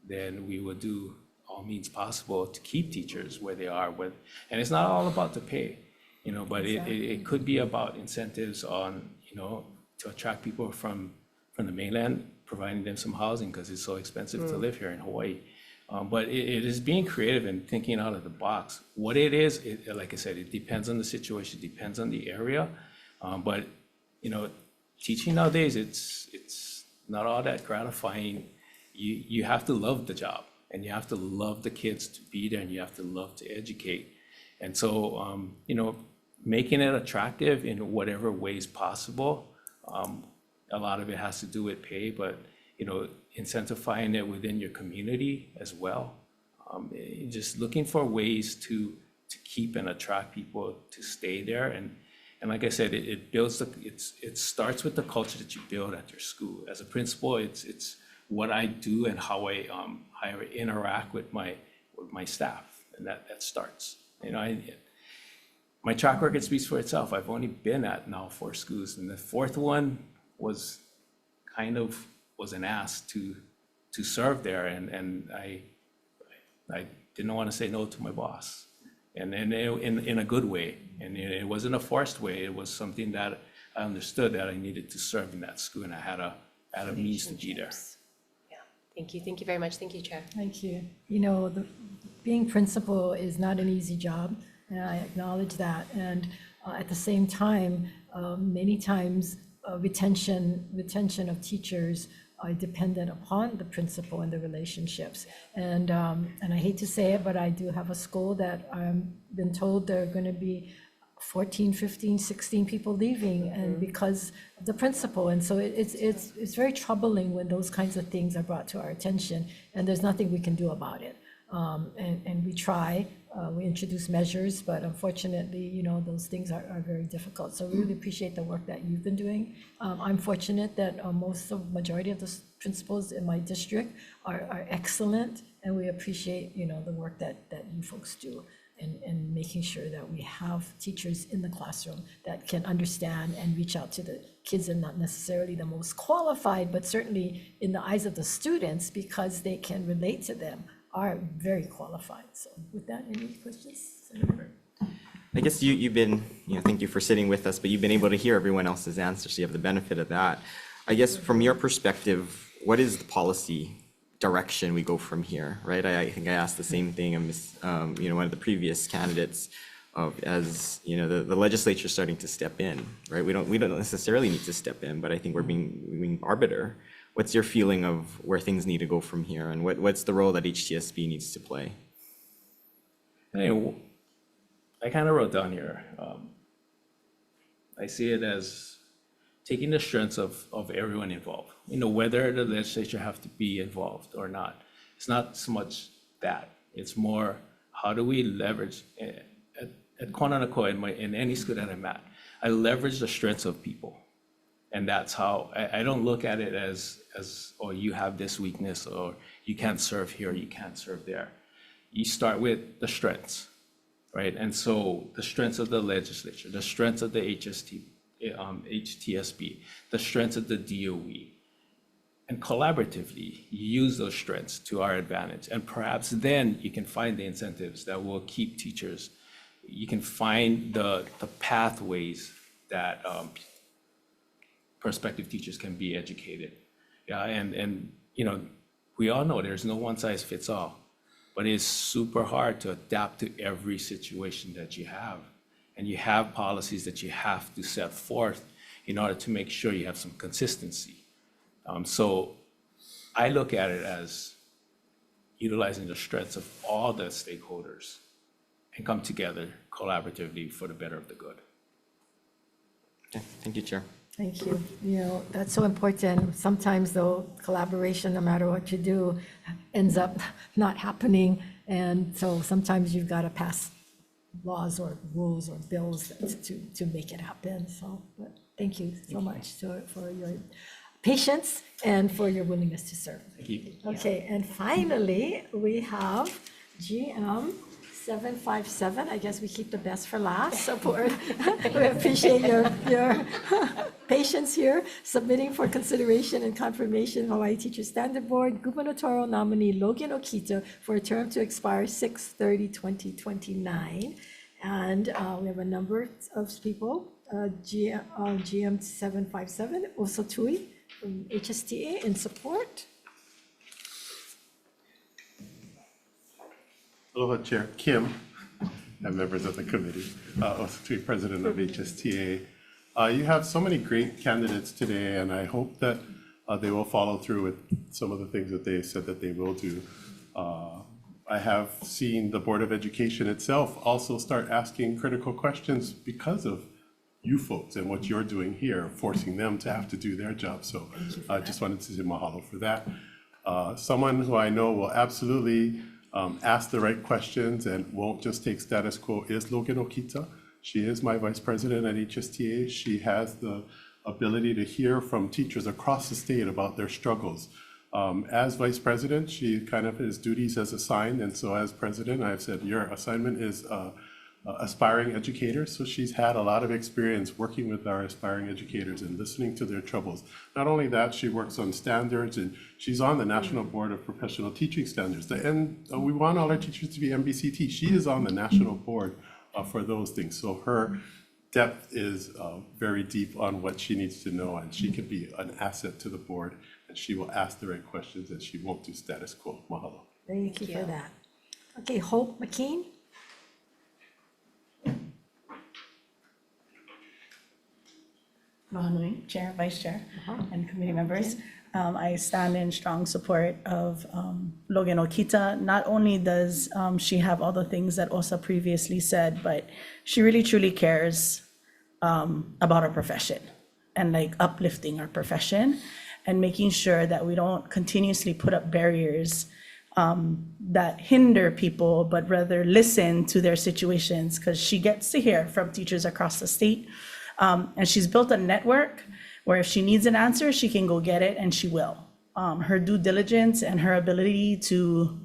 then we will do all means possible to keep teachers where they are with, and it's not all about the pay, but it could be about incentives on, to attract people from the mainland, providing them some housing because it's so expensive to live here in Hawaii. But it is being creative and thinking out of the box. What it is, like I said, it depends on the situation, depends on the area. But teaching nowadays, it's not all that gratifying. You have to love the job, and you have to love the kids to be there, and you have to love to educate. And so, making it attractive in whatever ways possible. A lot of it has to do with pay, but incentivizing it within your community as well. Just looking for ways to keep and attract people to stay there. And like I said, it starts with the culture that you build at your school. As a principal, it's what I do and how I interact with my staff, and that starts. My track record speaks for itself. I've only been at now 4 schools, and the 4th one was an ask to serve there, and I didn't want to say no to my boss, and in a good way, and it wasn't a forced way. It was something that I understood that I needed to serve in that school, and I had a means to be there. Thank you. Thank you very much. Thank you, Chair. Thank you. Being principal is not an easy job, and I acknowledge that. And at the same time, many times retention of teachers are dependent upon the principal and the relationships. And I hate to say it, but I do have a school that I've been told there are going to be 14, 15, 16 people leaving, and because of the principal. And so it's very troubling when those kinds of things are brought to our attention, and there's nothing we can do about it. And we try, we introduce measures, but unfortunately, those things are very difficult. So we really appreciate the work that you've been doing. I'm fortunate that majority of the principals in my district are excellent, and we appreciate, the work that you folks do in making sure that we have teachers in the classroom that can understand and reach out to the kids, and not necessarily the most qualified, but certainly in the eyes of the students, because they can relate to them, are very qualified. So with that, any questions? I guess you've been, thank you for sitting with us, but you've been able to hear everyone else's answers, so you have the benefit of that. I guess from your perspective, what is the policy direction we go from here, right? I think I asked the same thing of one of the previous candidates as the legislature starting to step in, right? We don't necessarily need to step in, but I think we're being arbiter. What's your feeling of where things need to go from here, and what's the role that HTSB needs to play? I kind of wrote down here, I see it as taking the strengths of everyone involved, whether the legislature have to be involved or not. It's not so much that, it's more, how do we leverage, at Kononako, in any school that I'm at, I leverage the strengths of people. And that's how, I don't look at it as, oh, you have this weakness, or you can't serve here, you can't serve there. You start with the strengths, right? And so the strengths of the legislature, the strengths of the HTSB, the strengths of the DOE, and collaboratively use those strengths to our advantage. And perhaps then you can find the incentives that will keep teachers. You can find the pathways that prospective teachers can be educated. Yeah, and we all know there's no one size fits all, but it's super hard to adapt to every situation that you have. and you have policies that you have to set forth in order to make sure you have some consistency. So I look at it as utilizing the strengths of all the stakeholders and come together collaboratively for the better of the good. Okay, thank you, Chair. Thank you. You know, that's so important. Sometimes though, collaboration, no matter what you do, ends up not happening. And so sometimes you've got to pass laws or rules or bills to make it happen. So, but thank you so much for your patience and for your willingness to serve. Thank you. Okay, and finally, we have GM 757. I guess we keep the best for last. Support. We appreciate your patience here. Submitting for consideration and confirmation Hawaii Teacher Standard Board gubernatorial nominee Logan Okita for a term to expire 6/30/2029. And we have a number of people. GM 757 Osotui from HSTA in support. Aloha Chair Kim and members of the committee, Osatui, President of HSTA. You have so many great candidates today, and I hope that they will follow through with some of the things that they said that they will do. I have seen the Board of Education itself also start asking critical questions because of you folks and what you're doing here, forcing them to have to do their job. So I just wanted to say mahalo for that. Someone who I know will absolutely ask the right questions and won't just take status quo is Logan Okita. She is my vice president at HSTA. She has the ability to hear from teachers across the state about their struggles. As vice president, she kind of has duties as assigned, and so as president, I've said your assignment is aspiring educators. So she's had a lot of experience working with our aspiring educators and listening to their troubles. Not only that, she works on standards, and she's on the National Board of Professional Teaching Standards. And we want all our teachers to be MBCT. She is on the national board for those things. So her depth is very deep on what she needs to know, and she can be an asset to the board, and she will ask the right questions, and she won't do status quo. Mahalo. Thank you for that. Okay, Hope McKean. Mahanui, Chair, Vice Chair, and committee members. I stand in strong support of Logan Okita. Not only does she have all the things that Osa previously said, but she really truly cares about our profession and like uplifting our profession and making sure that we don't continuously put up barriers that hinder people, but rather listen to their situations, because she gets to hear from teachers across the state. And she's built a network where if she needs an answer, she can go get it, and she will. Her due diligence and her ability to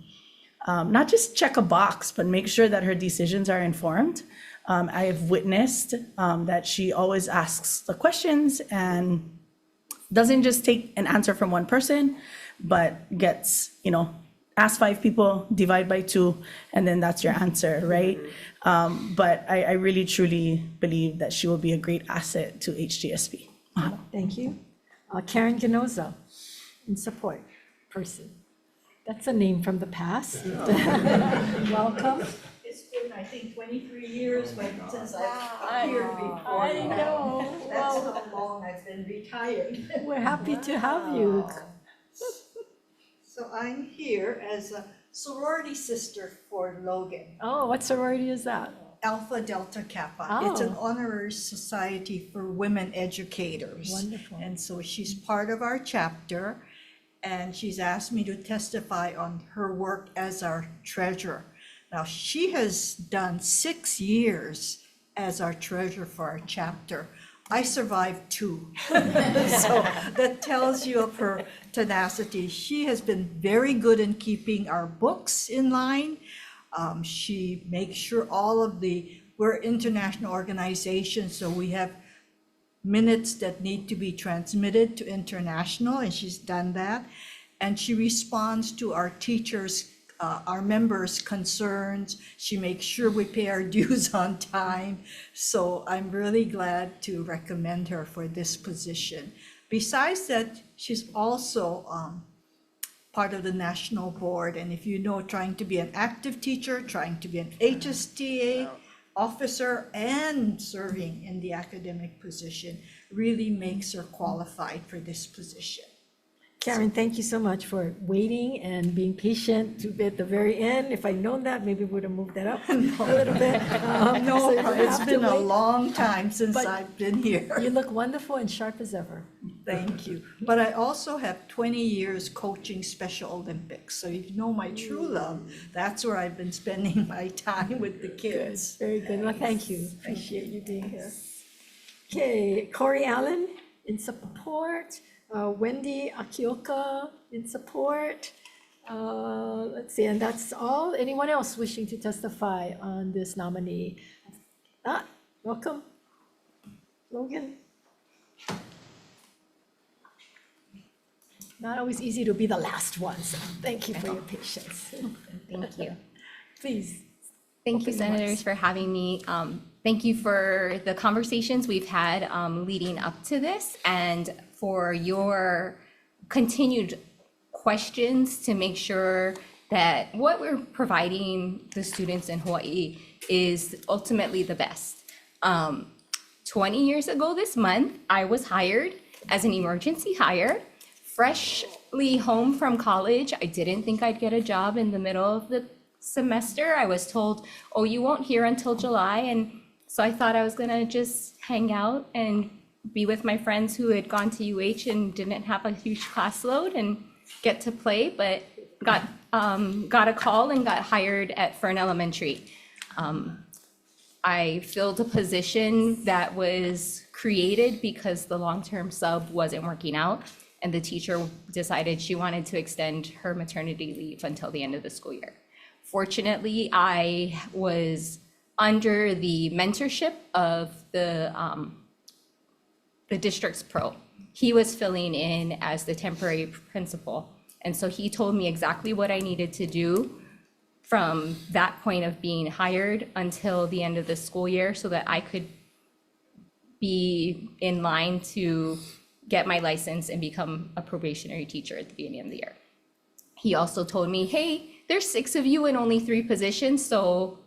not just check a box, but make sure that her decisions are informed. I have witnessed that she always asks the questions and doesn't just take an answer from one person, but gets, ask 5 people, divide by 2, and then that's your answer, right? But I really, truly believe that she will be a great asset to HTSB. Thank you. Karen Ginoza, in support person. That's a name from the past. Welcome. It's been, I think, 23 years since I've appeared before. I know. That's how long I've been retired. We're happy to have you. So I'm here as a sorority sister for Logan. Oh, what sorority is that? Alpha Delta Kappa. Oh. It's an honorary society for women educators. Wonderful. And so she's part of our chapter, and she's asked me to testify on her work as our treasurer. Now, she has done 6 years as our treasurer for our chapter. I survived 2. So that tells you of her tenacity. She has been very good in keeping our books in line. She makes sure we're an international organization, so we have minutes that need to be transmitted to international, and she's done that. And she responds to our teachers, our members' concerns. She makes sure we pay our dues on time. So I'm really glad to recommend her for this position. Besides that, she's also part of the national board. And if you know, trying to be an active teacher, trying to be an HSTA officer and serving in the academic position really makes her qualified for this position. Karen, thank you so much for waiting and being patient to be at the very end. If I'd known that, maybe we would have moved that up a little bit. No, so you don't it's have to been a wait. long time since But I've been here. You look wonderful and sharp as ever. Thank you. But I also have 20 years coaching Special Olympics. So you know my true love, that's where I've been spending my time with the kids. Very good. Well, thank you. Appreciate you being here. Okay, Corey Allen in support. Wendy Akioka in support. Let's see, and that's all. Anyone else wishing to testify on this nominee? Welcome, Logan. Not always easy to be the last one, so thank you for your patience. Thank you. Please. Thank you, open remarks. Senators, for having me. Thank you for the conversations we've had leading up to this and for your continued questions to make sure that what we're providing the students in Hawaii is ultimately the best. 20 years ago this month, I was hired as an emergency hire. Freshly home from college, I didn't think I'd get a job in the middle of the semester. I was told, oh, you won't hear until July. And so I thought I was gonna just hang out and be with my friends who had gone to UH and didn't have a huge class load and get to play, but got a call and got hired at Fern Elementary. I filled a position that was created because the long-term sub wasn't working out, and the teacher decided she wanted to extend her maternity leave until the end of the school year. Fortunately, I was under the mentorship of the district's pro. He was filling in as the temporary principal. And so he told me exactly what I needed to do from that point of being hired until the end of the school year so that I could be in line to get my license and become a probationary teacher at the beginning of the year. He also told me, hey, there's 6 of you and only 3 positions, so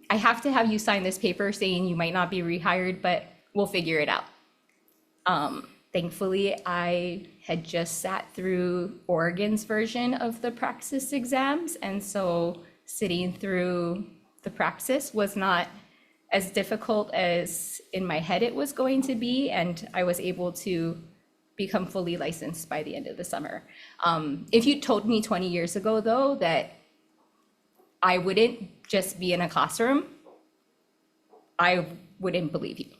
I have to have you sign this paper saying you might not be rehired, but we'll figure it out. Thankfully, I had just sat through Oregon's version of the praxis exams, and so sitting through the praxis was not as difficult as in my head it was going to be, and I was able to become fully licensed by the end of the summer. If you told me 20 years ago, though, that I wouldn't just be in a classroom, I wouldn't believe you.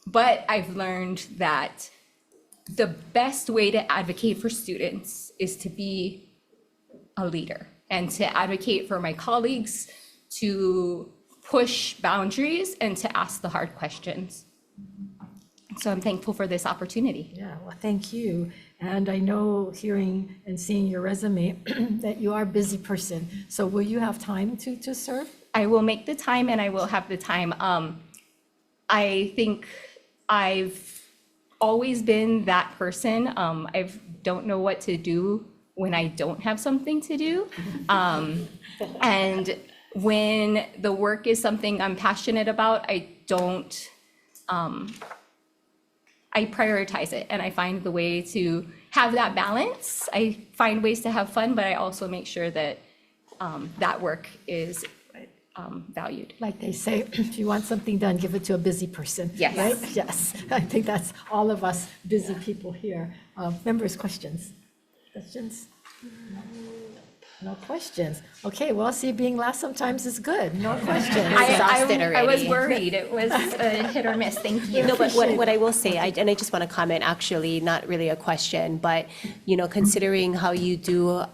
But I've learned that the best way to advocate for students is to be a leader and to advocate for my colleagues, to push boundaries and to ask the hard questions. So I'm thankful for this opportunity. Yeah, well, thank you. And I know hearing and seeing your resume that you are a busy person. So will you have time to serve? I will make the time and I will have the time. I think I've always been that person. I don't know what to do when I don't have something to do. And when the work is something I'm passionate about, I prioritize it and I find the way to have that balance. I find ways to have fun, but I also make sure that that work is valued. Like they say, if you want something done, give it to a busy person. Yes. Right? Yes. I think that's all of us busy people here. Members, questions? Questions? No questions. Okay, well, see, being last sometimes is good. No questions. I was worried. It was a hit or miss. Thank you. No, but what I will say, and I just want to comment, actually, not really a question, but, considering how you do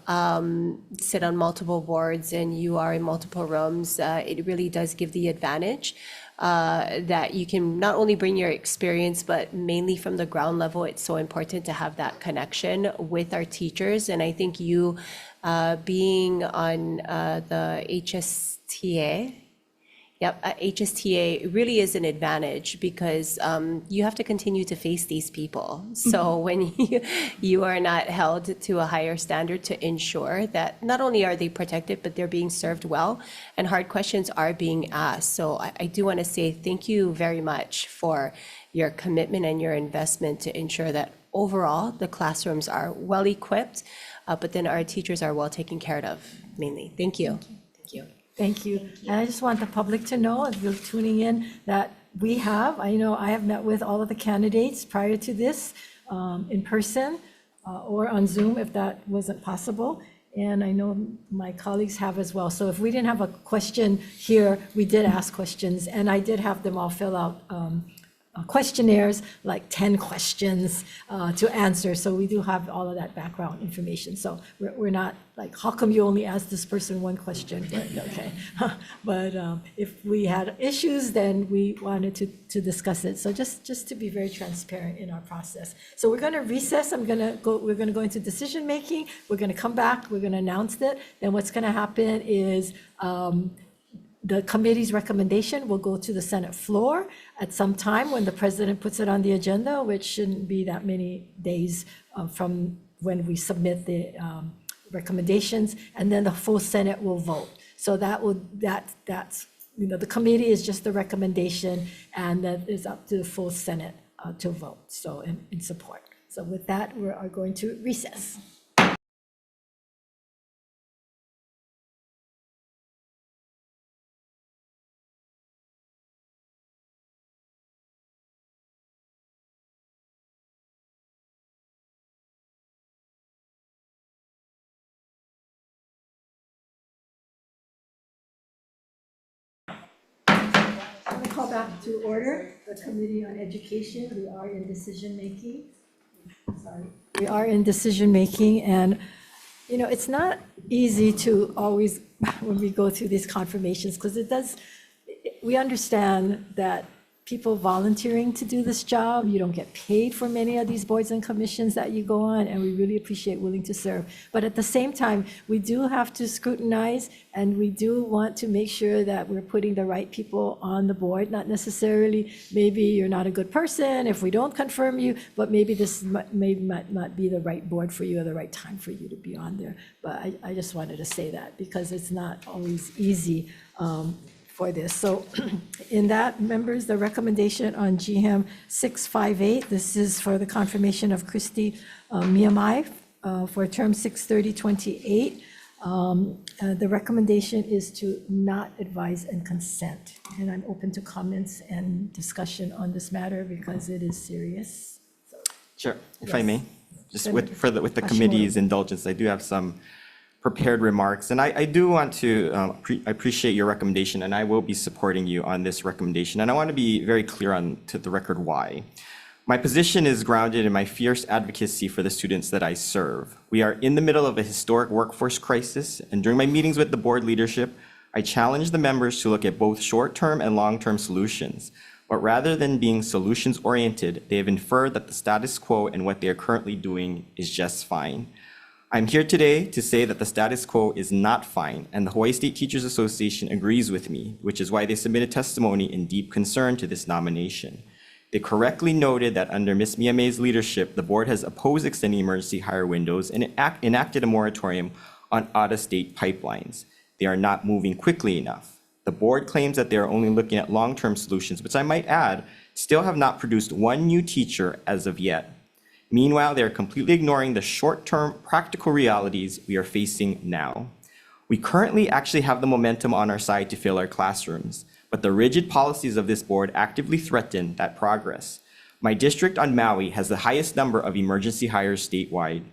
sit on multiple boards and you are in multiple rooms, it really does give the advantage that you can not only bring your experience, but mainly from the ground level, it's so important to have that connection with our teachers. And I think you being on the HSTA Yep, HSTA really is an advantage because you have to continue to face these people. So when you are not held to a higher standard to ensure that not only are they protected, but they're being served well and hard questions are being asked. So I do want to say thank you very much for your commitment and your investment to ensure that overall the classrooms are well equipped, but then our teachers are well taken care of mainly. Thank you. Thank you. Thank you. And I just want the public to know, if you're tuning in, that I know I have met with all of the candidates prior to this in person or on Zoom if that wasn't possible. And I know my colleagues have as well. So if we didn't have a question here, we did ask questions, and I did have them all fill out questionnaires, like 10 questions to answer. So we do have all of that background information. So we're not like, how come you only asked this person one question? But, okay. But if we had issues, then we wanted to discuss it. So just to be very transparent in our process. So we're going to recess. We're going to go into decision making. We're going to come back. We're going to announce it. Then what's going to happen is the committee's recommendation will go to the Senate floor at some time when the president puts it on the agenda, which shouldn't be that many days from when we submit the recommendations, and then the full Senate will vote. So that's the committee is just the recommendation, and that is up to the full Senate to vote. So in support. So with that, we are going to recess. Call back to order the Committee on Education. We are in decision making. We are in decision making, and it's not easy to always when we go through these confirmations, because we understand that people volunteering to do this job, you don't get paid for many of these boards and commissions that you go on, and we really appreciate willing to serve. But at the same time, we do have to scrutinize, and we do want to make sure that we're putting the right people on the board, not necessarily maybe you're not a good person if we don't confirm you, but maybe this might not be the right board for you or the right time for you to be on there. But I just wanted to say that because it's not always easy for this. So in that, members, the recommendation on GM 658, this is for the confirmation of Christy Miyamai for term 6/30/28. The recommendation is to not advise and consent. And I'm open to comments and discussion on this matter because it is serious. Sure, if I may, just Senator with the Hashimoto. committee's indulgence, I do have some prepared remarks, and I do want to appreciate your recommendation, and I will be supporting you on this recommendation. And I want to be very clear to the record why. My position is grounded in my fierce advocacy for the students that I serve. We are in the middle of a historic workforce crisis, and during my meetings with the board leadership, I challenge the members to look at both short-term and long-term solutions. But rather than being solutions-oriented, they have inferred that the status quo and what they are currently doing is just fine. I'm here today to say that the status quo is not fine, and the Hawaii State Teachers Association agrees with me, which is why they submitted testimony in deep concern to this nomination. They correctly noted that under Ms. Miyamei's leadership, the board has opposed extending emergency hire windows and enacted a moratorium on out-of-state pipelines. They are not moving quickly enough. The board claims that they are only looking at long-term solutions, which I might add, still have not produced one new teacher as of yet. Meanwhile, they are completely ignoring the short-term practical realities we are facing now. We currently actually have the momentum on our side to fill our classrooms, but the rigid policies of this board actively threaten that progress. My district on Maui has the highest number of emergency hires statewide.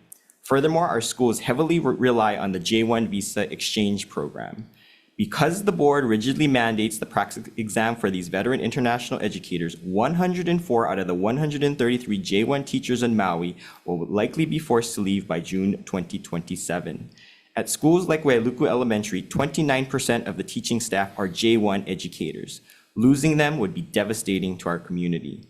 Furthermore, our schools heavily rely on the J-1 visa exchange program. Because the board rigidly mandates the praxis exam for these veteran international educators, 104 out of the 133 J-1 teachers in Maui will likely be forced to leave by June 2027. At schools like Wailuku Elementary, 29% of the teaching staff are J-1 educators. Losing them would be devastating to our community.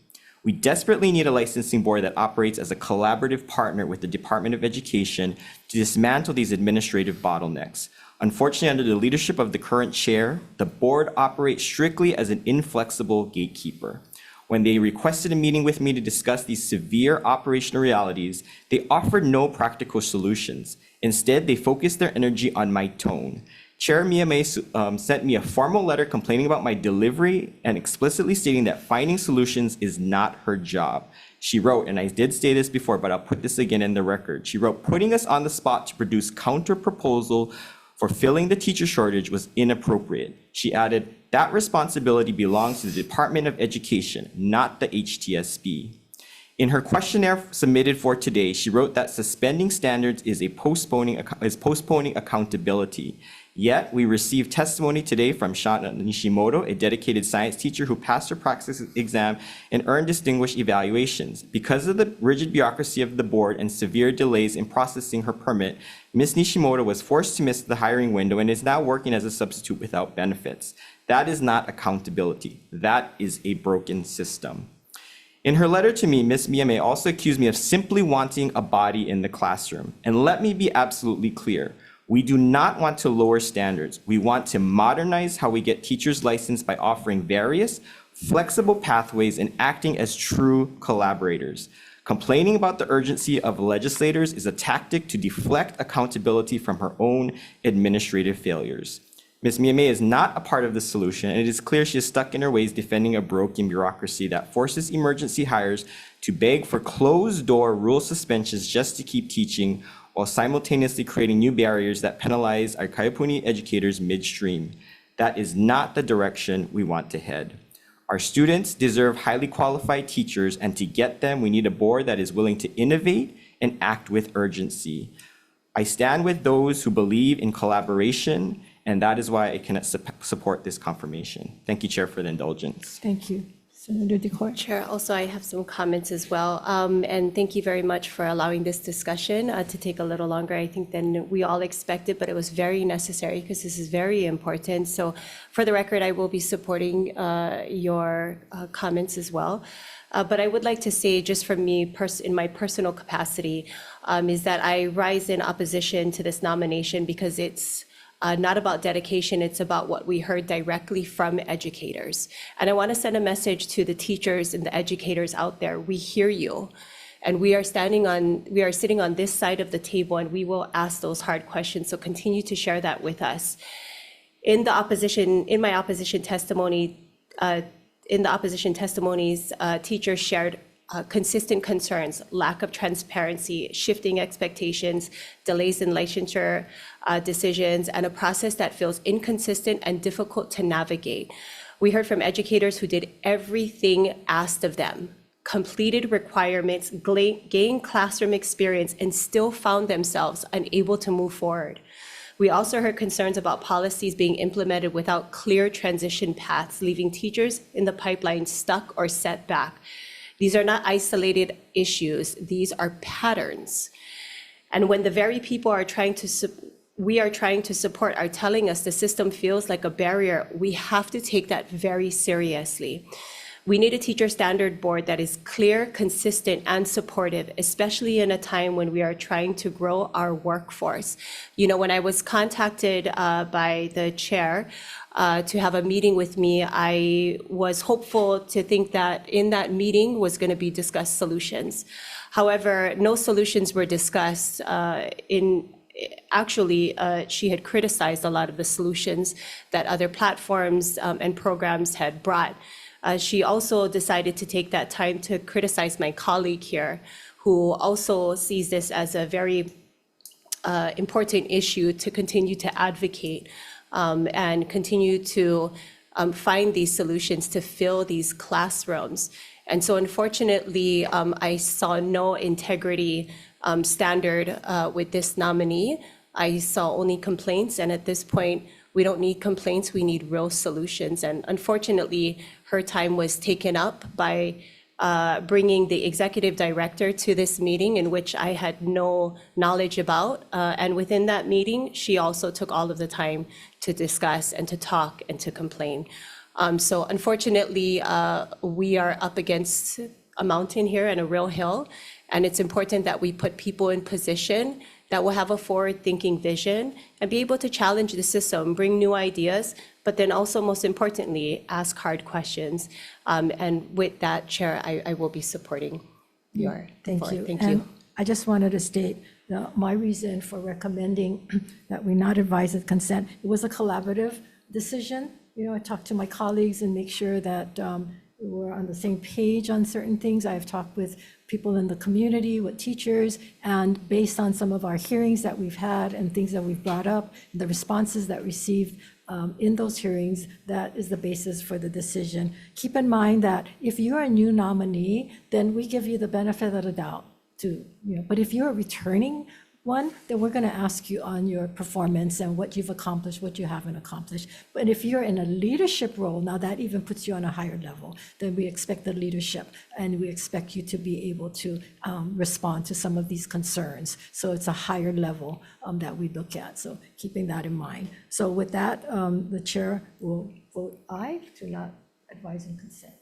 We desperately need a licensing board that operates as a collaborative partner with the Department of Education to dismantle these administrative bottlenecks. Unfortunately, under the leadership of the current chair, the board operates strictly as an inflexible gatekeeper. When they requested a meeting with me to discuss these severe operational realities, they offered no practical solutions. Instead, they focused their energy on my tone. Chair Miyame sent me a formal letter complaining about my delivery and explicitly stating that finding solutions is not her job. She wrote, and I did say this before, but I'll put this again in the record. She wrote, putting us on the spot to produce counter proposal for filling the teacher shortage was inappropriate. She added, that responsibility belongs to the Department of Education, not the HTSB. In her questionnaire submitted for today, she wrote that suspending standards is postponing accountability. Yet, we received testimony today from Shana Nishimoto, a dedicated science teacher who passed her praxis exam and earned distinguished evaluations. Because of the rigid bureaucracy of the board and severe delays in processing her permit, Ms. Nishimoto was forced to miss the hiring window and is now working as a substitute without benefits. That is not accountability. That is a broken system. In her letter to me, Ms. Miyame also accused me of simply wanting a body in the classroom. And let me be absolutely clear. We do not want to lower standards. We want to modernize how we get teachers licensed by offering various flexible pathways and acting as true collaborators. Complaining about the urgency of legislators is a tactic to deflect accountability from her own administrative failures. Ms. Miyame is not a part of the solution, and it is clear she is stuck in her ways defending a broken bureaucracy that forces emergency hires to beg for closed-door rule suspensions just to keep teaching, while simultaneously creating new barriers that penalize our Kaiapuni educators midstream. That is not the direction we want to head. Our students deserve highly qualified teachers, and to get them, we need a board that is willing to innovate and act with urgency. I stand with those who believe in collaboration, and that is why I cannot support this confirmation. Thank you, Chair, for the indulgence. Thank you. Senator Decort. Chair, also I have some comments as well. And thank you very much for allowing this discussion to take a little longer, I think, than we all expected, but it was very necessary because this is very important. So for the record, I will be supporting your comments as well. But I would like to say, just from me, in my personal capacity, is that I rise in opposition to this nomination because it's not about dedication, it's about what we heard directly from educators. And I want to send a message to the teachers and the educators out there. We hear you, and we are sitting on this side of the table, and we will ask those hard questions. So continue to share that with us. In my opposition testimony, teachers shared consistent concerns, lack of transparency, shifting expectations, delays in licensure decisions, and a process that feels inconsistent and difficult to navigate. We heard from educators who did everything asked of them, completed requirements, gained classroom experience, and still found themselves unable to move forward. We also heard concerns about policies being implemented without clear transition paths, leaving teachers in the pipeline stuck or set back. These are not isolated issues, these are patterns. And when the very people we are trying to support are telling us the system feels like a barrier, we have to take that very seriously. We need a teacher standard board that is clear, consistent, and supportive, especially in a time when we are trying to grow our workforce. You know, when I was contacted by the chair to have a meeting with me, I was hopeful to think that in that meeting was going to be discussed solutions. However, no solutions were discussed. She had criticized a lot of the solutions that other platforms and programs had brought. She also decided to take that time to criticize my colleague here, who also sees this as a very important issue to continue to advocate and continue to find these solutions to fill these classrooms. And so unfortunately, I saw no integrity standard with this nominee. I saw only complaints, and at this point, we don't need complaints, we need real solutions. And unfortunately, her time was taken up by bringing the executive director to this meeting, in which I had no knowledge about. And within that meeting, she also took all of the time to discuss and to talk and to complain. So unfortunately, we are up against a mountain here and a real hill. And it's important that we put people in position that will have a forward-thinking vision and be able to challenge the system, bring new ideas, but then also, most importantly, ask hard questions. And with that, Chair, I will be supporting your Thank forward. you. Thank And you. I just wanted to state my reason for recommending that we not advise of consent. It was a collaborative decision. I talked to my colleagues and make sure that we're on the same page on certain things. I've talked with people in the community, with teachers, and based on some of our hearings that we've had and things that we've brought up, the responses that received in those hearings, that is the basis for the decision. Keep in mind that if you're a new nominee, then we give you the benefit of the doubt to, but if you're a returning one, then we're going to ask you on your performance and what you've accomplished, what you haven't accomplished. But if you're in a leadership role, now that even puts you on a higher level, then we expect the leadership and we expect you to be able to respond to some of these concerns. So it's a higher level that we look at. So keeping that in mind. So with that, the chair will vote aye to not advise and consent.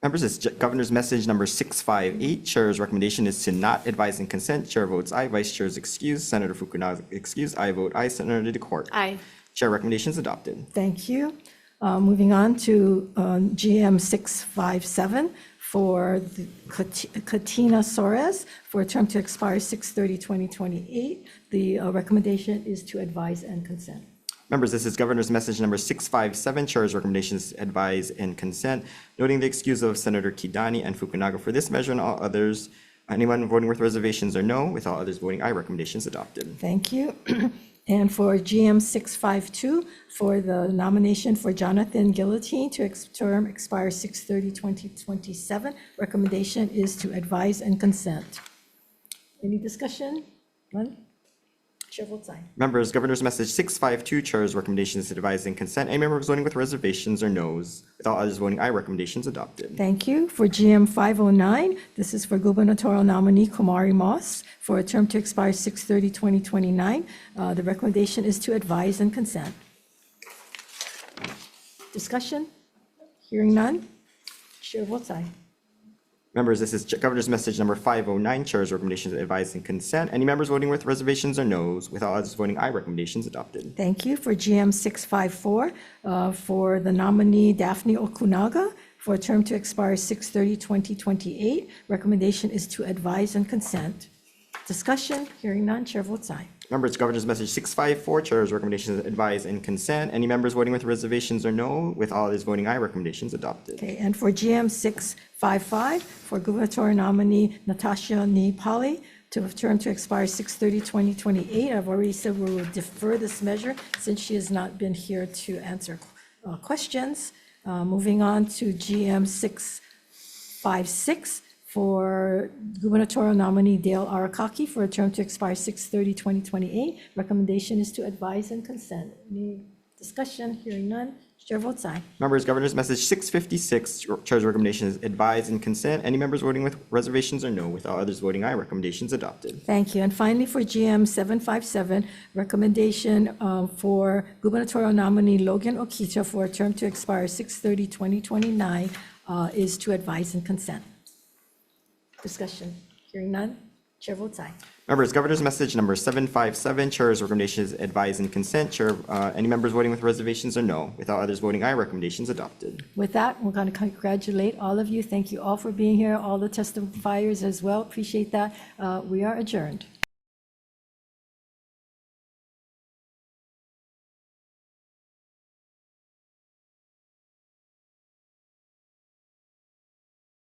Members, it's Governor's Message number 658. Chair's recommendation is to not advise and consent. Chair votes aye. Vice Chair is excused. Senator Fukunaga excused. I vote aye. Senator DeCourt. Aye. Chair recommendation is adopted. Thank you. Moving on to GM 657 for Katina Soares for a term to expire 6/30/2028. The recommendation is to advise and consent. Members, this is Governor's Message number 657. Chair's recommendations to advise and consent, noting the excuse of Senator Kidani and Fukunaga for this measure and all others. Anyone voting with reservations or no, with all others voting aye, recommendations adopted. Thank you. And for GM 652, for the nomination for Jonathan Guillotine to term expire 6/30/2027, recommendation is to advise and consent. Any discussion? None? Chair votes aye. Members, Governor's Message 652, Chair's recommendations to advise and consent. Any members voting with reservations or noes, with all others voting aye, recommendations adopted. Thank you. For GM 509, this is for gubernatorial nominee Kumari Moss for a term to expire 6/30/2029. The recommendation is to advise and consent. Discussion? Hearing none? Chair votes aye. Members, this is Governor's Message number 509, Chair's recommendations to advise and consent. Any members voting with reservations or noes, with all others voting aye, recommendations adopted. Thank you. For GM 654, for the nominee Daphne Okunaga for a term to expire 6/30/2028. Recommendation is to advise and consent. Discussion? Hearing none. Chair votes aye. Members, Governor's Message 654, Chair's recommendations to advise and consent. Any members voting with reservations or no, with all others voting aye, recommendations adopted. Okay, and for GM 655, for gubernatorial nominee Natasha Nepali to a term to expire 6/30/2028. I've already said we will defer this measure since she has not been here to answer questions. Moving on to GM 656 for gubernatorial nominee Dale Arakaki for a term to expire 6/30/2028. Recommendation is to advise and consent. Any discussion? Hearing none. Chair votes aye. Members, Governor's Message 656, Chair's recommendation is advise and consent. Any members voting with reservations or no, with all others voting aye, recommendations adopted. Thank you. And finally, for GM 757, recommendation for gubernatorial nominee Logan Okita for a term to expire 6/30/2029 is to advise and consent. Discussion. Hearing none. Chair votes aye. Members, Governor's Message number 757, Chair's recommendation is advise and consent. Chair, any members voting with reservations or no, with all others voting aye, recommendations adopted. With that, we're going to congratulate all of you. Thank you all for being here, all the testifiers as well. Appreciate that. We are adjourned.